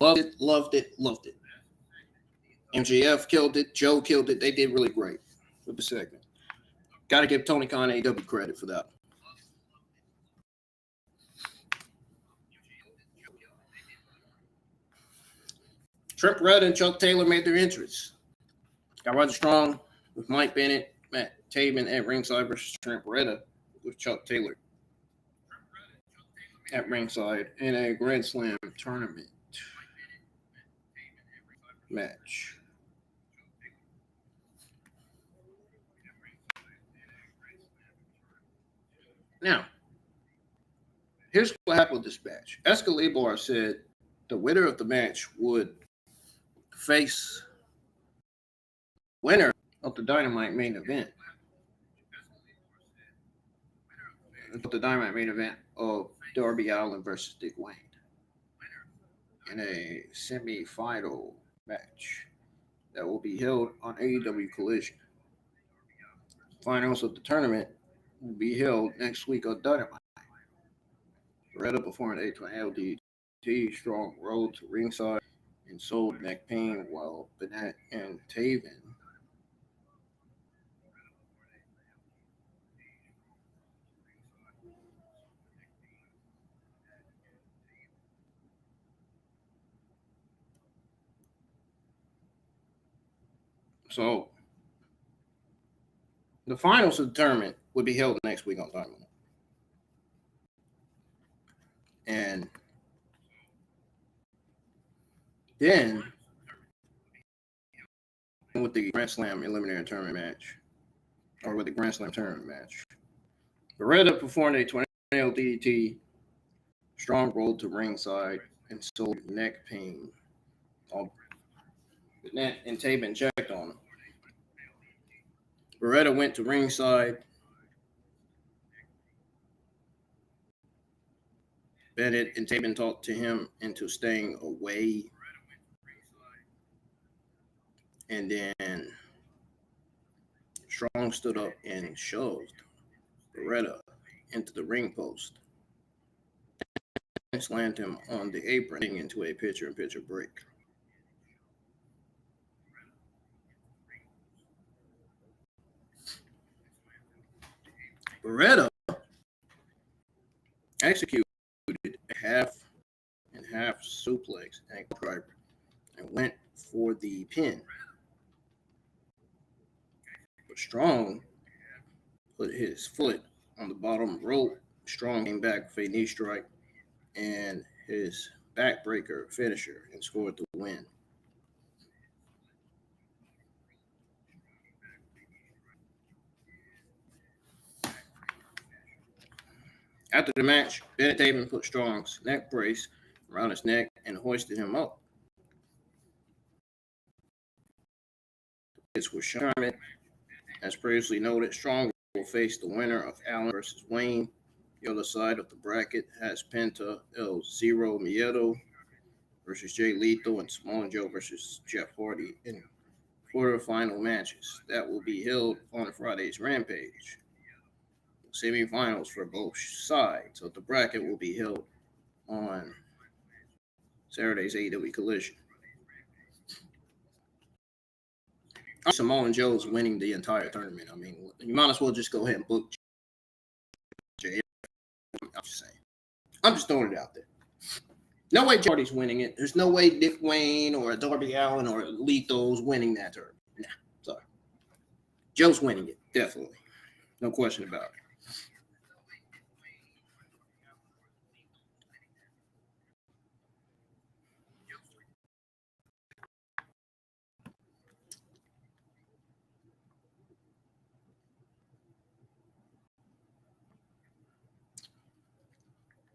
Loved it, loved it, loved it. MJF killed it. Joe killed it. They did really great with the segment. Got to give Tony Khan and AEW credit for that. Trent Beretta and Chuck Taylor made their entrance. Got Roderick Strong with Mike Bennett, Matt Taven at ringside versus Trent Beretta with Chuck Taylor at ringside in a Grand Slam tournament match. Now, here's what happened with this match. Escalibar said the winner of the match would face winner of the Dynamite main event. The Dynamite main event of Darby Allin versus Dick Wayne in a semi-final match that will be held on AEW Collision. Finals of the tournament will be held next week on Dynamite. Beretta performed LDT, Strong rode to ringside and sold neck pain while Bennett and Taven So the finals of the tournament would be held next week on Dynamite. And then with the Grand Slam Eliminator Tournament match, or with the Grand Slam Tournament match, Beretta performed a tornado DDT, Strong rolled to ringside and sold neck pain. And Taven checked on him. Beretta went to ringside. Bennett and Taven talked to him into staying away. And then Strong stood up and shoved Beretta into the ring post and slammed him on the apron into a pitcher-in-pitcher break. Beretta executed a half and half suplex and driver and went for the pin. But Strong put his foot on the bottom rope. Strong came back with a knee strike and his backbreaker finisher and scored the win. After the match, Bennett Taven put Strong's neck brace around his neck and hoisted him up. This was Sherman. As previously noted, Strong will face the winner of Allin versus Wayne. The other side of the bracket has Penta El Zero Miedo versus Jay Lethal and Samoa Joe versus Jeff Hardy in quarterfinal matches. That will be held on Friday's Rampage. Semifinals for both sides of the bracket will be held on Saturday's AEW Collision. Samoa Joe's winning the entire tournament. I mean, you might as well just go ahead and book JF. I'm just saying. I'm just throwing it out there. No way Hardy's winning it. There's no way Dick Wayne or Darby Allin or Lethal's winning that tournament. Nah, sorry. Joe's winning it, definitely. No question about it.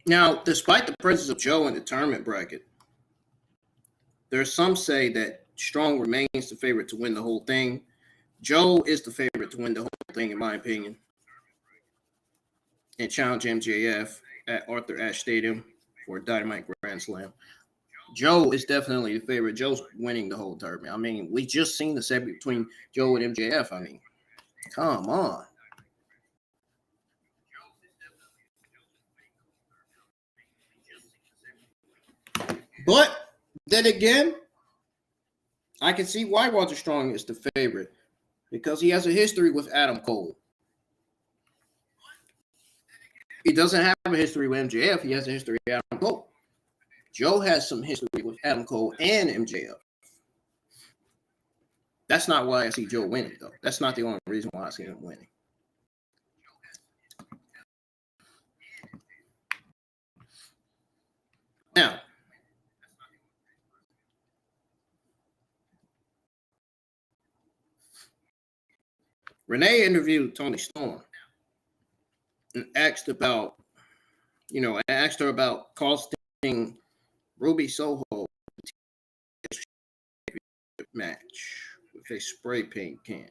Now, despite the presence of Joe in the tournament bracket, there's some say that Strong remains the favorite to win the whole thing. Joe is the favorite to win the whole thing, in my opinion, and challenge MJF at Arthur Ashe Stadium for a Dynamite Grand Slam. Joe is definitely the favorite. Joe's winning the whole tournament. I mean, we just seen the segment between Joe and MJF. I mean, come on. But then again, I can see why Walter Strong is the favorite, because he has a history with Adam Cole. He doesn't have a history with MJF. He has a history with Adam Cole. Joe has some history with Adam Cole and MJF. That's not why I see Joe winning, though. That's not the only reason why I see him winning. Now, Renee interviewed Toni Storm and asked her about costing Ruby Soho match with a spray paint can.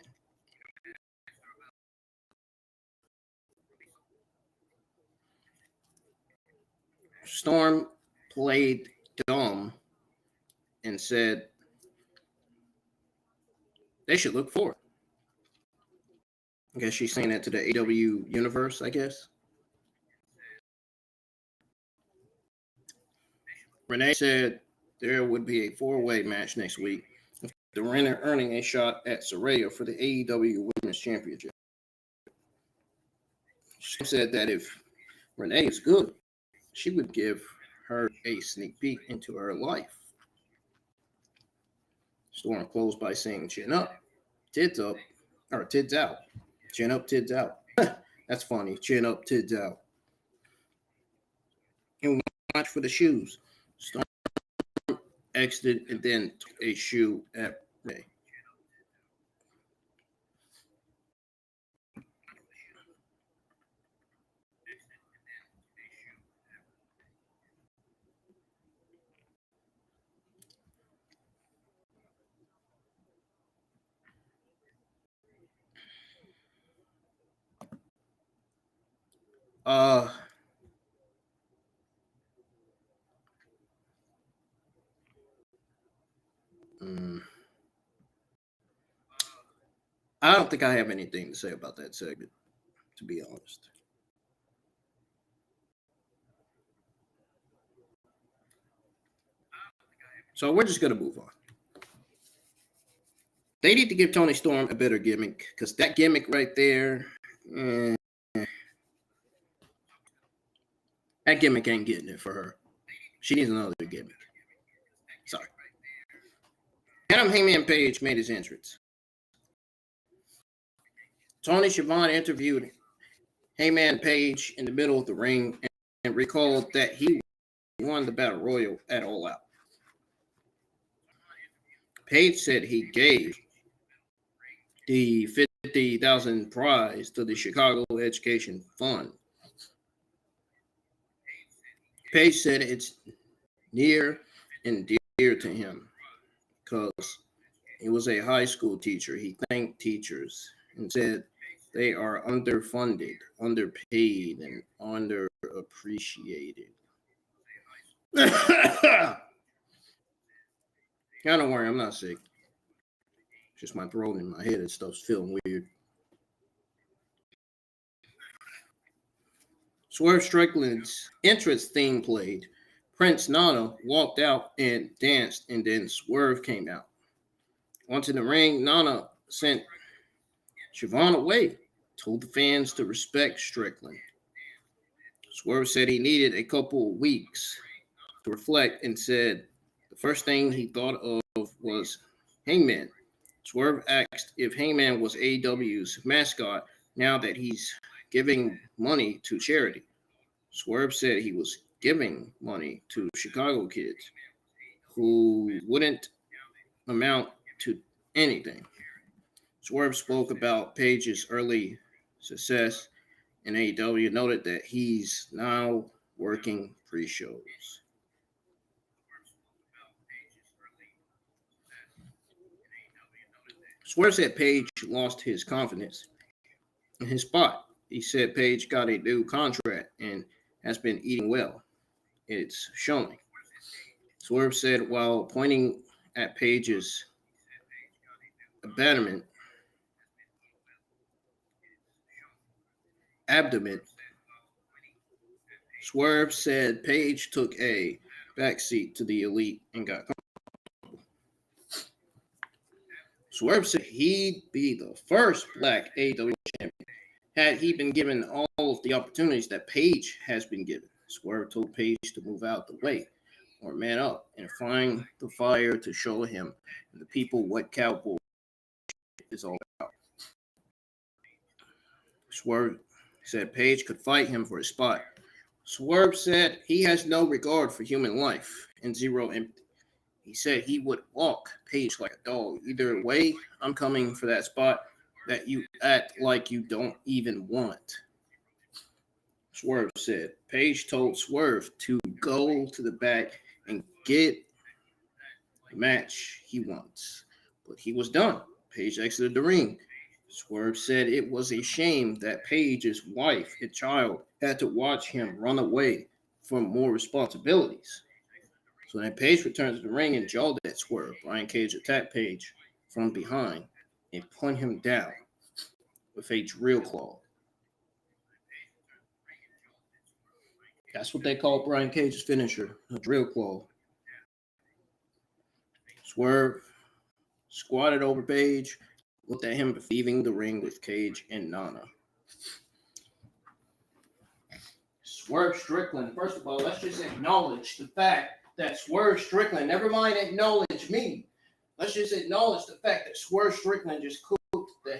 Storm played dumb and said they should look for it. I guess she's saying that to the AEW universe, I guess. Renee said there would be a four-way match next week, with the winner earning a shot at Saraya for the AEW Women's Championship. She said that if Renee is good, she would give her a sneak peek into her life. Storm closed by saying chin up. tits up, or tits out. Chin up, tits out. That's funny. Chin up, tits out. And watch for the shoes. Storm exited and then took a shoe at Ray. I don't think I have anything to say about that segment, to be honest. So we're just going to move on. They need to give Toni Storm a better gimmick, because that gimmick right there, that gimmick ain't getting it for her. She needs another gimmick. Sorry. Hangman Page made his entrance. Tony Schiavone interviewed Hangman Page in the middle of the ring and recalled that he won the Battle Royal at All Out. Page said he gave the $50,000 prize to the Chicago Education Fund. Page said it's near and dear to him because he was a high school teacher. He thanked teachers and said they are underfunded, underpaid, and underappreciated. Don't worry, I'm not sick. Just my throat and my head and stuff's feeling weird. Swerve Strickland's entrance theme played. Prince Nana walked out and danced, and then Swerve came out. Onto the ring, Nana sent Siobhan away, told the fans to respect Strickland. Swerve said he needed a couple of weeks to reflect and said the first thing he thought of was Hangman. Swerve asked if Hangman was AEW's mascot now that he's giving money to charity. Swerve said he was giving money to Chicago kids who wouldn't amount to anything. Swerve spoke about Page's early success in AEW, noted that he's now working pre-shows. Swerve said Page lost his confidence in his spot. He said Page got a new contract and has been eating well. It's showing. Swerve said while pointing at Page's abdomen, Swerve said Page took a backseat to the Elite and got comfortable. Swerve said he'd be the first black AEW champion had he been given all of the opportunities that Page has been given. Swerve told Page to move out the way or man up and find the fire to show him and the people what cowboy is all about. Swerve said Page could fight him for his spot. Swerve said he has no regard for human life and zero empathy. He said he would walk Page like a dog. Either way, I'm coming for that spot that you act like you don't even want. Swerve said Page told Swerve to go to the back and get the match he wants. But he was done. Page exited the ring. Swerve said it was a shame that Page's wife and child had to watch him run away from more responsibilities. So then Page returned to the ring and jawed at Swerve. Brian Cage attacked Page from behind and put him down with a drill claw. That's what they call Brian Cage's finisher, a drill claw. Swerve squatted over Page, looked at him leaving the ring with Cage and Nana. Swerve Strickland, first of all, let's just acknowledge the fact that Swerve Strickland, never mind acknowledge me, let's just acknowledge the fact that Swerve Strickland just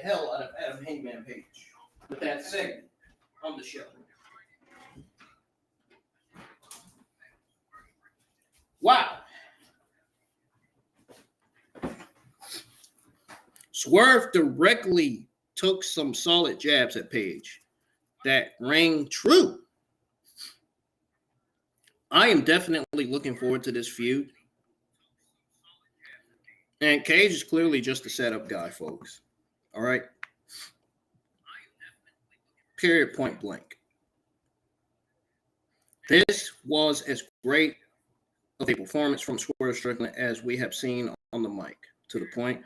hell out of Adam Hangman Page with that segment on the show. Wow. Swerve directly took some solid jabs at Page that rang true. I am definitely looking forward to this feud. And Cage is clearly just a setup guy, folks. All right? Period, point blank. This was as great of a performance from Swerve Strickland as we have seen on the mic, to the point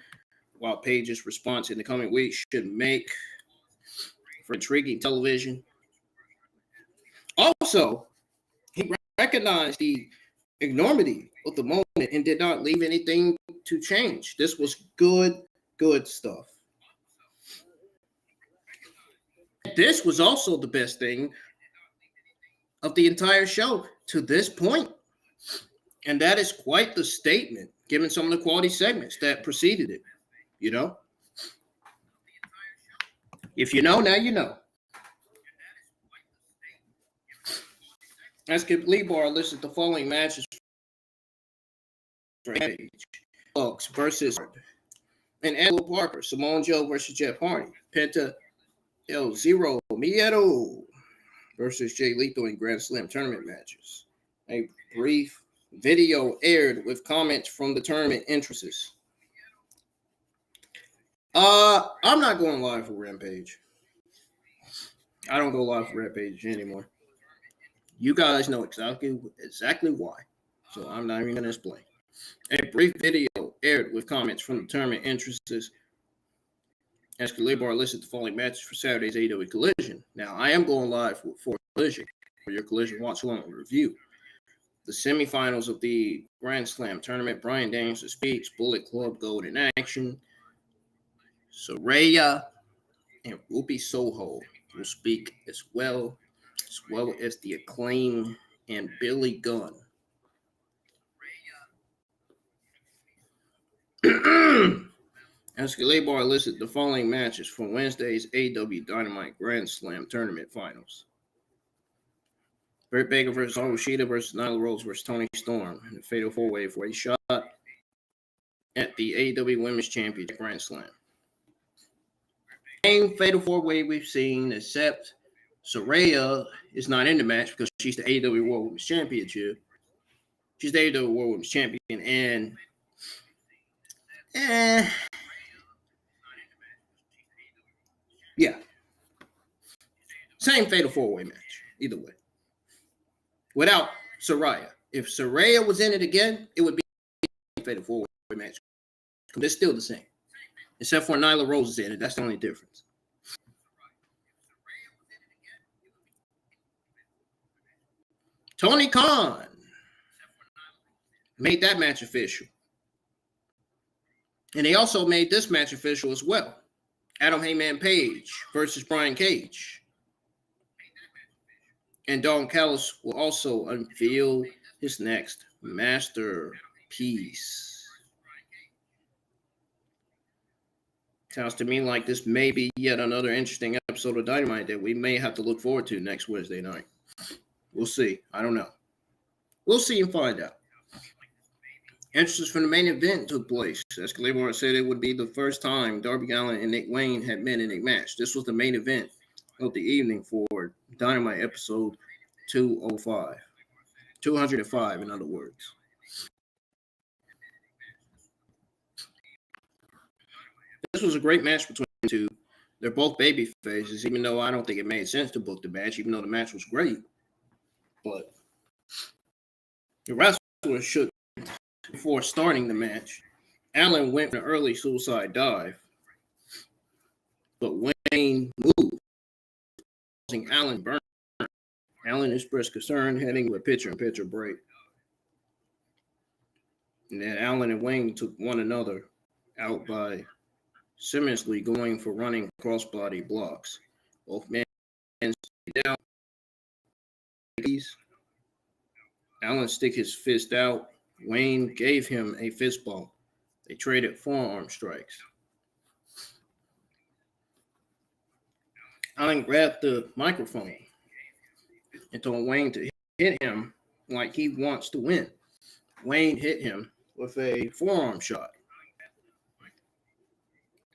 while Page's response in the coming weeks should make for intriguing television. Also, he recognized the enormity of the moment and did not leave anything to change. This was good stuff. This was also the best thing of the entire show to this point. And that is quite the statement, given some of the quality segments that preceded it. You know? If you know, now you know. As Lee Bar listed the following matches for Page. Bucks versus and Angelo Parker, Samoa Joe versus Jeff Hardy, Penta El Zero Miedo versus Jay Lethal in Grand Slam tournament matches. A brief video aired with comments from the tournament entrances. I'm not going live for Rampage. I don't go live for Rampage anymore. You guys know exactly why. So I'm not even going to explain. A brief video aired with comments from the tournament entrances as Kalibar listed the following matches for Saturday's AEW Collision. Now, I am going live for Collision, for your Collision watch-along review. The semifinals of the Grand Slam tournament, Bryan Danielson speaks, Bullet Club Gold in action. Saraya and Ruby Soho will speak as well as the Acclaim and Billy Gunn. As Kalibar listed the following matches for Wednesday's AEW Dynamite Grand Slam tournament finals. Britt Baker versus Oroshida versus Nyla Rose versus Toni Storm in the Fatal 4-Way for a shot at the AEW Women's Championship Grand Slam. Same Fatal 4-Way we've seen, except Saraya is not in the match because she's the AEW World Women's Championship. She's the AEW World Women's Champion, and yeah. Same Fatal 4-Way match, either way. Without Saraya. If Saraya was in it again, it would be a Fatal 4-Way match. They're still the same. Except for Nyla Rose is in it. That's the only difference. Tony Khan made that match official. And they also made this match official as well. Adam Hangman Page versus Brian Cage. And Don Callis will also unveil his next masterpiece. Sounds to me like this may be yet another interesting episode of Dynamite that we may have to look forward to next Wednesday night. We'll see. I don't know. We'll see and find out. Entrances from the main event took place. As Claymore said, it would be the first time Darby Allin and Nick Wayne had met in a match. This was the main event of the evening for Dynamite episode 205. 205, in other words. This was a great match between the two. They're both baby faces, even though I don't think it made sense to book the match, even though the match was great. But the wrestler should, before starting the match, Allin went for an early suicide dive, but Wayne moved, causing Allin burn. Allin expressed concern heading to a pitcher-in-pitcher break. And then Allin and Wayne took one another out by seamlessly going for running crossbody blocks. Both men stayed down. Allin stick his fist out. Wayne gave him a fist bump. They traded forearm strikes. Allin grabbed the microphone and told Wayne to hit him like he wants to win. Wayne hit him with a forearm shot.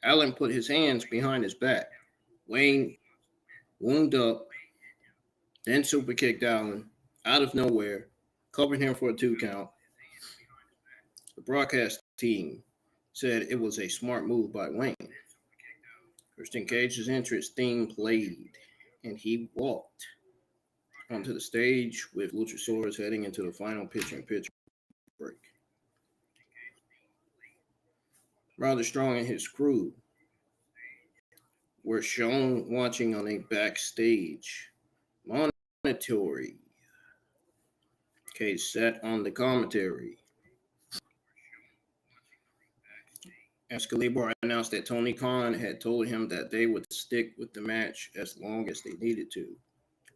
Allin put his hands behind his back. Wayne wound up, then super kicked Allin out of nowhere, covered him for a 2 count. The broadcast team said it was a smart move by Wayne. Christian Cage's entrance theme played, and he walked onto the stage with Luchasaurus heading into the final pitch break. Roderick Strong and his crew were shown watching on a backstage monitor. Cage sat on the commentary. Excalibur announced that Tony Khan had told him that they would stick with the match as long as they needed to.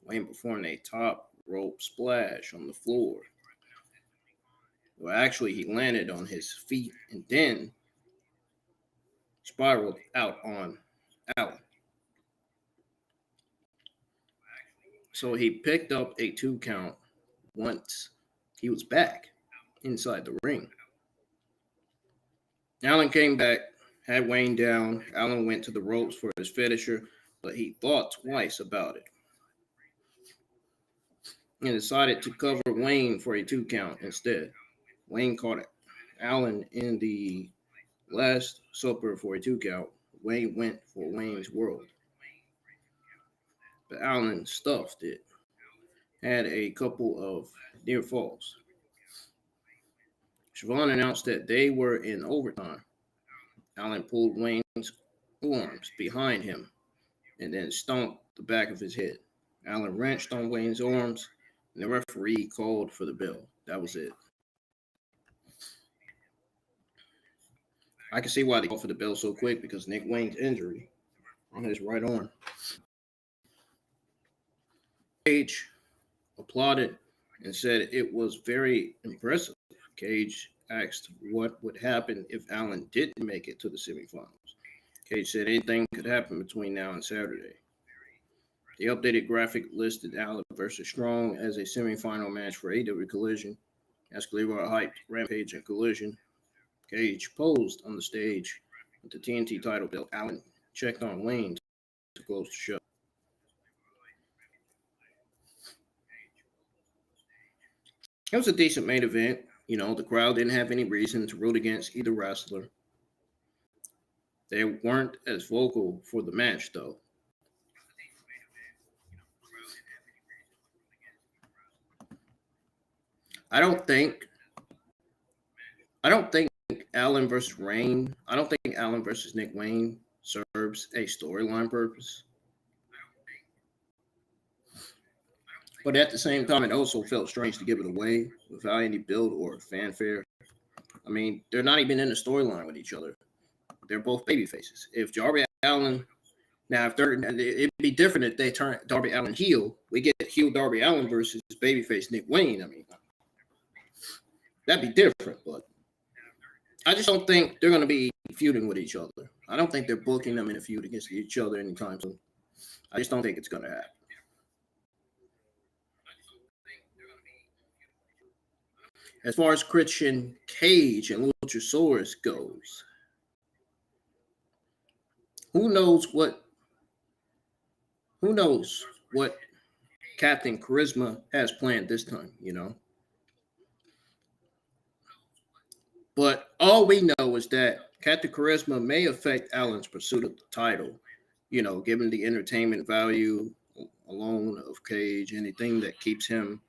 Wayne performed a top rope splash on the floor. Well, actually, he landed on his feet and then spiraled out on Allin. So he picked up a 2 count once he was back inside the ring. Allin came back, had Wayne down. Allin went to the ropes for his finisher, but he thought twice about it and decided to cover Wayne for a 2 count instead. Wayne caught Allin in the last supper for a 2 count. Wayne went for Wayne's World, but Allin stuffed it. Had a couple of near falls. Siobhan announced that they were in overtime. Allin pulled Wayne's arms behind him and then stomped the back of his head. Allin wrenched on Wayne's arms, and the referee called for the bell. That was it. I can see why they called for the bell so quick, because Nick Wayne's injury on his right arm. Cage applauded and said it was very impressive. Cage asked what would happen if Allin didn't make it to the semifinals. Cage said anything could happen between now and Saturday. The updated graphic listed Allin versus Strong as a semifinal match for AEW Collision. Excalibur hyped Rampage and Collision. Cage posed on the stage with the TNT title belt. Allin checked on Wayne to close the show. It was a decent main event. You know, the crowd didn't have any reason to root against either wrestler. They weren't as vocal for the match, though. I don't think Allin versus Reign. I don't think Allin versus Nick Wayne serves a storyline purpose. But at the same time, it also felt strange to give it away without any build or fanfare. I mean, they're not even in a storyline with each other. They're both baby faces. If Darby Allin, now if they're, it'd be different if they turn Darby Allin heel. We get heel Darby Allin versus babyface Nick Wayne. I mean, that'd be different. But I just don't think they're going to be feuding with each other. I don't think they're booking them in a feud against each other anytime soon. I just don't think it's going to happen. As far as Christian Cage and Luchasaurus goes, who knows what Captain Charisma has planned this time, you know? But all we know is that Captain Charisma may affect Allin's pursuit of the title, you know, given the entertainment value alone of Cage, anything that keeps him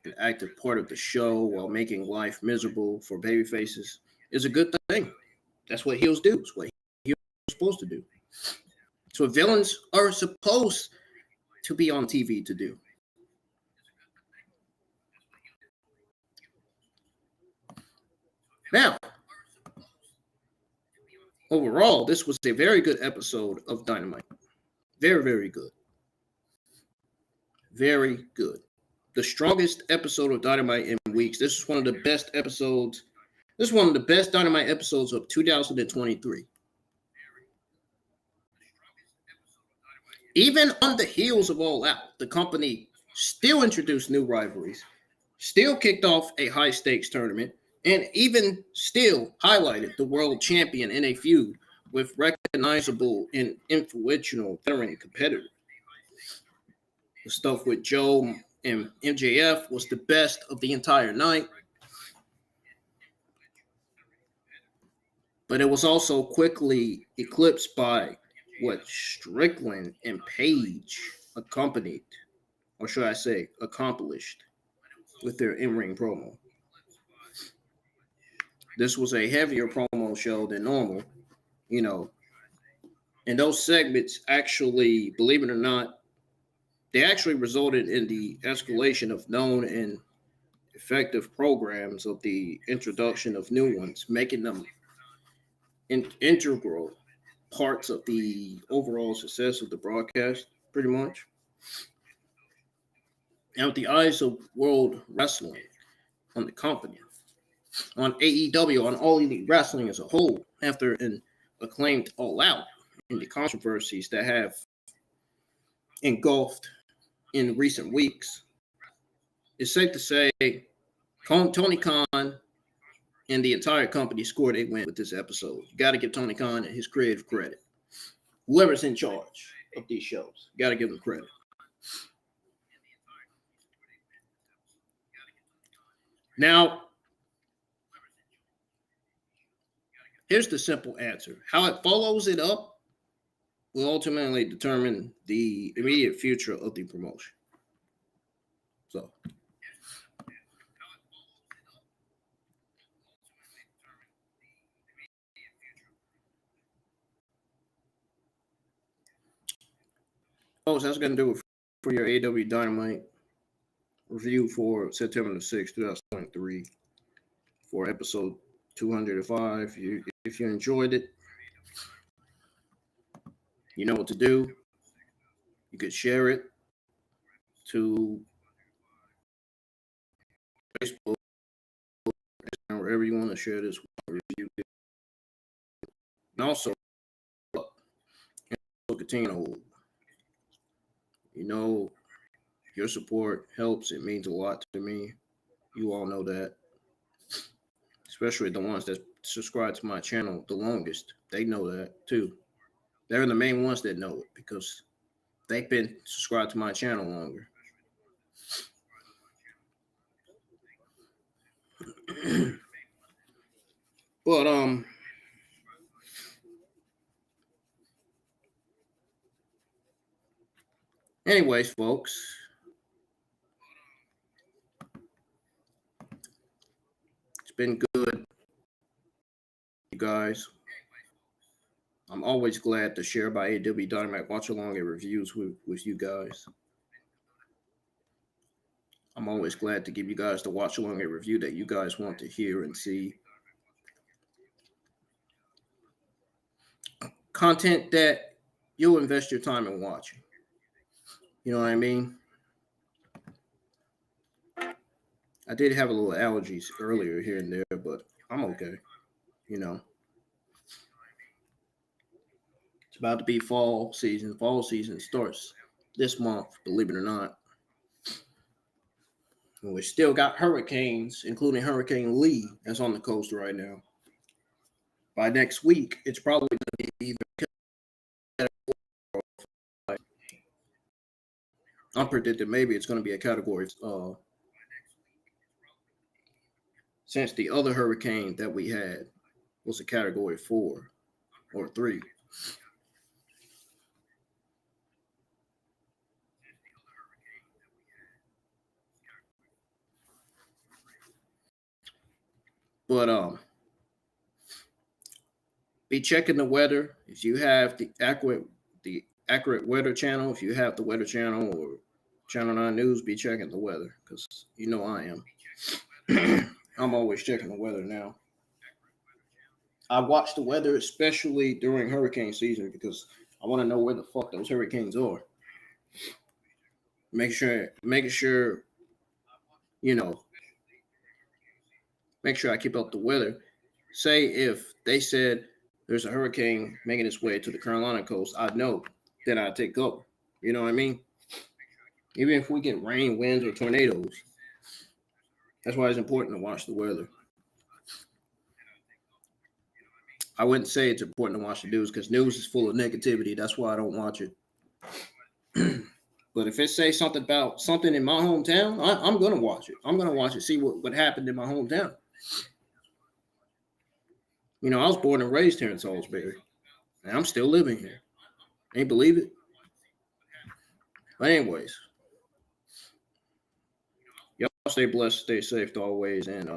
an active part of the show while making life miserable for babyfaces is a good thing. That's what heels do. It's what heels are supposed to do. It's what villains are supposed to be on TV to do. Now, overall, this was a very good episode of Dynamite. Very, very good. Very good. The strongest episode of Dynamite in weeks. This is one of the best episodes. This is one of the best Dynamite episodes of 2023. Even on the heels of All Out, the company still introduced new rivalries, still kicked off a high-stakes tournament, and even still highlighted the world champion in a feud with recognizable and influential veteran competitors. The stuff with Joe and MJF was the best of the entire night, but it was also quickly eclipsed by what Strickland and Page accompanied, or should I say, accomplished with their in-ring promo. This was a heavier promo show than normal, and those segments actually, believe it or not, they actually resulted in the escalation of known and effective programs of the introduction of new ones, making them integral parts of the overall success of the broadcast, pretty much. And with the eyes of World Wrestling on the company, on AEW, on All Elite Wrestling as a whole, after an acclaimed All Out, and the controversies that have engulfed in recent weeks, it's safe to say Tony Khan and the entire company scored a win with this episode. You got to give Tony Khan and his creative credit. Whoever's in charge of these shows, got to give them credit. Now, here's the simple answer. How it follows it up will ultimately determine the immediate future of the promotion. So, folks, that's going to do it for your AEW Dynamite review for September the 6th, 2023, for episode 205. If you enjoyed it, you know what to do. You could share it to Facebook, wherever you want to share this review. And also, continue to hold. Your support helps. It means a lot to me. You all know that. Especially the ones that subscribe to my channel the longest. They know that too. They're the main ones that know it because they've been subscribed to my channel longer. But anyways, folks, it's been good, you guys. I'm always glad to share my AEW Dynamite watch along and reviews with you guys. I'm always glad to give you guys the watch along and review that you guys want to hear and see. Content that you'll invest your time in watching. You know what I mean? I did have a little allergies earlier here and there, but I'm okay. It's about to be fall season. Fall season starts this month, believe it or not. And we still got hurricanes, including Hurricane Lee, that's on the coast right now. By next week, it's probably going to be either I'm predicting maybe it's going to be a category since the other hurricane that we had was a category 4 or 3. But be checking the weather. If you have the accurate weather channel, if you have the weather channel or Channel 9 News, be checking the weather because I am. I'm always checking the weather now. I watch the weather, especially during hurricane season, because I want to know where the fuck those hurricanes are. Making sure, make sure I keep up the weather. Say if they said there's a hurricane making its way to the Carolina coast, I know that I take cover You know what I mean? Even if we get rain, winds, or tornadoes, that's why it's important to watch the weather. I wouldn't say it's important to watch the news because news is full of negativity. That's why I don't watch it. But if it says something about something in my hometown, I'm going to watch it. I'm going to watch it, see what happened in my hometown. You know, I was born and raised here in Salisbury, and I'm still living here. Ain't believe it? But anyways, y'all stay blessed, stay safe always, and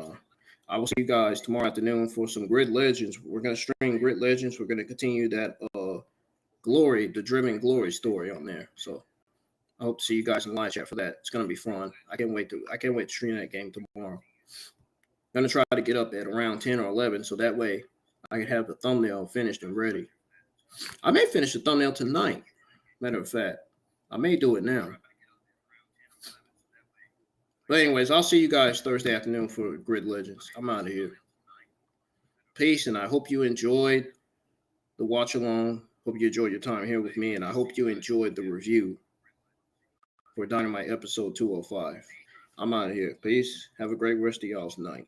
I will see you guys tomorrow afternoon for some Grid Legends. We're going to stream Grid Legends. We're going to continue that Glory, the Driven Glory story on there. So I hope to see you guys in live chat for that. It's going to be fun. I can't wait to stream that game tomorrow. I'm going to try to get up at around 10 or 11 so that way I can have the thumbnail finished and ready. I may finish the thumbnail tonight. Matter of fact, I may do it now. But anyways, I'll see you guys Thursday afternoon for Grid Legends. I'm out of here. Peace, and I hope you enjoyed the watch along. Hope you enjoyed your time here with me, and I hope you enjoyed the review for Dynamite episode 205. I'm out of here. Peace. Have a great rest of y'all's night.